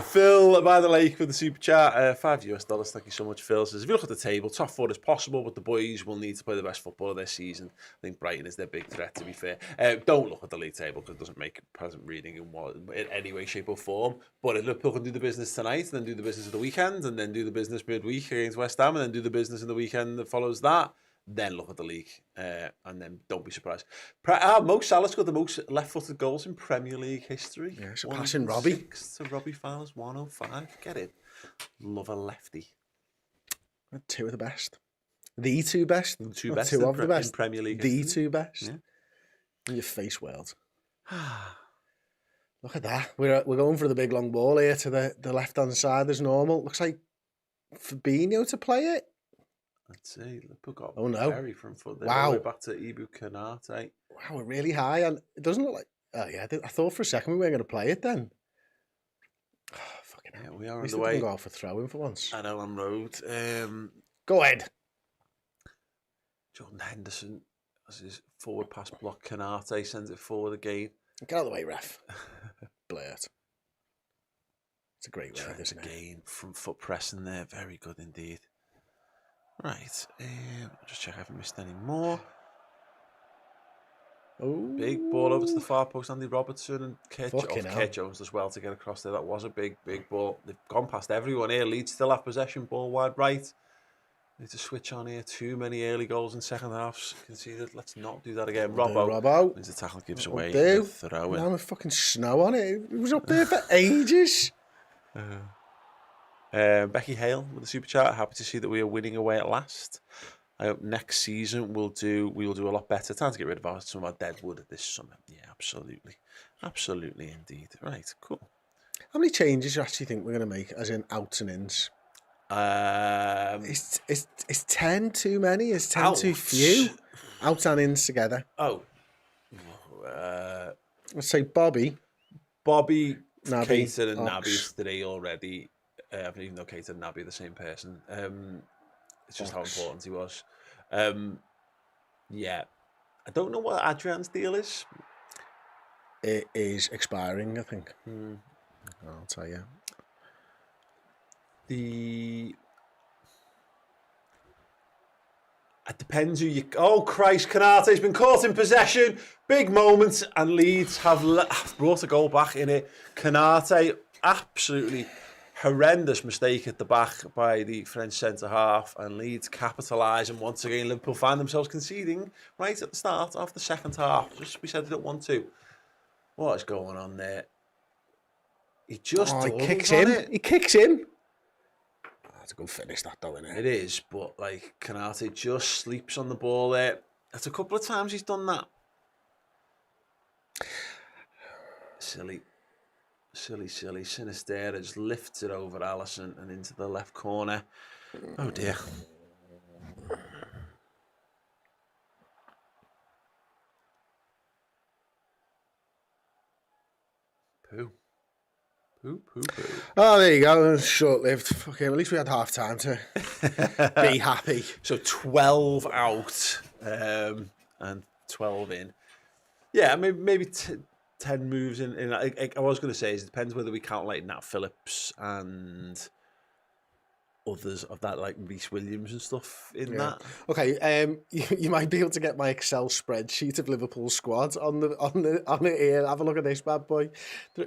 Phil by the lake with the super chat, $5. Thank you so much, Phil. Says, if you look at the table, top 4 is possible, but the boys will need to play the best football of their season. I think Brighton is their big threat, to be fair. Don't look at the league table because it doesn't make present reading in any way, shape or form. But if Liverpool can do the business tonight, and then do the business of the weekend, and then do the business midweek against West Ham, and then do the business in the weekend that follows that, then look at the league, and then don't be surprised. Mo Salah's got the most left-footed goals in Premier League history. Yeah, surpassing Robbie. To Robbie Fowler's 105. Get it? Love a lefty. 2 of the best. The 2 best. The 2 Not best 2 in of the best. in Premier League The history. 2 best. Yeah. In your face world. Look at that. We're going for the big long ball here to the left-hand side as normal. Looks like Fabinho to play it. Let's see. Liverpool got very from foot there. Wow. All the way back to Ibu Kanate. Wow, we're really high. And it doesn't look like... Oh, yeah. I thought for a second we weren't going to play it then. Oh, fucking hell. Yeah, we are At least underway. it didn't go off for throwing for once. At Elland Road. Go ahead. Jordan Henderson as his forward pass block. Kanate sends it forward again. Get out of the way, ref. Blurt. It's a great word, Trent isn't it? again from foot pressing there. Very good indeed. Right. I'll just check I haven't missed any more. Oh, Big ball over to the far post. Andy Robertson and Fucking hell. Kurt Jones as well to get across there. That was a big ball. They've gone past everyone here. Leeds still have possession. Ball wide right. Need to switch on here. Too many early goals in second halves conceded. Let's not do that again. Robbo. Wins the tackle, gives away the throw in. Now with fucking snow on it. It was up there for ages. Becky Hale with the super chat. Happy to see that we are winning away at last. I hope next season we will do a lot better. Time to get rid of some of our dead wood this summer. Yeah, absolutely indeed. Right, cool. How many changes do you actually think we're going to make, as in outs and ins? Is 10 too many? Is 10 too few? Outs and ins together. Oh. Let's say Bobby, Naby, Cater and Ox. Naby's 3 already. Even though Cater and Naby are the same person. It's just Ox. how important he was. Yeah. I don't know what Adrian's deal is. It is expiring, I think. I'll tell you. It depends who you... Oh, Christ, Kanate's been caught in possession. Big moment, and Leeds have brought a goal back in it. Kanate, absolutely horrendous mistake at the back by the French centre-half, and Leeds capitalise, and once again Liverpool find themselves conceding right at the start of the second half. Just we said they don't want to. What is going on there? He just he kicks him. it. He kicks him. That's a good finish, that though, isn't it? It is, but like Kanate just sleeps on the ball there. That's a couple of times he's done that. Silly. Sinistera just lifts it over Alisson and into the left corner. Oh dear. Poo. Oh, there you go. Short-lived. Fucking, at least we had half time to be happy. So 12 out and 12 in. Yeah, maybe 10 moves in. I was going to say, it depends whether we count like Nat Phillips and others of that, like Reece Williams and stuff in that. Okay, you might be able to get my Excel spreadsheet of Liverpool squad on it here. Have a look at this bad boy.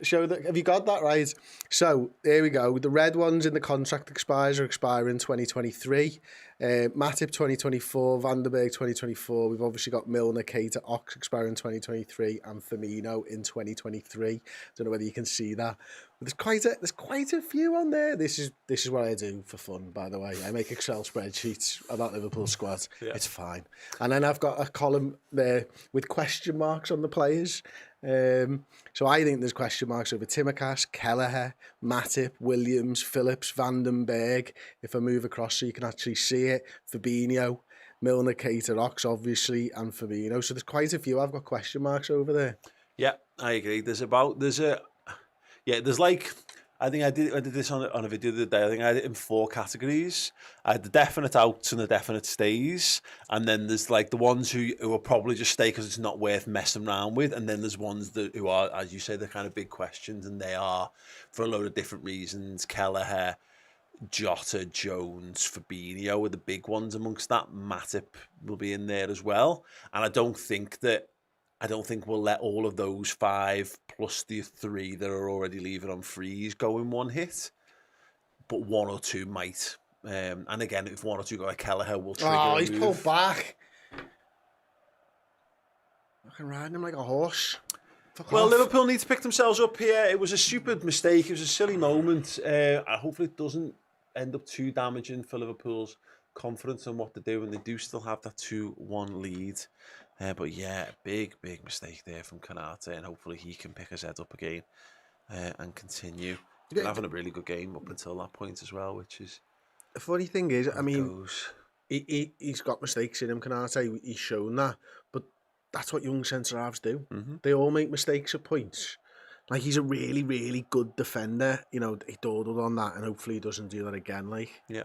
Show that. Have you got that right? So there we go. The red ones in the contract expires are expiring 2023. Matip 2024, Van der Beek 2024. We've obviously got Milner, Keita, Ox expiring 2023, and Firmino in 2023. Don't know whether you can see that. But there's quite a few on there. This is what I do for fun, by the way. I make Excel spreadsheets about Liverpool squad. Yeah. It's fine. And then I've got a column there with question marks on the players. So I think there's question marks over Timikas, Kelleher, Matip, Williams, Phillips, Van den Berg. If I move across so you can actually see it, Fabinho, Milner, Keita, Ox, obviously, and Firmino. So there's quite a few I've got question marks over there. Yeah, I agree. There's like I think I did this on a video the other day. I think I had it in 4 categories. I had the definite outs and the definite stays, and then there's like the ones who will probably just stay because it's not worth messing around with, and then there's ones who are, as you say, the kind of big questions, and they are for a load of different reasons. Kelleher, Jota, Jones, Fabinho are the big ones amongst that. Matip will be in there as well, and I don't think we'll let all of those 5 plus the 3 that are already leaving on freeze go in one hit, but 1 or 2 might. And again, if 1 or 2 go like Kelleher, will trigger. Oh, a he's move. pulled back. Fucking riding him like a horse. Well, Liverpool need to pick themselves up here. It was a stupid mistake. It was a silly moment. Hopefully it doesn't end up too damaging for Liverpool's confidence on what to do, and they do still have that 2-1 lead. But yeah, big mistake there from Konate, and hopefully he can pick his head up again and continue. He's been having a really good game up until that point as well, which is... The funny thing is, I mean, he's got mistakes in him, Konate. He's shown that, but that's what young centre-halves do. Mm-hmm. They all make mistakes at points. Like, he's a really, really good defender. You know, he dawdled on that, and hopefully he doesn't do that again. Like, yeah,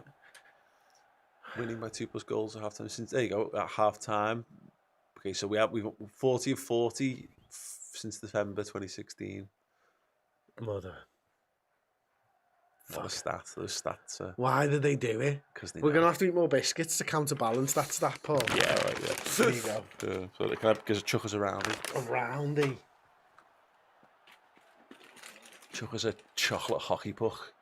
winning by 2+ goals at half time. Since there you go, at half time. Okay, so we've 40 of 40 since December 2016. Mother. What a stat! Those stats. Why did they do it? Because we're gonna have to eat more biscuits to counterbalance that stat, Paul. Yeah, right. Yeah. There you go. So can I because chuck us around it. A roundy. Chuck us a chocolate hockey puck.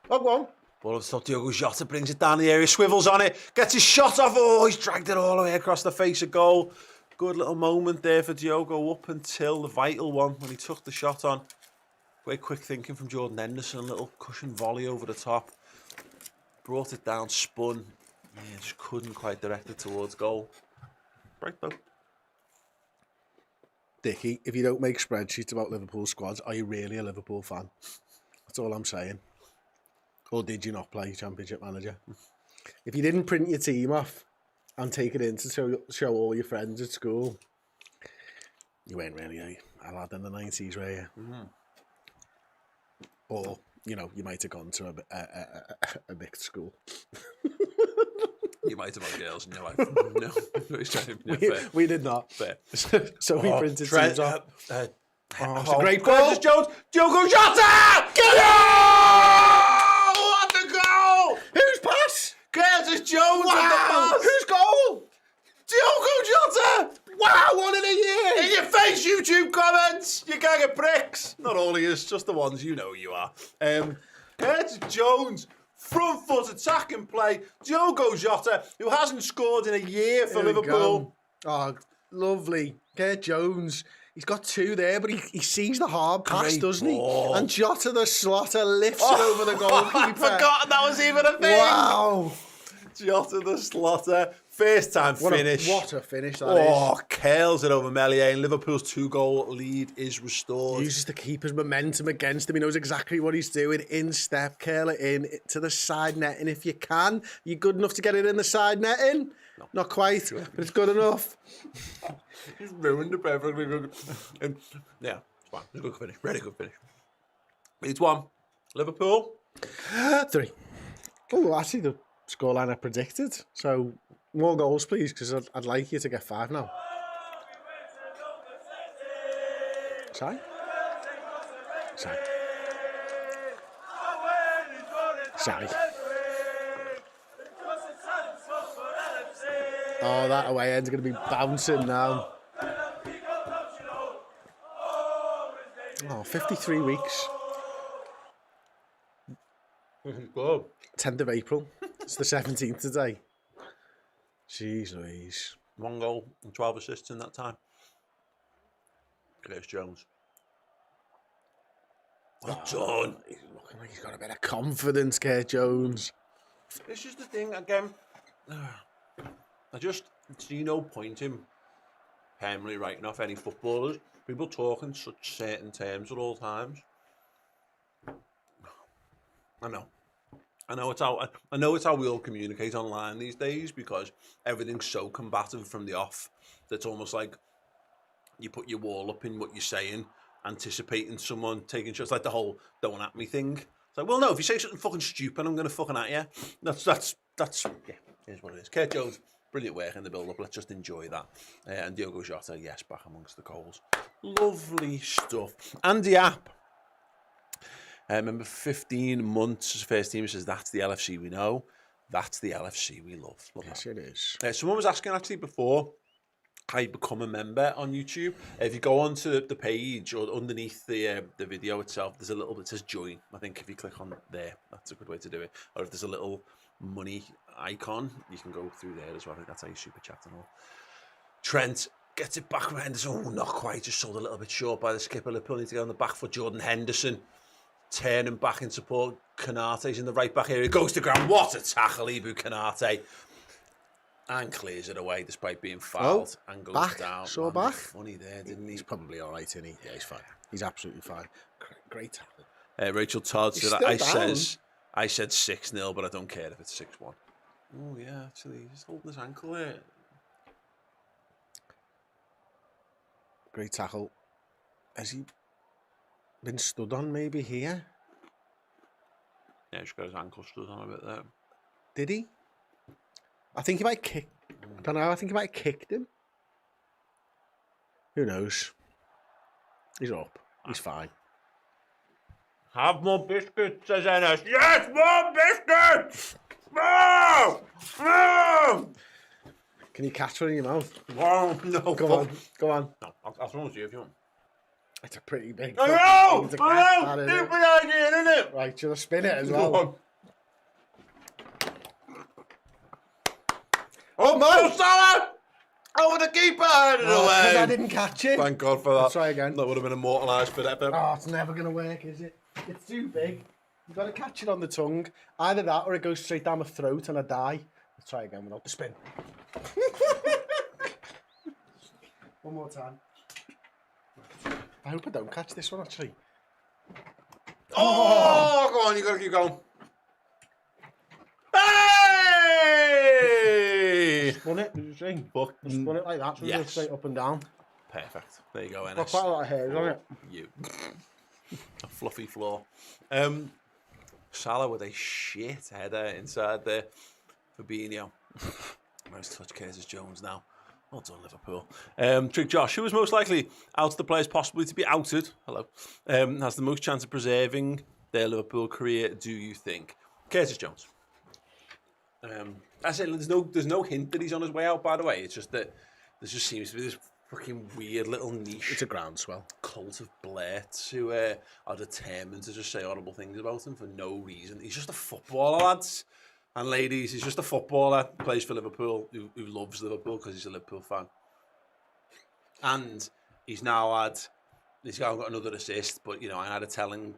Oh, go on. Ball of stop. Diogo Jota brings it down the area, swivels on it, gets his shot off. Oh, he's dragged it all the way across the face of goal. Good little moment there for Diogo up until the vital one when he took the shot on. Great quick thinking from Jordan Henderson, a little cushion volley over the top. Brought it down, spun. Yeah, just couldn't quite direct it towards goal. Right though. Dickie, if you don't make spreadsheets about Liverpool squads, are you really a Liverpool fan? That's all I'm saying. Or did you not play Championship Manager? If you didn't print your team off and take it in to show all your friends at school, you weren't really a lad in the 90s, were you? Mm-hmm. Or, you know, you might have gone to a mixed school. You might have had girls in your life. No, we did not. Fair. So we printed teams off. It's a great ball. Jones. Diogo Jota! Get it! What a goal! Whose pass? Curtis Jones Wow. with the pass. Whose goal? Diogo Jota! Wow, 1 in a year! In your face, YouTube comments! You gang of pricks! Not all of you, just the ones you know you are. Curtis Jones, front foot attacking play. Diogo Jota, who hasn't scored in a year for Liverpool. Oh, lovely. Kurt Jones. He's got 2 there, but he sees the hard pass, Great doesn't ball. he? And Jota the Slotter lifts it over the goalkeeper. I'd forgotten that was even a thing. Wow. Jota the Slotter. First time finish. What a finish that is. Curls it over Meslier, and Liverpool's 2-goal lead is restored. Uses the keeper's momentum against him. He knows exactly what he's doing. In step, curl it in to the side netting if you can. You're good enough to get it in the side netting? No. Not quite, but it's good enough. He's ruined it perfectly. Yeah, it's fine. It's a good finish. Really good finish. Leeds 1. Liverpool 3. Oh, actually, the scoreline I predicted. So, more goals, please, because I'd like you to get 5 now. Sorry? Sorry. Sorry. Oh, that away end's going to be bouncing now. Oh, 53 weeks. Good. 10th of April. It's the 17th today. Jeez Louise. 1 goal and 12 assists in that time. Curtis Jones. Well done. He's looking like he's got a bit of confidence, Kurt Jones. This is the thing, again. I just see no point in permanently writing off any footballers. People talk in such certain terms at all times. I know it's how we all communicate online these days, because everything's so combative from the off. That's almost like you put your wall up in what you're saying, anticipating someone taking shots, like the whole "don't at me" thing. It's like, well, no, if you say something fucking stupid, I'm going to fucking at you. That's yeah, here's what it is. Kurt Jones, brilliant work in the build-up. Let's just enjoy that. And Diogo Jota, yes, back amongst the goals. Lovely stuff. Andy App. Remember 15 months as first team, says that's the LFC we know. That's the LFC we love. Yes, it is. Someone was asking actually before how you become a member on YouTube. If you go onto the page or underneath the video itself, there's a little bit that says join. I think if you click on there, that's a good way to do it. Or if there's a little money icon, you can go through there as well. I think that's how you super chat and all. Trent gets it back from Henderson. Oh, not quite. Just sold a little bit short by the skipper. Liverpool need to get on the back foot. Jordan Henderson turning back in support. Konate's in the right back area. Goes to ground. What a tackle, Ibu Konate. And clears it away despite being fouled. And goes back. down. So back. Funny there, didn't he? He's probably all right, isn't he? Yeah, he's fine. He's absolutely fine. Great tackle. Rachel Todd He's said, still I said 6-0, but I don't care if it's 6-1. Oh, yeah, actually, he's holding his ankle there. Great tackle. Has he been stood on maybe here? Yeah, he's got his ankle stood on a bit there. Did he? I think he might kick. I don't know. I think he might have kicked him. Who knows? He's up. He's fine. Have more biscuits, says Ennis. Yes, more biscuits! No! No! Can you catch one in your mouth? Oh, no. Go on. Go on. No, I'll throw it to you if you want. It's a pretty big. I know! It's a catch, that, Stupid idea, isn't it? Right, you'll spin it as well. Go on. Oh, no! Salah! Over the keeper! Out of the way! Because I didn't catch it. Thank God for that. Let's try again. That would have been immortalised forever. Oh, it's never going to work, is it? It's too big. You've got to catch it on the tongue. Either that or it goes straight down my throat and I die. Let's try again without the spin. One more time. I hope I don't catch this one, actually. Oh, go on, you got to keep going. Hey! Spun it, did you see? Fuck. Spun it like that, so it goes straight up and down. Perfect. There you go, Got Ennis. quite a lot of hairs on it. You. A fluffy floor. Salah with a shit header inside there. Fabinho. Nice touch, Curtis Jones now. Well done, Liverpool. Trick Josh, who is most likely out of the players possibly to be outed, hello, has the most chance of preserving their Liverpool career, do you think? Curtis Jones. I say there's no hint that he's on his way out, by the way. It's just that there just seems to be this fucking weird little niche. It's a groundswell. Cult of blurts who are determined to just say horrible things about him for no reason. He's just a footballer, lads and ladies. He's just a footballer, plays for Liverpool, who loves Liverpool because he's a Liverpool fan. And he's got another assist, but you know, I had a telling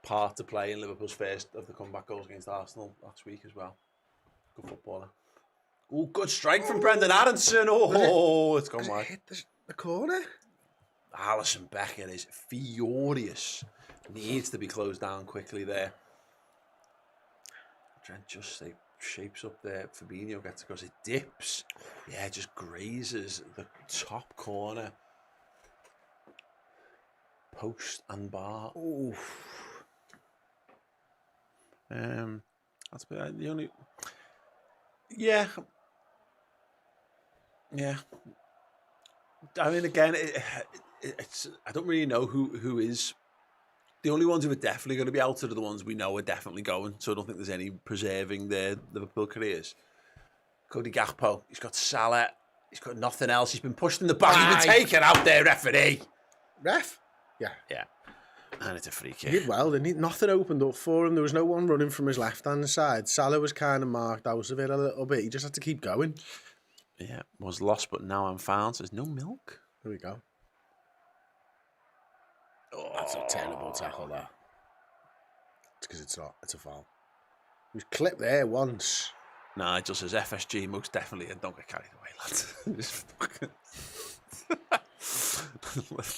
part to play in Liverpool's first of the comeback goals against Arsenal last week as well. Good footballer. Oh, good strike from Brendan Aronson. Oh, it's gone wide. Hit the corner. Alisson Becker is furious. Needs to be closed down quickly there. Trent just shapes up there. Fabinho gets across. It dips. Yeah, just grazes the top corner. Post and bar. Oh. That's the only. Yeah. I mean, again, it's. I don't really know who is. The only ones who are definitely going to be outed are the ones we know are definitely going. So I don't think there's any preserving their Liverpool careers. Cody Gakpo, he's got Salah, he's got nothing else. He's been pushed in the back. He's been taken out there, referee. Ref? Yeah. And it's a free kick. He did well, didn't he? Nothing opened up for him. There was no one running from his left-hand side. Salah was kind of marked out of it a little bit. He just had to keep going. Yeah, was lost, but now I'm found. So there's no milk. There we go. Oh, that's a terrible tackle, that. It's because it's not. It's a foul. He was clipped there once. Nah, it just says FSG most definitely, and don't get carried away, lads.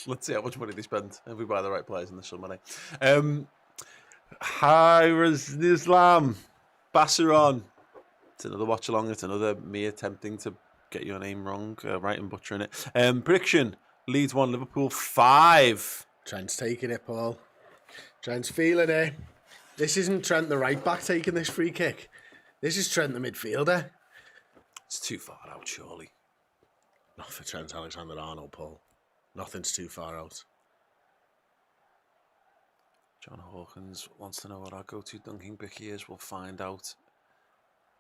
Let's see how much money they spend if we buy the right players in the summer. Hiraz Islam, Bassaron. It's another watch along. It's another me attempting to get your name wrong, right and butchering it. Prediction: Leeds 1, Liverpool 5. Trent's taking it, Paul. Trent's feeling it. This isn't Trent the right back taking this free kick. This is Trent the midfielder. It's too far out, surely. Not for Trent Alexander-Arnold, Paul. Nothing's too far out. John Hawkins wants to know what our go-to dunking Bicky is. We'll find out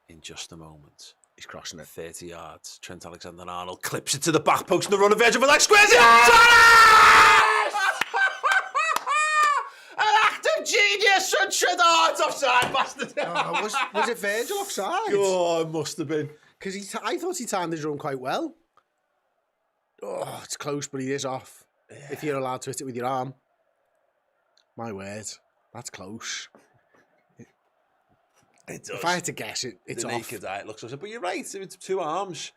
in just a moment. He's crossing it. 30 yards. Trent Alexander-Arnold clips it to the back post and the run of edge of a leg squares it. An act of genius from Trent. Oh, it's offside, bastard. Was it Virgil offside? Oh, it must have been. Because I thought he timed his run quite well. Oh, it's close, but he is off. Yeah. If you're allowed to hit it with your arm. My word, that's close. It does. If I had to guess it, it's the off. naked eye, it looks like it. But you're right, it's two arms.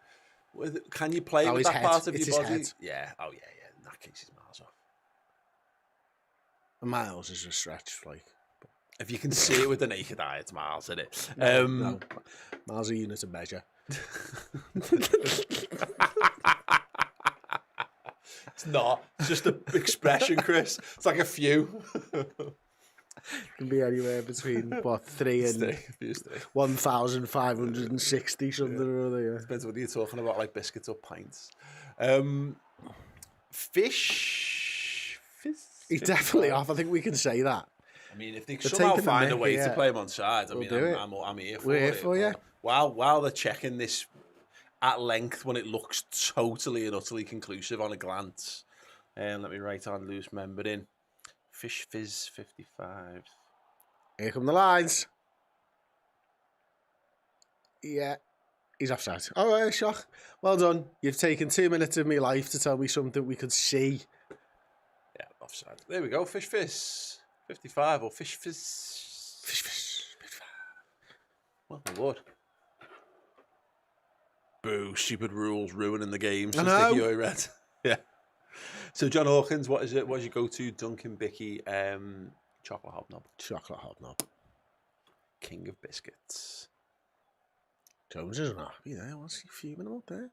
Can you play with his that head. part of It's your his body? head. Yeah, oh yeah. In that case, he's miles off. Miles is a stretch, like. If you can see it with the naked eye, it's miles, isn't it? No. Miles a unit of measure. It's not. It's just an expression, Chris. It's like a few. Can be anywhere between, what, 3 and 1,560 something or other, yeah. Depends whether you're talking about, like, biscuits or pints. Fish. He's definitely off. I think we can say that. I mean, if they They're somehow taking the find a mickey, way yeah. to play him on side, I We'll mean, do it. I'm here for We're it. here for you. While they're checking this at length when it looks totally and utterly conclusive on a glance. And let me write on loose member in. Fish Fizz 55. Here come the lines. Yeah, he's offside. Oh, shock. Well done. You've taken 2 minutes of my life to tell me something we could see. Yeah, offside. There we go. Fish Fizz 55 or Fish Fizz. Fish, 55. Well, my lord. Boo, stupid rules ruining the game. I know. Sticky eye red. Yeah. So, John Hawkins, what is it? What is your go-to Dunkin' Bicky? Chocolate hobnob. Chocolate hobnob. King of biscuits. Jones isn't happy there. What's he fuming about there?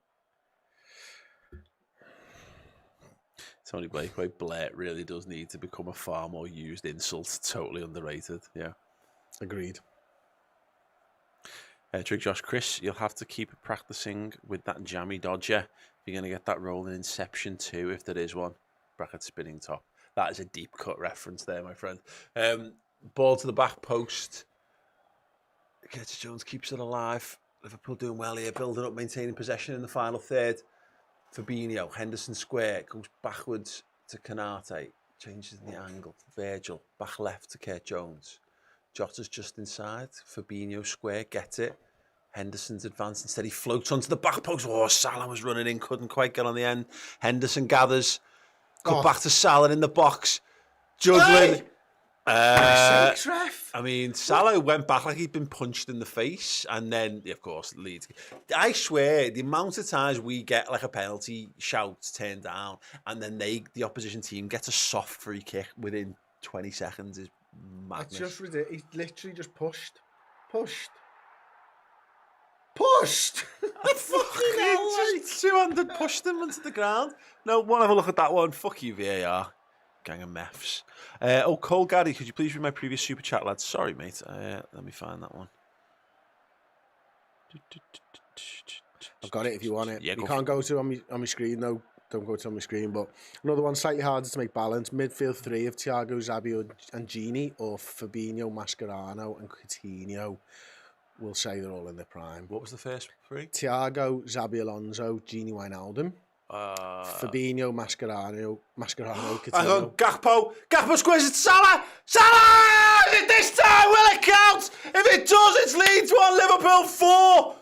Tony Blakeway, Blair really does need to become a far more used insult. Totally underrated. Yeah. Agreed. Trick Josh, Chris, you'll have to keep practicing with that jammy dodger. You're going to get that roll in Inception 2, if there is one. Bracket spinning top. That is a deep cut reference there, my friend. Ball to the back post. Curtis Jones keeps it alive. Liverpool doing well here, building up, maintaining possession in the final third. Fabinho, Henderson square, goes backwards to Canate, changes the angle. Virgil, back left to Kurt Jones. Jota's just inside. Fabinho square, gets it. Henderson's advanced. Instead, he floats onto the back post. Oh, Salah was running in, couldn't quite get on the end. Henderson gathers. Cut back to Salah in the box. Juggling. Ref. I mean, Salah went back like he'd been punched in the face. And then, of course, Leeds. I swear, the amount of times we get like a penalty shout turned down, and then the opposition team gets a soft free kick within 20 seconds is madness. It's just ridiculous. He literally just pushed. Pushed. Fucking hell, two-handed pushed him onto the ground. No, one have a look at that one. Fuck you, VAR. Gang of meths. Cole Gaddy, could you please read my previous super chat, lads? Sorry, mate. Let me find that one. I've got it if you want it. Yeah, you can't go to on my screen though. Don't go to on my screen. But another one slightly harder to make balance. Midfield 3 of Thiago, Zabio and Gini, or Fabinho, Mascherano and Coutinho. We'll say they're all in their prime. What was the first 3? Thiago, Xabi Alonso, Gini Wijnaldum. Fabinho, Mascherano, Coutinho. Hang on, Gakpo squares it, Salah! This time, will it count? If it does, it's Leeds 1, Liverpool 4.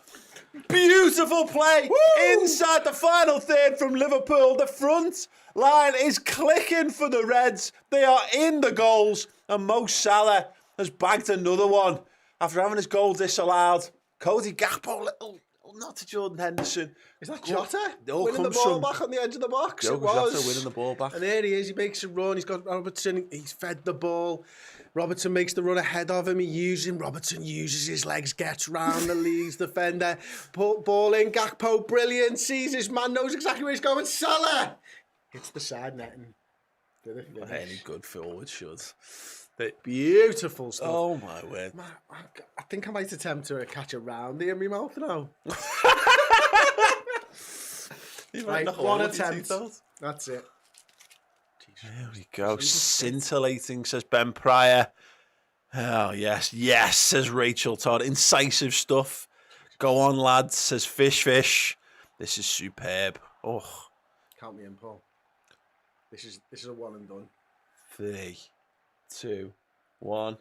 Beautiful play. Woo! Inside the final third from Liverpool. The front line is clicking for the Reds. They are in the goals, and Mo Salah has bagged another one after having his goal disallowed. Cody Gakpo, little not to Jordan Henderson. Is that Jota? Winning the ball back on the edge of the box? It was. Jota winning the ball back. And there he is. He makes a run. He's got Robertson. He's fed the ball. Robertson makes the run ahead of him. Robertson uses his legs, gets round the Leeds defender. Ball in. Gakpo, brilliant. Sees his man, knows exactly where he's going. Salah hits the side netting. Did it? Yeah. Any good forward should. Beautiful stuff. Oh my word! I think I might attempt to catch a roundie in my mouth now. Right, one attempt. That's it. There we go. Scintillating, says Ben Pryor. Oh, yes. Yes, says Rachel Todd. Incisive stuff. Go on, lads, says Fish. This is superb. Oh. Count me in, Paul. This is a one and done. 3, 2, 1.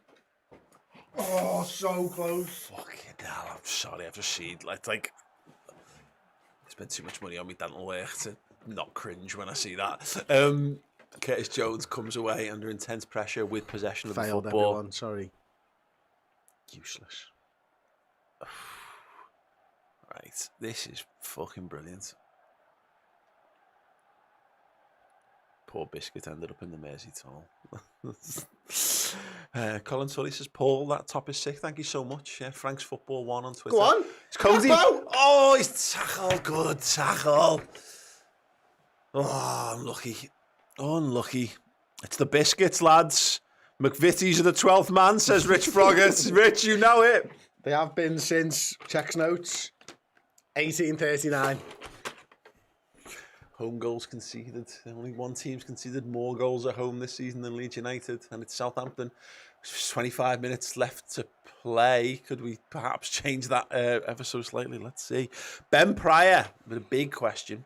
Oh, so close. Fucking hell, I'm sorry. I've just seen, like, spent too much money on me dental work to not cringe when I see that. Curtis Jones comes away under intense pressure with possession of the football. Everyone, sorry. Useless. Right, this is fucking brilliant. Poor Biscuit ended up in the Mersey tunnel. Colin Tully says, Paul, that top is sick. Thank you so much. Yeah, Frank's Football 1 on Twitter. Go on. It's Cody. Oh, he's tackle. Good tackle. Oh, unlucky. It's the Biscuits, lads. McVitie's are the 12th man, says Rich Froggett. Rich, you know it. They have been since, checks notes, 1839. Home goals conceded. Only one team's conceded more goals at home this season than Leeds United, and it's Southampton. 25 minutes left to play. Could we perhaps change that ever so slightly? Let's see. Ben Pryor with a big question.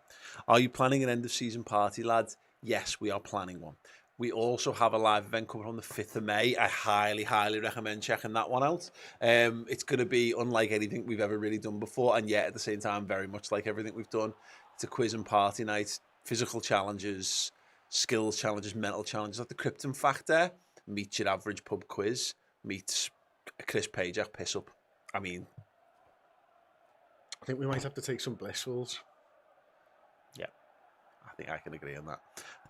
Are you planning an end-of-season party, lads? Yes, we are planning one. We also have a live event coming on the 5th of May. I highly, highly recommend checking that one out. It's going to be unlike anything we've ever really done before, and yet at the same time, very much like everything we've done. It's a quiz and party night, physical challenges, skills challenges, mental challenges. Like the Krypton Factor meets your average pub quiz, meets a Chris Pajak piss-up. I mean... I think we might have to take some blissfuls. Yeah, I think I can agree on that.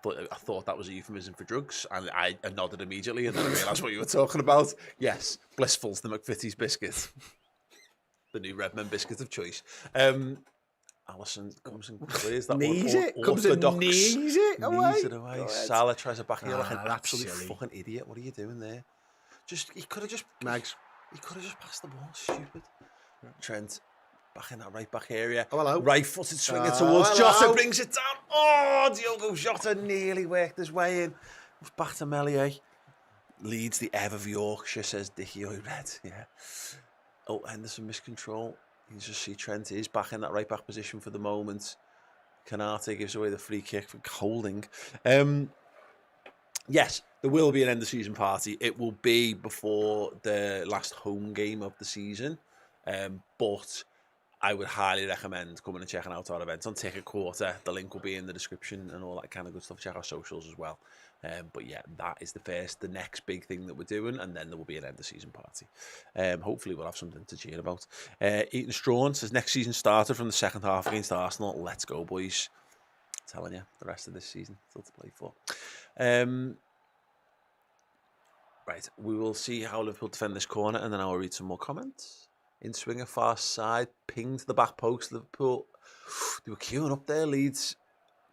I thought that was a euphemism for drugs, and I nodded immediately, and then I realised what you were talking about. Yes, Blissful's the McVitie's biscuit. The new Redmen biscuit of choice. Alison comes and clears that knees one. It. Comes and knees it away. Knees it away. Salah tries to back it like an absolute fucking idiot. What are you doing there? He could have just passed the ball. Stupid. Trent. Back in that right back area. Oh, hello. Right-footed swinger towards Jota, brings it down. Oh, Diogo Jota nearly worked his way in. Back to Melier. Leads the ever of Yorkshire, says Dickie Red. Yeah. Oh, Henderson miscontrol. You just see Trent is back in that right back position for the moment. Canate gives away the free kick for holding. Yes, there will be an end of season party. It will be before the last home game of the season. But I would highly recommend coming and checking out our events on Ticket Quarter. The link will be in the description and all that kind of good stuff. Check our socials as well. But yeah, that is the next big thing that we're doing, and then there will be an end of season party. Hopefully we'll have something to cheer about. Eaton Strawn says next season started from the second half against Arsenal. Let's go, boys. I'm telling you, the rest of this season still to play for. Right, we will see how Liverpool defend this corner, and then I'll read some more comments. In swinger far side, pinged to the back post. Liverpool, they were queuing up there. Leeds.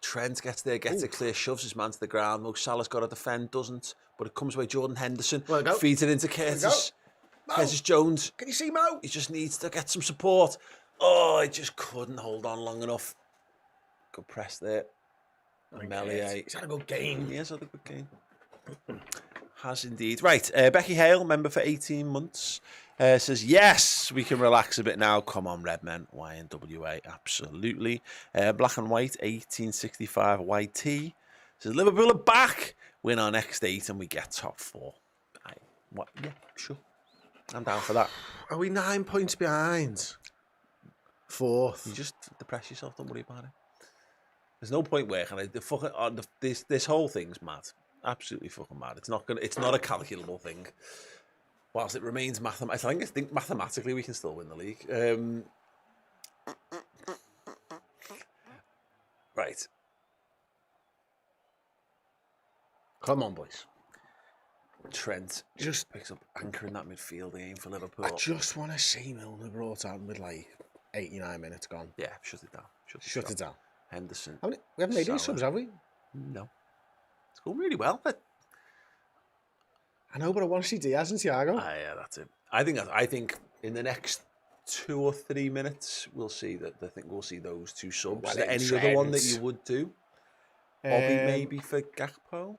Trent gets there, gets it clear, shoves his man to the ground. Mo Salah's got to defend, doesn't. But it comes away. Jordan Henderson feeds it into Curtis. Curtis Jones. Can you see Mo? He just needs to get some support. Oh, he just couldn't hold on long enough. Good press there. Melier. He's had a good game. He has had a good game. Has indeed. Right, Becky Hale, member for 18 months, says, yes, we can relax a bit now. Come on, Redmen. YNWA, absolutely. Black and White, 1865 YT, says, Liverpool are back. Win our next 8 and we get top 4. Yeah, sure. I'm down for that. Are we 9 points behind? 4th. You just depress yourself, don't worry about it. There's no point working. This whole thing's mad. Absolutely fucking mad. It's not a calculable thing. Whilst it remains mathematical, I think mathematically we can still win the league. Right. Come on, boys. Trent just picks up anchoring that midfield game for Liverpool. I just want to see Milner brought out with like 89 minutes gone. Yeah, shut it down. Shut it down. Henderson. We haven't made any subs, have we? No. It's going really well. I know, but I want to see Diaz and Thiago. Yeah, that's it. I think in the next 2 or 3 minutes we'll see that. I think we'll see those two subs. Well, Is there any other one that you would do? Bobby maybe for Gakpo?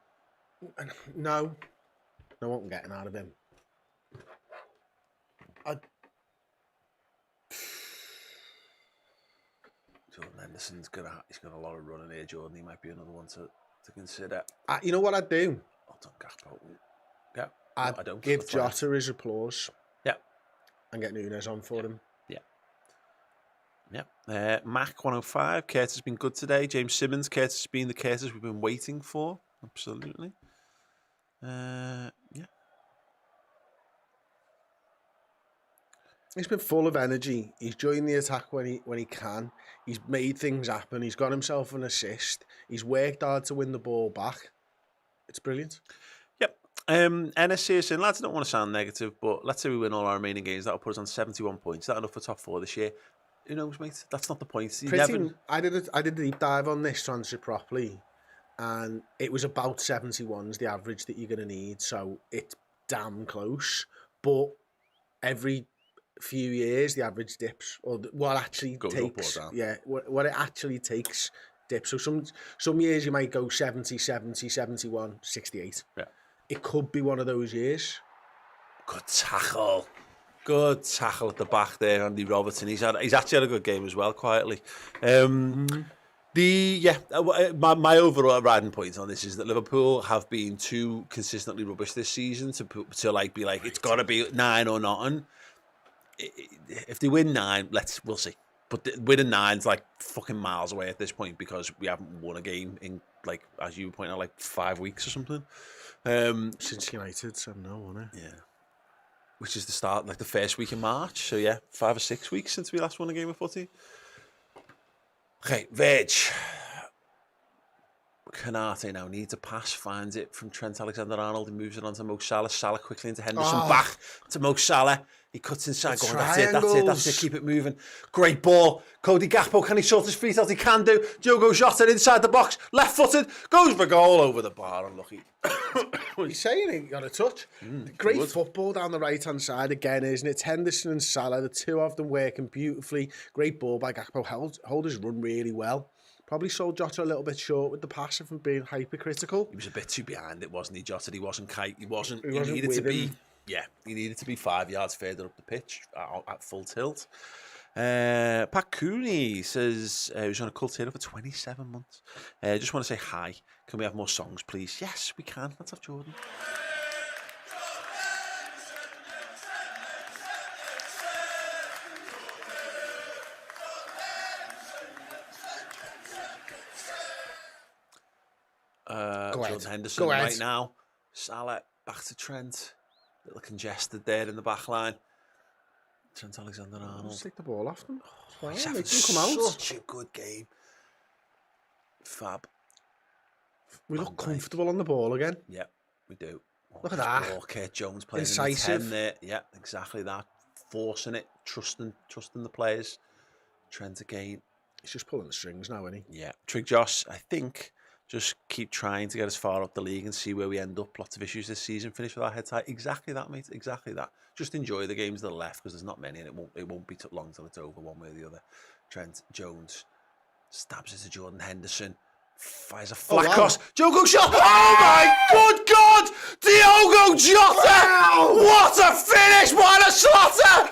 No, no one getting out of him. Jordan Henderson's he's got a lot of running here, Jordan. He might be another one to consider. You know what I'd do? Well done, Gakpo. Yeah, I don't give Jota his applause. Yeah, and get Nunes on for him. Yeah. Mac 105. Curtis has been good today. James Simmons. Curtis has been the Curtis we've been waiting for. Absolutely. Yeah. He's been full of energy. He's joined the attack when he can. He's made things happen. He's got himself an assist. He's worked hard to win the ball back. It's brilliant. Yep. NSC is saying, lads, I don't want to sound negative, but let's say we win all our remaining games. That'll put us on 71 points. Is that enough for top 4 this year? Who knows, mate? That's not the point. I did a deep dive on this transfer properly, and it was about 71's the average that you're going to need. So it's damn close. But every few years, the average dips, or what actually goes takes. up or down. Yeah, what it actually takes dips. So some years you might go 70, 70, 71, 68. Yeah. It could be one of those years. Good tackle. Good tackle at the back there, Andy Robertson. He's actually had a good game as well, quietly. My overriding point on this is that Liverpool have been too consistently rubbish this season to be like it's got to be 9 or nothing. If they win 9, we'll see. But winning 9's like fucking miles away at this point because we haven't won a game in, like, as you were pointing out, like 5 weeks or something. Since United, so no, wasn't it? Yeah. Which is the start, like the first week in March. So yeah, 5 or 6 weeks since we last won a game of footy. Okay, Veg. Canate now needs a pass, finds it from Trent Alexander-Arnold. He moves it on to Mo Salah. Salah quickly into Henderson. Back to Mo Salah. He cuts inside. Go on, that's it. Keep it moving. Great ball. Cody Gakpo, can he sort his feet out? He can do. Diogo Jota inside the box. Left-footed. Goes for goal over the bar. Unlucky. He's saying he got a touch. Great football down the right-hand side again, isn't it? It's Henderson and Salah, the two of them working beautifully. Great ball by Gakpo. Held his run really well. Probably sold Jota a little bit short with the pass from being hypercritical. He was a bit too behind it, wasn't he, Jota? He wasn't kite. He needed to be... Yeah, he needed to be 5 yards further up the pitch at full tilt. Pat Cooney says he was on a cult here for 27 months. Just want to say hi. Can we have more songs, please? Yes, we can. Let's have Jordan. Jordan Henderson right now. Salah back to Trent. A little congested there in the back line. Trent Alexander-Arnold. Just take the ball off them. He's having such a good game. Fab. We look comfortable on the ball again. Yeah, we do. Look at that. Ball, Kurt Jones playing incisive. in the 10 there. Yeah, exactly that. Forcing it, trusting the players. Trent again. He's just pulling the strings now, isn't he? Yeah. Trig Josh, I think, just keep trying to get as far up the league and see where we end up. Lots of issues this season. Finish with our head tight. Exactly that, mate. Exactly that. Just enjoy the games that are left because there's not many and it won't be too long till it's over one way or the other. Trent Jones stabs it to Jordan Henderson. Fires a flat cross. Diogo Jota. Oh my good God! Diogo Jota! Wow. What a finish! What a slaughter!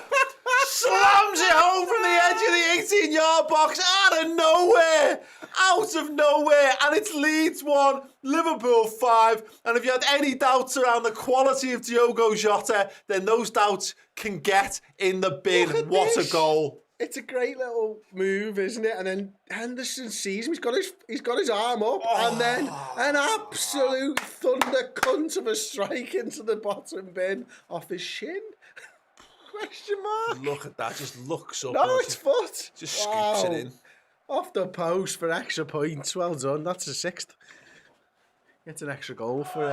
Slams it home from the edge of the 18-yard box out of nowhere. Out of nowhere. And it's Leeds 1, Liverpool 5. And if you had any doubts around the quality of Diogo Jota, then those doubts can get in the bin. What a goal. It's a great little move, isn't it? And then Henderson sees him. He's got his arm up, and then an absolute thunder cunt of a strike into the bottom bin off his shin. Question mark. Look at that. Just looks up. No, it's foot. Just scoops it in. Off the post for extra points. Well done. That's the 6th. Gets an extra goal for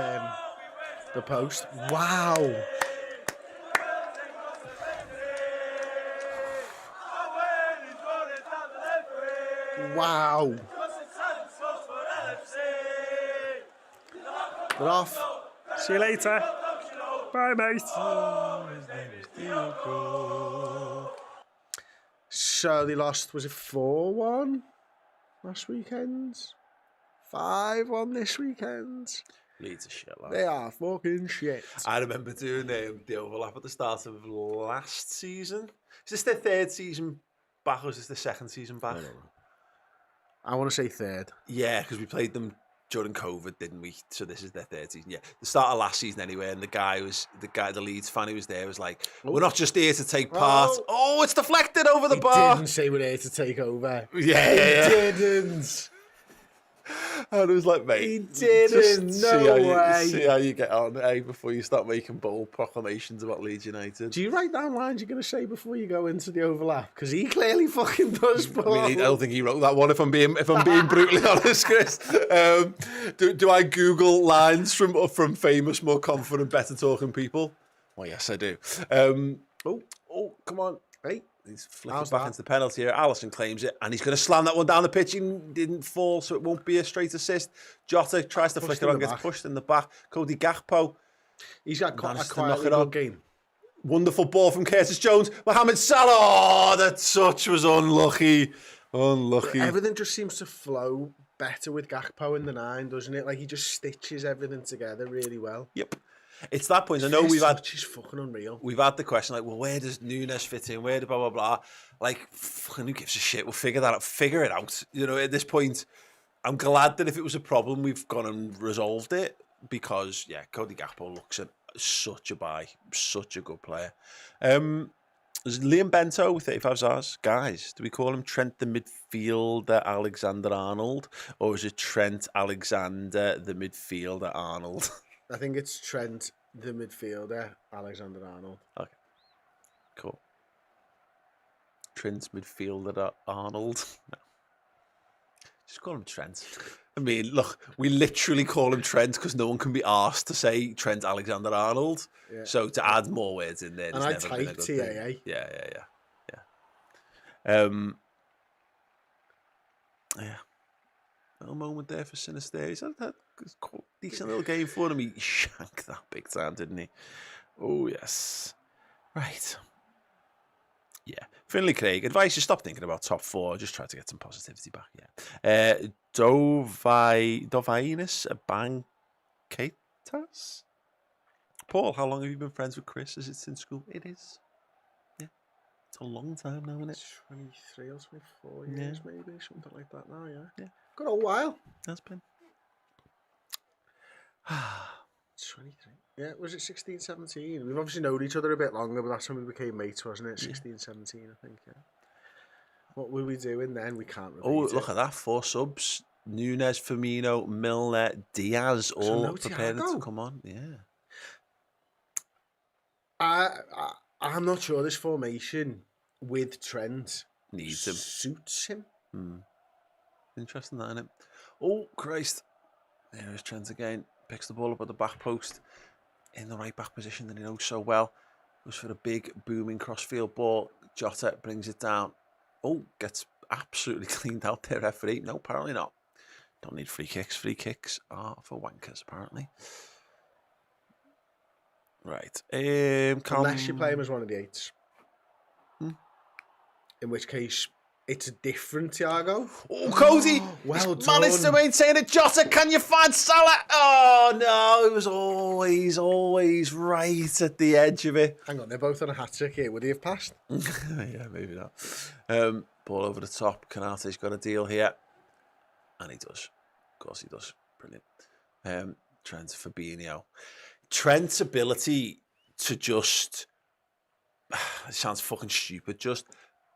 the post. Wow. Wow. They're off. See you later. Bye, mate. So they lost, was it 4-1 last weekend? 5-1 this weekend? Leeds are shit, lad. They are fucking shit. I remember doing the overlap at the start of last season. Is this their third season back or is this the second season back? I want to say third. Yeah, because we played them during COVID, didn't we? So this is their third season. Yeah, the start of last season anyway. And the Leeds fan who was there was like, "We're not just here to take part." Oh, it's deflected over the bar. He didn't say we're here to take over. Yeah. He didn't. And it was like, mate, he didn't. See how you get on, before you start making bold proclamations about Leeds United. Do you write down lines you're going to say before you go into the overlap? Because he clearly fucking does. I mean, I don't think he wrote that one. If I'm being brutally honest, Chris. Do I Google lines from famous, more confident, better talking people? Well, yes, I do. Oh, come on, hey. He's flicking back into the penalty here. Alisson claims it, and he's going to slam that one down the pitch. He didn't fall, so it won't be a straight assist. Jota tries to flick it on, gets pushed in the back. Cody Gakpo. He's got a quite good game. Wonderful ball from Curtis Jones. Mohamed Salah. Oh, the touch was unlucky. Unlucky. Everything just seems to flow better with Gakpo in the 9, doesn't it? Like, he just stitches everything together really well. Yep. It's that point. I know we've had. Which is fucking unreal. We've had the question like, well, where does Nunes fit in? Where do blah blah blah? Like, fucking who gives a shit? We'll figure that out. Figure it out. You know, at this point, I'm glad that if it was a problem, we've gone and resolved it because Cody Gakpo looks at such a buy, such a good player. There's Liam Bento with 35 stars. Guys, do we call him Trent the midfielder Alexander Arnold, or is it Trent Alexander the midfielder Arnold? I think it's Trent, the midfielder, Alexander Arnold. Okay, cool. Trent's midfielder Arnold. No. Just call him Trent. I mean, look, we literally call him Trent because no one can be asked to say Trent Alexander Arnold. Yeah. So to add more words in there, and I typed TAA. Yeah. Little moment there for Sinister. He's had a decent little game for him. He shanked that big time, didn't he? Oh, yes. Right. Yeah. Finley Craig, advice, you stop thinking about top 4. Just try to get some positivity back. Yeah. Dovinus Banquetas? Paul, how long have you been friends with Chris? Is it since school? It is. Yeah. It's a long time now, isn't it? 23 or 24 years, maybe. Something like that now, yeah. Got a while. Has been. 23. Yeah, was it 16, 17? We've obviously known each other a bit longer, but that's when we became mates, wasn't it? 16, 17, I think, yeah. What were we doing then? We can't remember. Look at that. 4 subs. Nunes, Firmino, Milner, Diaz, all prepared to come on. Yeah. I'm not sure this formation with Trent needs him. Suits him. Interesting, that, isn't it? Oh, Christ. There's Trent again. Picks the ball up at the back post in the right back position that he knows so well. Goes for a big, booming crossfield ball. Jota brings it down. Oh, gets absolutely cleaned out there, referee. No, apparently not. Don't need free kicks. Free kicks are for wankers, apparently. Right. Unless you play him as one of the 8s. In which case, it's a different Thiago. Oh, Cody! Well He's done. managed to maintain it. Jota, can you find Salah? Oh, no. It was always right at the edge of it. Hang on, they're both on a hat-trick here. Would he have passed? Yeah, maybe not. Ball over the top. Canate's got a deal here. And he does. Of course he does. Brilliant. Trent Fabinho. Trent's ability to just... It sounds fucking stupid. Just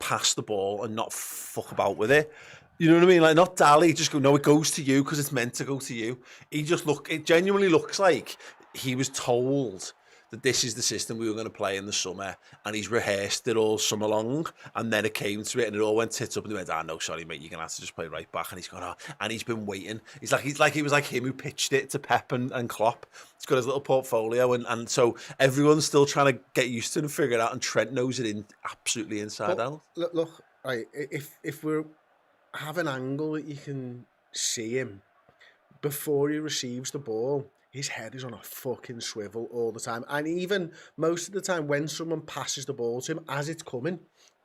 pass the ball and not fuck about with it. You know what I mean? Like, not dally, just go, no, it goes to you because it's meant to go to you. It genuinely looks like he was told that this is the system we were going to play in the summer, and he's rehearsed it all summer long, and then it came to it, and it all went tits up, and he went, no, sorry, mate, you're going to have to just play right back, and he's gone, and he's been waiting. It was like him who pitched it to Pep and Klopp. He's got his little portfolio, and so everyone's still trying to get used to it and figure it out, and Trent knows it absolutely inside out. Look, right, if we have an angle that you can see him before he receives the ball, his head is on a fucking swivel all the time. And even most of the time when someone passes the ball to him as it's coming,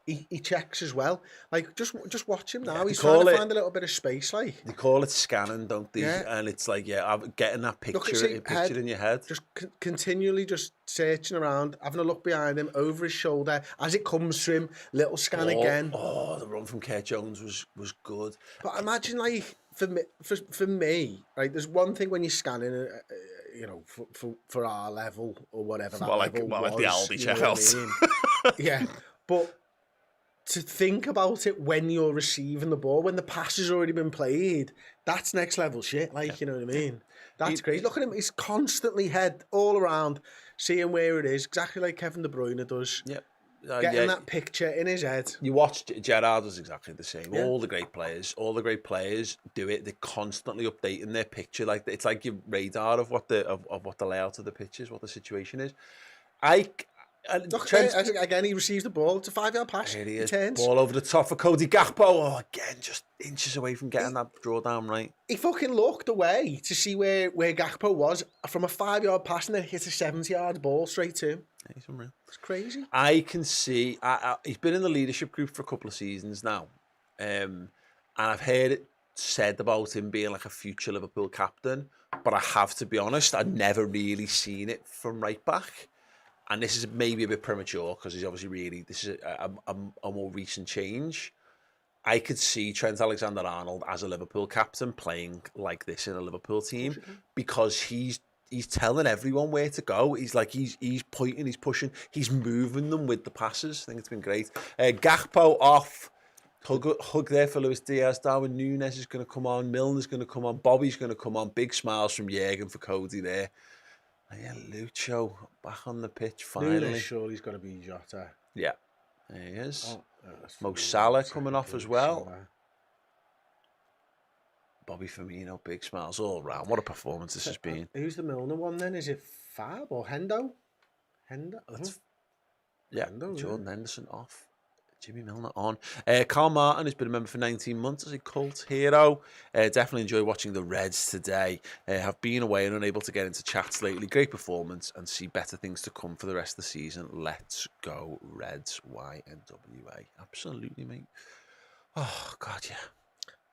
he checks as well. Like, just watch him now. He's trying to find a little bit of space, like. They call it scanning, don't they? Yeah. And it's like, I'm getting that picture in your head. Just continually just searching around, having a look behind him, over his shoulder. As it comes to him, little scan again. Oh, the run from Kurt Jones was good. But imagine, like, for me, right, there's one thing when you're scanning, you know, for our level or whatever that level was. Like the Aldi you know checkout. I mean? Yeah, but to think about it when you're receiving the ball, when the pass has already been played, that's next level shit. Like, you know what I mean? That's crazy. Look at him. He's constantly head all around, seeing where it is, exactly like Kevin De Bruyne does. Yep. Getting that picture in his head. You watch Gerrard does exactly the same. Yeah. All the great players do it. They're constantly updating their picture. Like, it's like your radar of what the layout of the pitch is, what the situation is. Look, again, he receives the ball. It's a 5-yard pass. Here he is. Turns. Ball over the top for Cody Gakpo. Oh, again, just inches away from getting that drawdown right. He fucking looked away to see where Gakpo was from a 5-yard pass and then hit a 70-yard ball straight to him. He's unreal. It's crazy. I can see. He's been in the leadership group for a couple of seasons now, and I've heard it said about him being like a future Liverpool captain. But I have to be honest, I've never really seen it from right back. And this is maybe a bit premature because he's obviously this is a more recent change. I could see Trent Alexander-Arnold as a Liverpool captain playing like this in a Liverpool team because he's telling everyone where to go. He's pointing, he's pushing, he's moving them with the passes. I think it's been great. Gakpo off. Hug there for Luis Diaz. Darwin Núñez is going to come on. Milner's going to come on. Bobby's going to come on. Big smiles from Jürgen for Cody there. And yeah, Lucho back on the pitch finally. Núñez surely's got to be Jota. Yeah, there he is. Mo Salah coming off as well. Bobby Firmino, big smiles all round. What a performance this has been. Who's the Milner one then? Is it Fab or Hendo? Jordan Henderson off. Jimmy Milner on. Carl Martin has been a member for 19 months as a cult hero. Definitely enjoy watching the Reds today. Have been away and unable to get into chats lately. Great performance and see better things to come for the rest of the season. Let's go Reds, YNWA. Absolutely, mate. Oh, God, yeah.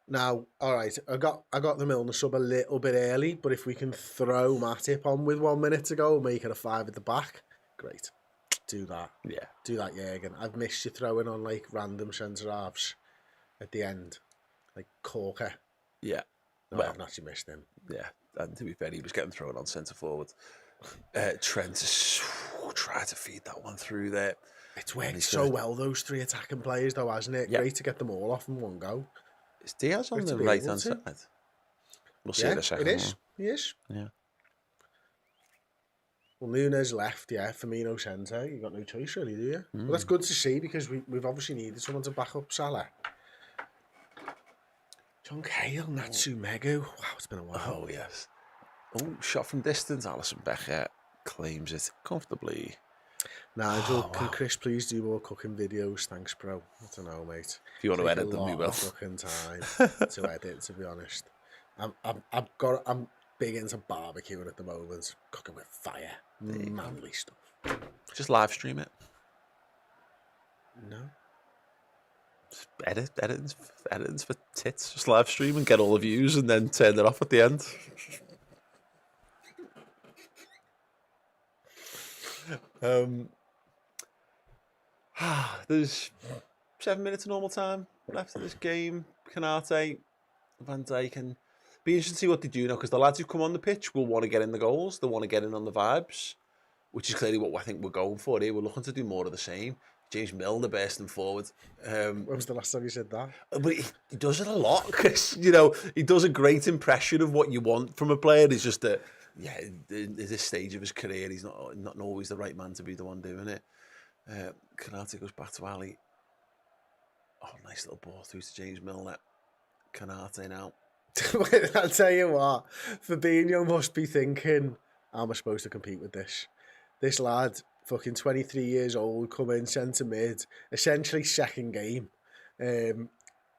Now, all right, I got the Milner sub a little bit early, but if we can throw Matip on with 1 minute to go, make it a 5 at the back, great. Do that. Yeah. Do that, Jürgen. I've missed you throwing on like random centre halves at the end, like Corker. Yeah. No, I haven't actually missed him. Yeah. And to be fair, he was getting thrown on centre forward. Trent has tried to feed that one through there. It's worked so well, those three attacking players, though, hasn't it? Yep. Great to get them all off in one go. Is Diaz on the right hand side? We'll see in a second. It is. He is. Yeah. Well, Núñez left, Firmino centre. You got no choice, really, do you? Well, that's good to see because we've obviously needed someone to back up Salah. John Cahill, Natsu Megu. Wow, it's been a while. Oh, yes. Oh, shot from distance. Alisson Becker claims it comfortably. Nigel, can Chris please do more cooking videos? Thanks, bro. I don't know, mate. If you want to edit them, we will. Fucking time to edit, to be honest. I'm big into barbecuing at the moment, cooking with fire, manly stuff. Just live stream it. No. Just editing's for tits. Just live stream and get all the views and then turn it off at the end. There's 7 minutes of normal time left of this game. Canate, Van Dijk, and be interesting to see what they do now because the lads who come on the pitch will want to get in the goals. They want to get in on the vibes, which is clearly what I think we're going for here. We're looking to do more of the same. James Milner bursting forward. When was the last time you said that? But he does it a lot because, he does a great impression of what you want from a player. It's just that, at this stage of his career, he's not always the right man to be the one doing it. Canate goes back to Ali. Oh, nice little ball through to James Milner. Canate now. I'll tell you what, Fabinho must be thinking, how am I supposed to compete with this? This lad, fucking 23 years old, come in centre mid, essentially second game,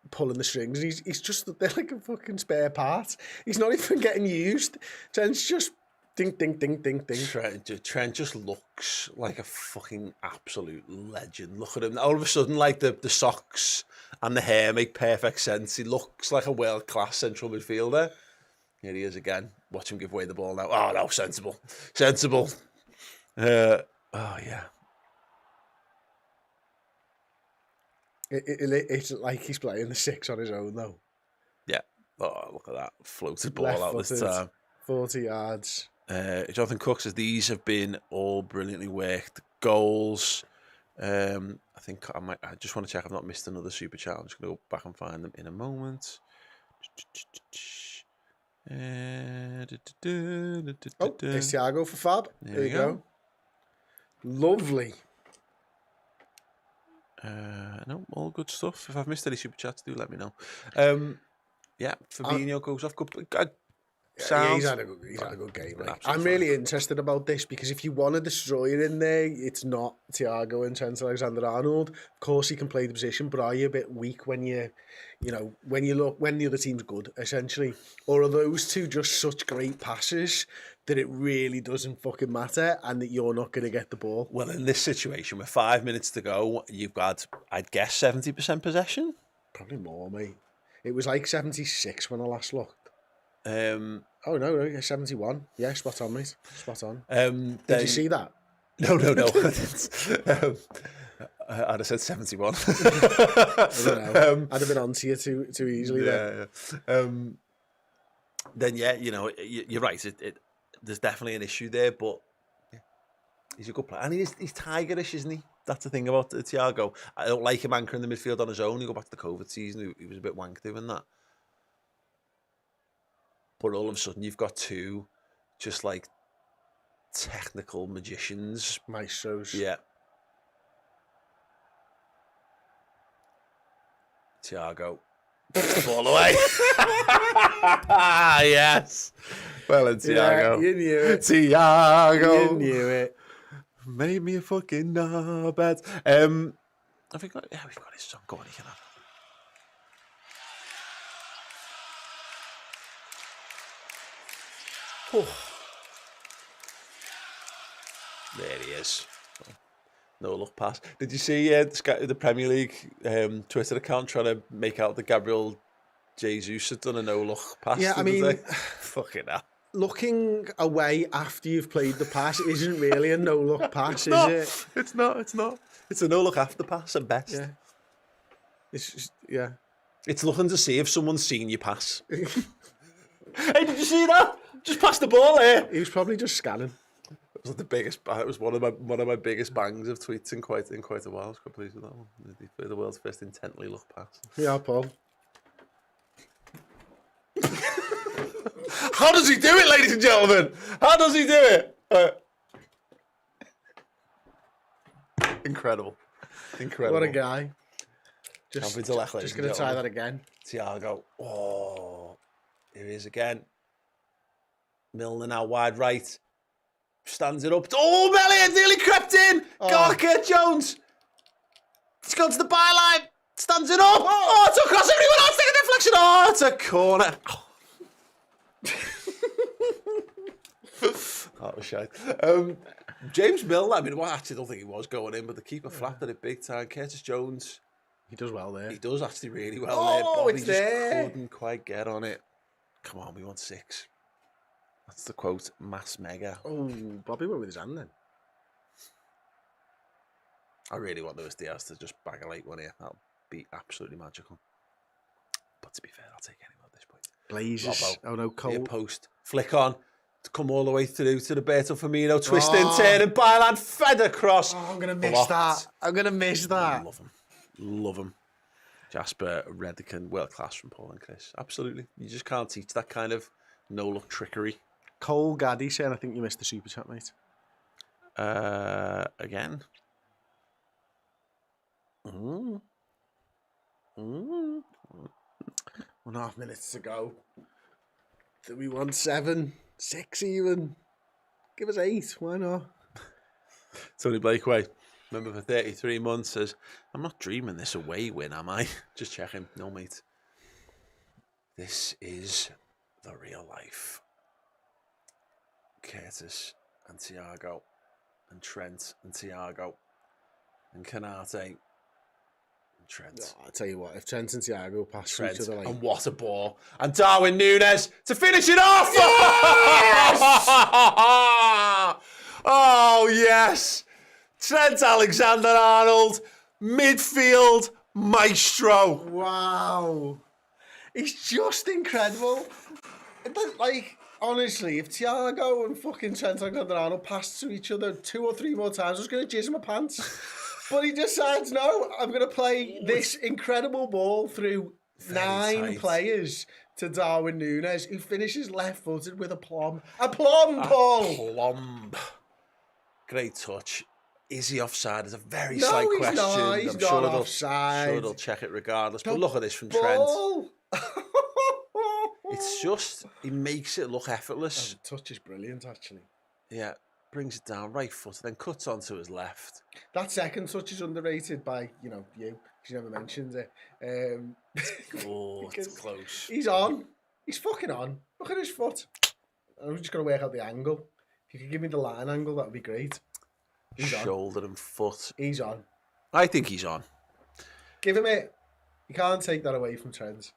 pulling the strings. He's just, they're like a fucking spare part. He's not even getting used. Trent's just Ding, ding, ding, ding, ding. Trent just looks like a fucking absolute legend. Look at him. All of a sudden, like the socks and the hair make perfect sense. He looks like a world-class central midfielder. Here he is again. Watch him give away the ball now. Oh, no, sensible. Sensible. Oh, yeah. It's like he's playing the 6 on his own, though. Yeah. Oh, look at that. Floated ball out this time. 40 yards. Jonathan Cook says these have been all brilliantly worked. Goals. I think I just want to check I've not missed another super chat. I'm just going to go back and find them in a moment. There's Thiago for Fab. There you go. Lovely. No, all good stuff. If I've missed any super chats, do let me know. Yeah, Fabinho goes off. Yeah, he's had a good game. Like. I'm really interested about this because if you want a destroyer in there, it's not Thiago and Trent Alexander-Arnold. Of course, he can play the position, but are you a bit weak when when the other team's good, essentially? Or are those two just such great passes that it really doesn't fucking matter and that you're not going to get the ball? Well, in this situation, with 5 minutes to go, you've got, I'd guess, 70% possession? Probably more, mate. It was like 76 when I last looked. Oh no, 71. Yeah, spot on, mate. Spot on. Did you see that? No. I'd have said 71. I don't know. I'd have been on to you too easily there. Yeah. Then you're right. There's definitely an issue there, but yeah, he's a good player, and he's tigerish, isn't he? That's the thing about Thiago. I don't like him anchoring the midfield on his own. You go back to the COVID season, he was a bit wank doing that. But all of a sudden, you've got two just like technical magicians. Maestros. Yeah. Thiago. Ball away. Yes. Well, it's Thiago. Yeah, you knew it. Thiago. You knew it. Made me a fucking knobhead. Have we got? Yeah, we've got his song. Go on, you can have it. There he is. No look pass. Did you see the Premier League Twitter account trying to make out that Gabriel Jesus had done a no look pass? Yeah, I mean, fucking hell. Looking away after you've played the pass isn't really a no look pass, is it? It's not. It's a no look after pass at best. Yeah. It's just, yeah. It's looking to see if someone's seen you pass. Hey, did you see that? Just pass the ball here. He was probably just scanning. It was like the biggest. It was one of my biggest bangs of tweets in quite a while. I was quite pleased with that one. The world's first intently look pass. Yeah, Paul. How does he do it, ladies and gentlemen? How does he do it? Incredible. What a guy. Just going to try that again. Thiago. Oh, here he is again. Milner now wide right. Stands it up. Oh, Melliot nearly crept in. Oh. Go on, Kurt Jones. It's gone to the byline. Stands it up. Oh, it's across everyone else. Take a deflection. Oh, it's a corner. That was shite. James Milner, I mean, I actually don't think he was going in, but the keeper flapped at it big time. Curtis Jones. He does well there. He does actually really well there. Bobby it's just there. couldn't quite get on it. Come on, we want 6. That's the quote, mass mega. Oh, Bobby went with his hand then. I really want Luis Diaz to just bag a late one here. That'll be absolutely magical. But to be fair, I'll take anyone at this point. Blazes. Robbo, Oh no, Cole. near post. Flick on. To come all the way through to Roberto Firmino. Twisting, turning, byline, fed across. Oh, I'm going to miss that. I'm going to miss that. Love him. Jasper Redican, world class from Paul and Chris. Absolutely. You just can't teach that kind of no-look trickery. Cole Gaddy saying, I think you missed the super chat, mate. Again. 1.5 minutes to go. Do we want 7, 6 even? Give us 8, why not? Tony Blakeway, member for 33 months, says, I'm not dreaming this away win, am I? Just checking. No, mate. This is the real life. Curtis and Thiago and Trent and Thiago and Canate and Trent. Oh, I tell you what, if Trent and Thiago pass Trent, each other like... and what a ball. And Darwin Núñez to finish it off! Yes! Oh, yes! Trent Alexander-Arnold, midfield maestro. Wow. He's just incredible. Like, honestly, if Thiago and fucking Trent Alexander-Arnold passed to each other 2 or 3 more times, I was going to jizz my pants. But he decides, no, I'm going to play this incredible ball through Very 9 tight. players to Darwin Núñez, who finishes left-footed with a plomb. A plomb, Paul! Plomb. Great touch. Is he offside? Is a very No, slight he's question. not. He's not offside. Sure they'll check it regardless. But The look at this from ball. Trent. It's just, he makes it look effortless. The touch is brilliant, actually. Yeah, brings it down, right foot, then cuts onto his left. That second touch is underrated by, you, because you never mentioned it. Oh, it's Because close. he's on. He's fucking on. Look at his foot. I'm just going to work out the angle. If you could give me the line angle, that would be great. He's Shoulder and foot. He's on. I think he's on. Give him it. You can't take that away from Trent.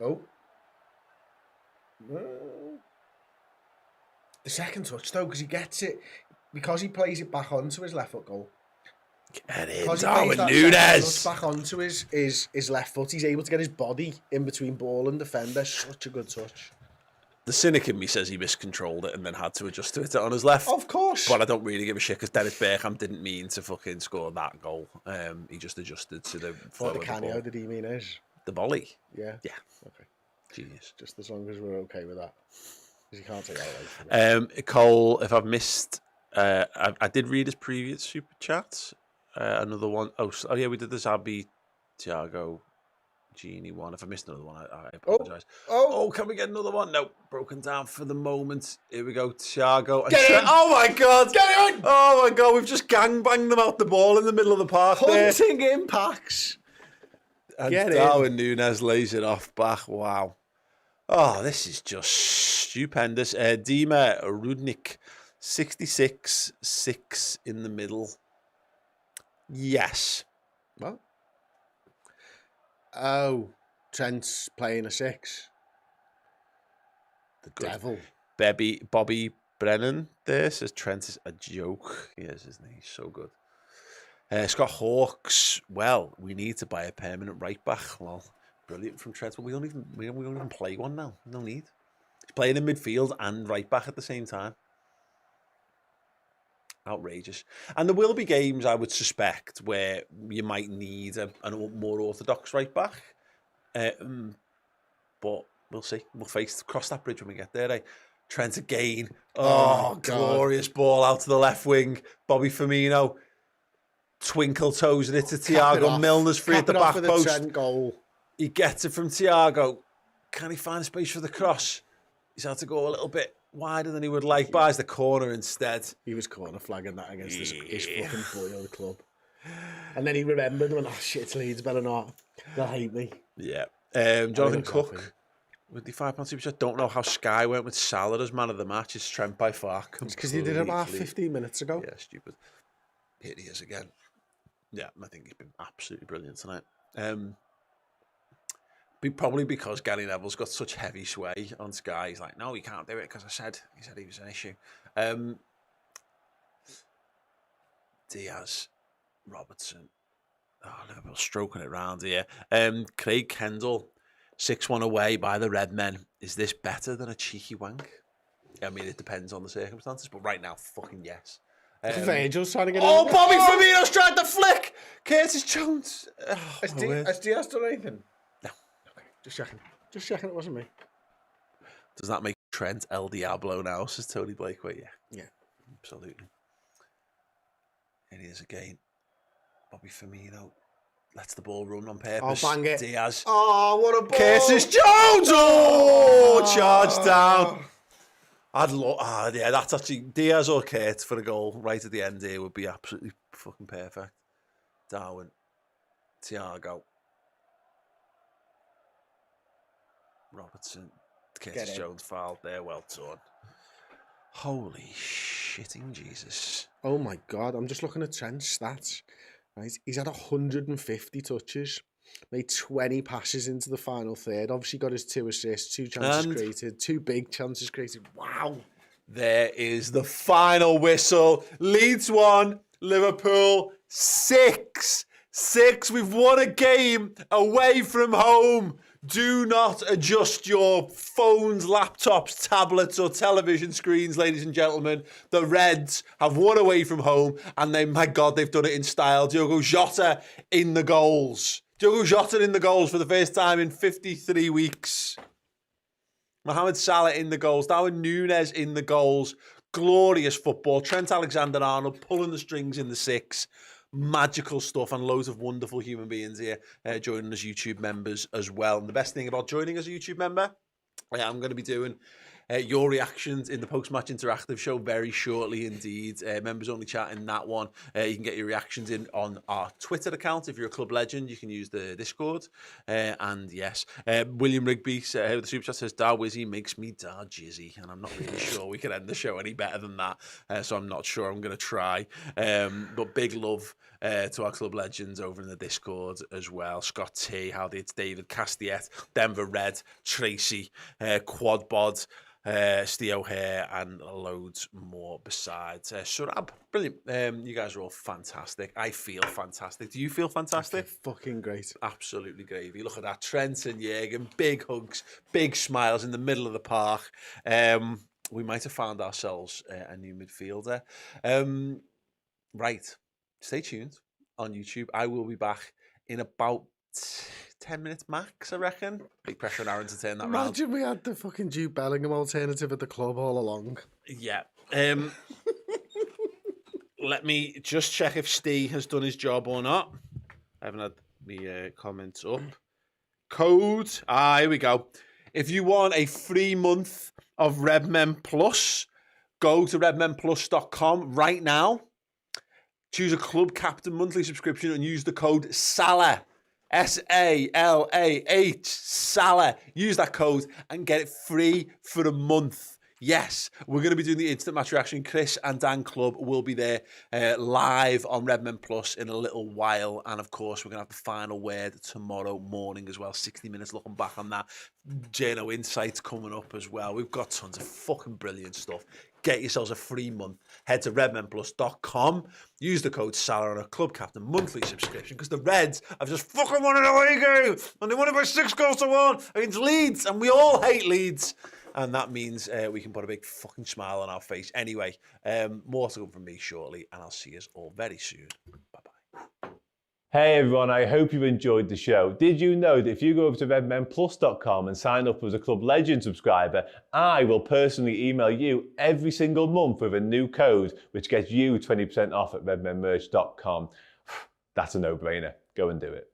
Oh. The second touch, though, because he gets it, because he plays it back onto his left foot goal. Get in, Because he Darwin plays that second Núñez. touch back onto his left foot, he's able to get his body in between ball and defender. Such a good touch. The cynic in me says he miscontrolled it and then had to adjust to it on his left. Of course. But I don't really give a shit because Dennis Bergkamp didn't mean to fucking score that goal. He just adjusted to the flow What the of the canio ball. did he mean is? The volley. Yeah. Yeah. Okay. Genius. Just as long as we're okay with that. Because you can't take that away from him. Cole, if I've missed, I did read his previous super chat. Another one. Oh yeah, we did the Zabi, Thiago, Genie one. If I missed another one, I apologise. Oh, can we get another one? No, broken down for the moment. Here we go, Thiago. And Get in! Oh my God! Get in! Oh my God! We've just gangbanged them out the ball in the middle of the park there. Hunting impacts. And Get in. Darwin Núñez lays it off back. Wow. Oh, this is just stupendous. Dima Rudnik, 66, 6 in the middle. Yes. What? Oh, Trent's playing a 6. The devil. Bobby Brennan there says Trent is a joke. He is, isn't he? He's so good. Scott Hawks. Well, we need to buy a permanent right back. Well, brilliant from Trent. But we don't even play one now. No need. He's playing in midfield and right back at the same time. Outrageous. And there will be games, I would suspect, where you might need a more orthodox right back. But we'll see. We'll cross that bridge when we get there. Trent again. Oh, glorious ball out to the left wing. Bobby Firmino. Twinkle toes it to Thiago. Milner's free at the back post. Trent goal. He gets it from Thiago. Can he find space for the cross? He's had to go a little bit wider than he would like. Buys the corner instead. He was corner flagging that against his fucking boy club. And then he remembered when, oh shit, Leeds better not. They'll hate me. Yeah. Jonathan Cook with the £5 super chat. Don't know how Sky went with Salah as man of the match. It's Trent by far. It's because he did it about 15 minutes ago. Yeah, stupid. Here he is again. Yeah, I think he's been absolutely brilliant tonight. Probably because Gary Neville's got such heavy sway on Sky. He's like, no, he can't do it because he said he was an issue. Diaz, Robertson. Oh, Liverpool stroking it round here. Craig Kendall, 6-1 away by the Redmen. Is this better than a cheeky wank? I mean, it depends on the circumstances, but right now, fucking yes. Virgil's trying to get in. in. Bobby Firmino's tried to flick. Curtis Jones. Has Diaz done anything? No. Okay, just checking. Just checking it wasn't me. Does that make Trent El Diablo now, says Tony Blakeway? Yeah. Yeah. Absolutely. Here he is again. Bobby Firmino lets the ball run on purpose. Oh, bang it. Diaz. Oh, what a ball. Curtis Jones. Oh, charged down. Yeah, that's actually Diaz or Kurt for a goal right at the end here would be absolutely fucking perfect. Darwin. Thiago. Robertson, Curtis Jones fouled there, well done. Holy shitting Jesus. Oh my God, I'm just looking at Trent's stats. Right, he's had 150 touches, made 20 passes into the final third. Obviously got his 2 assists, 2 chances created, 2 big chances created. Wow. There is the final whistle. Leeds 1, Liverpool 6. 6. We've won a game away from home. Do not adjust your phones, laptops, tablets, or television screens, ladies and gentlemen. The Reds have won away from home, and my God, they've done it in style. Diogo Jota in the goals. Diogo Jota in the goals for the first time in 53 weeks. Mohamed Salah in the goals. Darwin Núñez in the goals. Glorious football. Trent Alexander-Arnold pulling the strings in the 6. Magical stuff, and loads of wonderful human beings here joining as YouTube members as well. And the best thing about joining as a YouTube member, I'm going to be doing your reactions in the post-match interactive show very shortly indeed. Members only chat in that one. You can get your reactions in on our Twitter account. If you're a club legend, you can use the Discord. And yes, William Rigby, the super chat says, "Da Wizzy makes me da jizzy," and I'm not really sure we can end the show any better than that. So I'm not sure. I'm going to try. But big love to our club legends over in the Discord as well. Scott T, Howdy, it's David Castiet, Denver Red, Tracy, Quad Bod, Steve O'Hare, and loads more besides. Surab, brilliant. You guys are all fantastic. I feel fantastic. Do you feel fantastic? Fucking great. Absolutely gravy. Look at that. Trent and Jürgen, big hugs, big smiles in the middle of the park. We might have found ourselves a new midfielder. Right. Stay tuned on YouTube. I will be back in about 10 minutes max, I reckon. Big pressure on Aaron to turn that round. Imagine we had the fucking Jude Bellingham alternative at the club all along. Yeah. Let me just check if Steve has done his job or not. I haven't had the comments up. Code. Here we go. If you want a free month of Redmen Plus, go to redmenplus.com right now. Choose a Club Captain monthly subscription and use the code SALAH. SALAH. SALAH. Use that code and get it free for a month. Yes, we're going to be doing the instant match reaction. Chris and Dan Club will be there live on Redmen Plus in a little while. And of course, we're going to have the final word tomorrow morning as well. 60 minutes looking back on that. Journo Insights coming up as well. We've got tons of fucking brilliant stuff. Get yourselves a free month. Head to redmenplus.com. Use the code SALAH on a Club Captain monthly subscription because the Reds have just fucking won an away game and they won it by 6-1 against Leeds, and we all hate Leeds. And that means we can put a big fucking smile on our face. Anyway, more to come from me shortly, and I'll see you all very soon. Bye-bye. Hey everyone, I hope you enjoyed the show. Did you know that if you go over to redmenplus.com and sign up as a Club Legend subscriber, I will personally email you every single month with a new code, which gets you 20% off at redmenmerch.com. That's a no-brainer. Go and do it.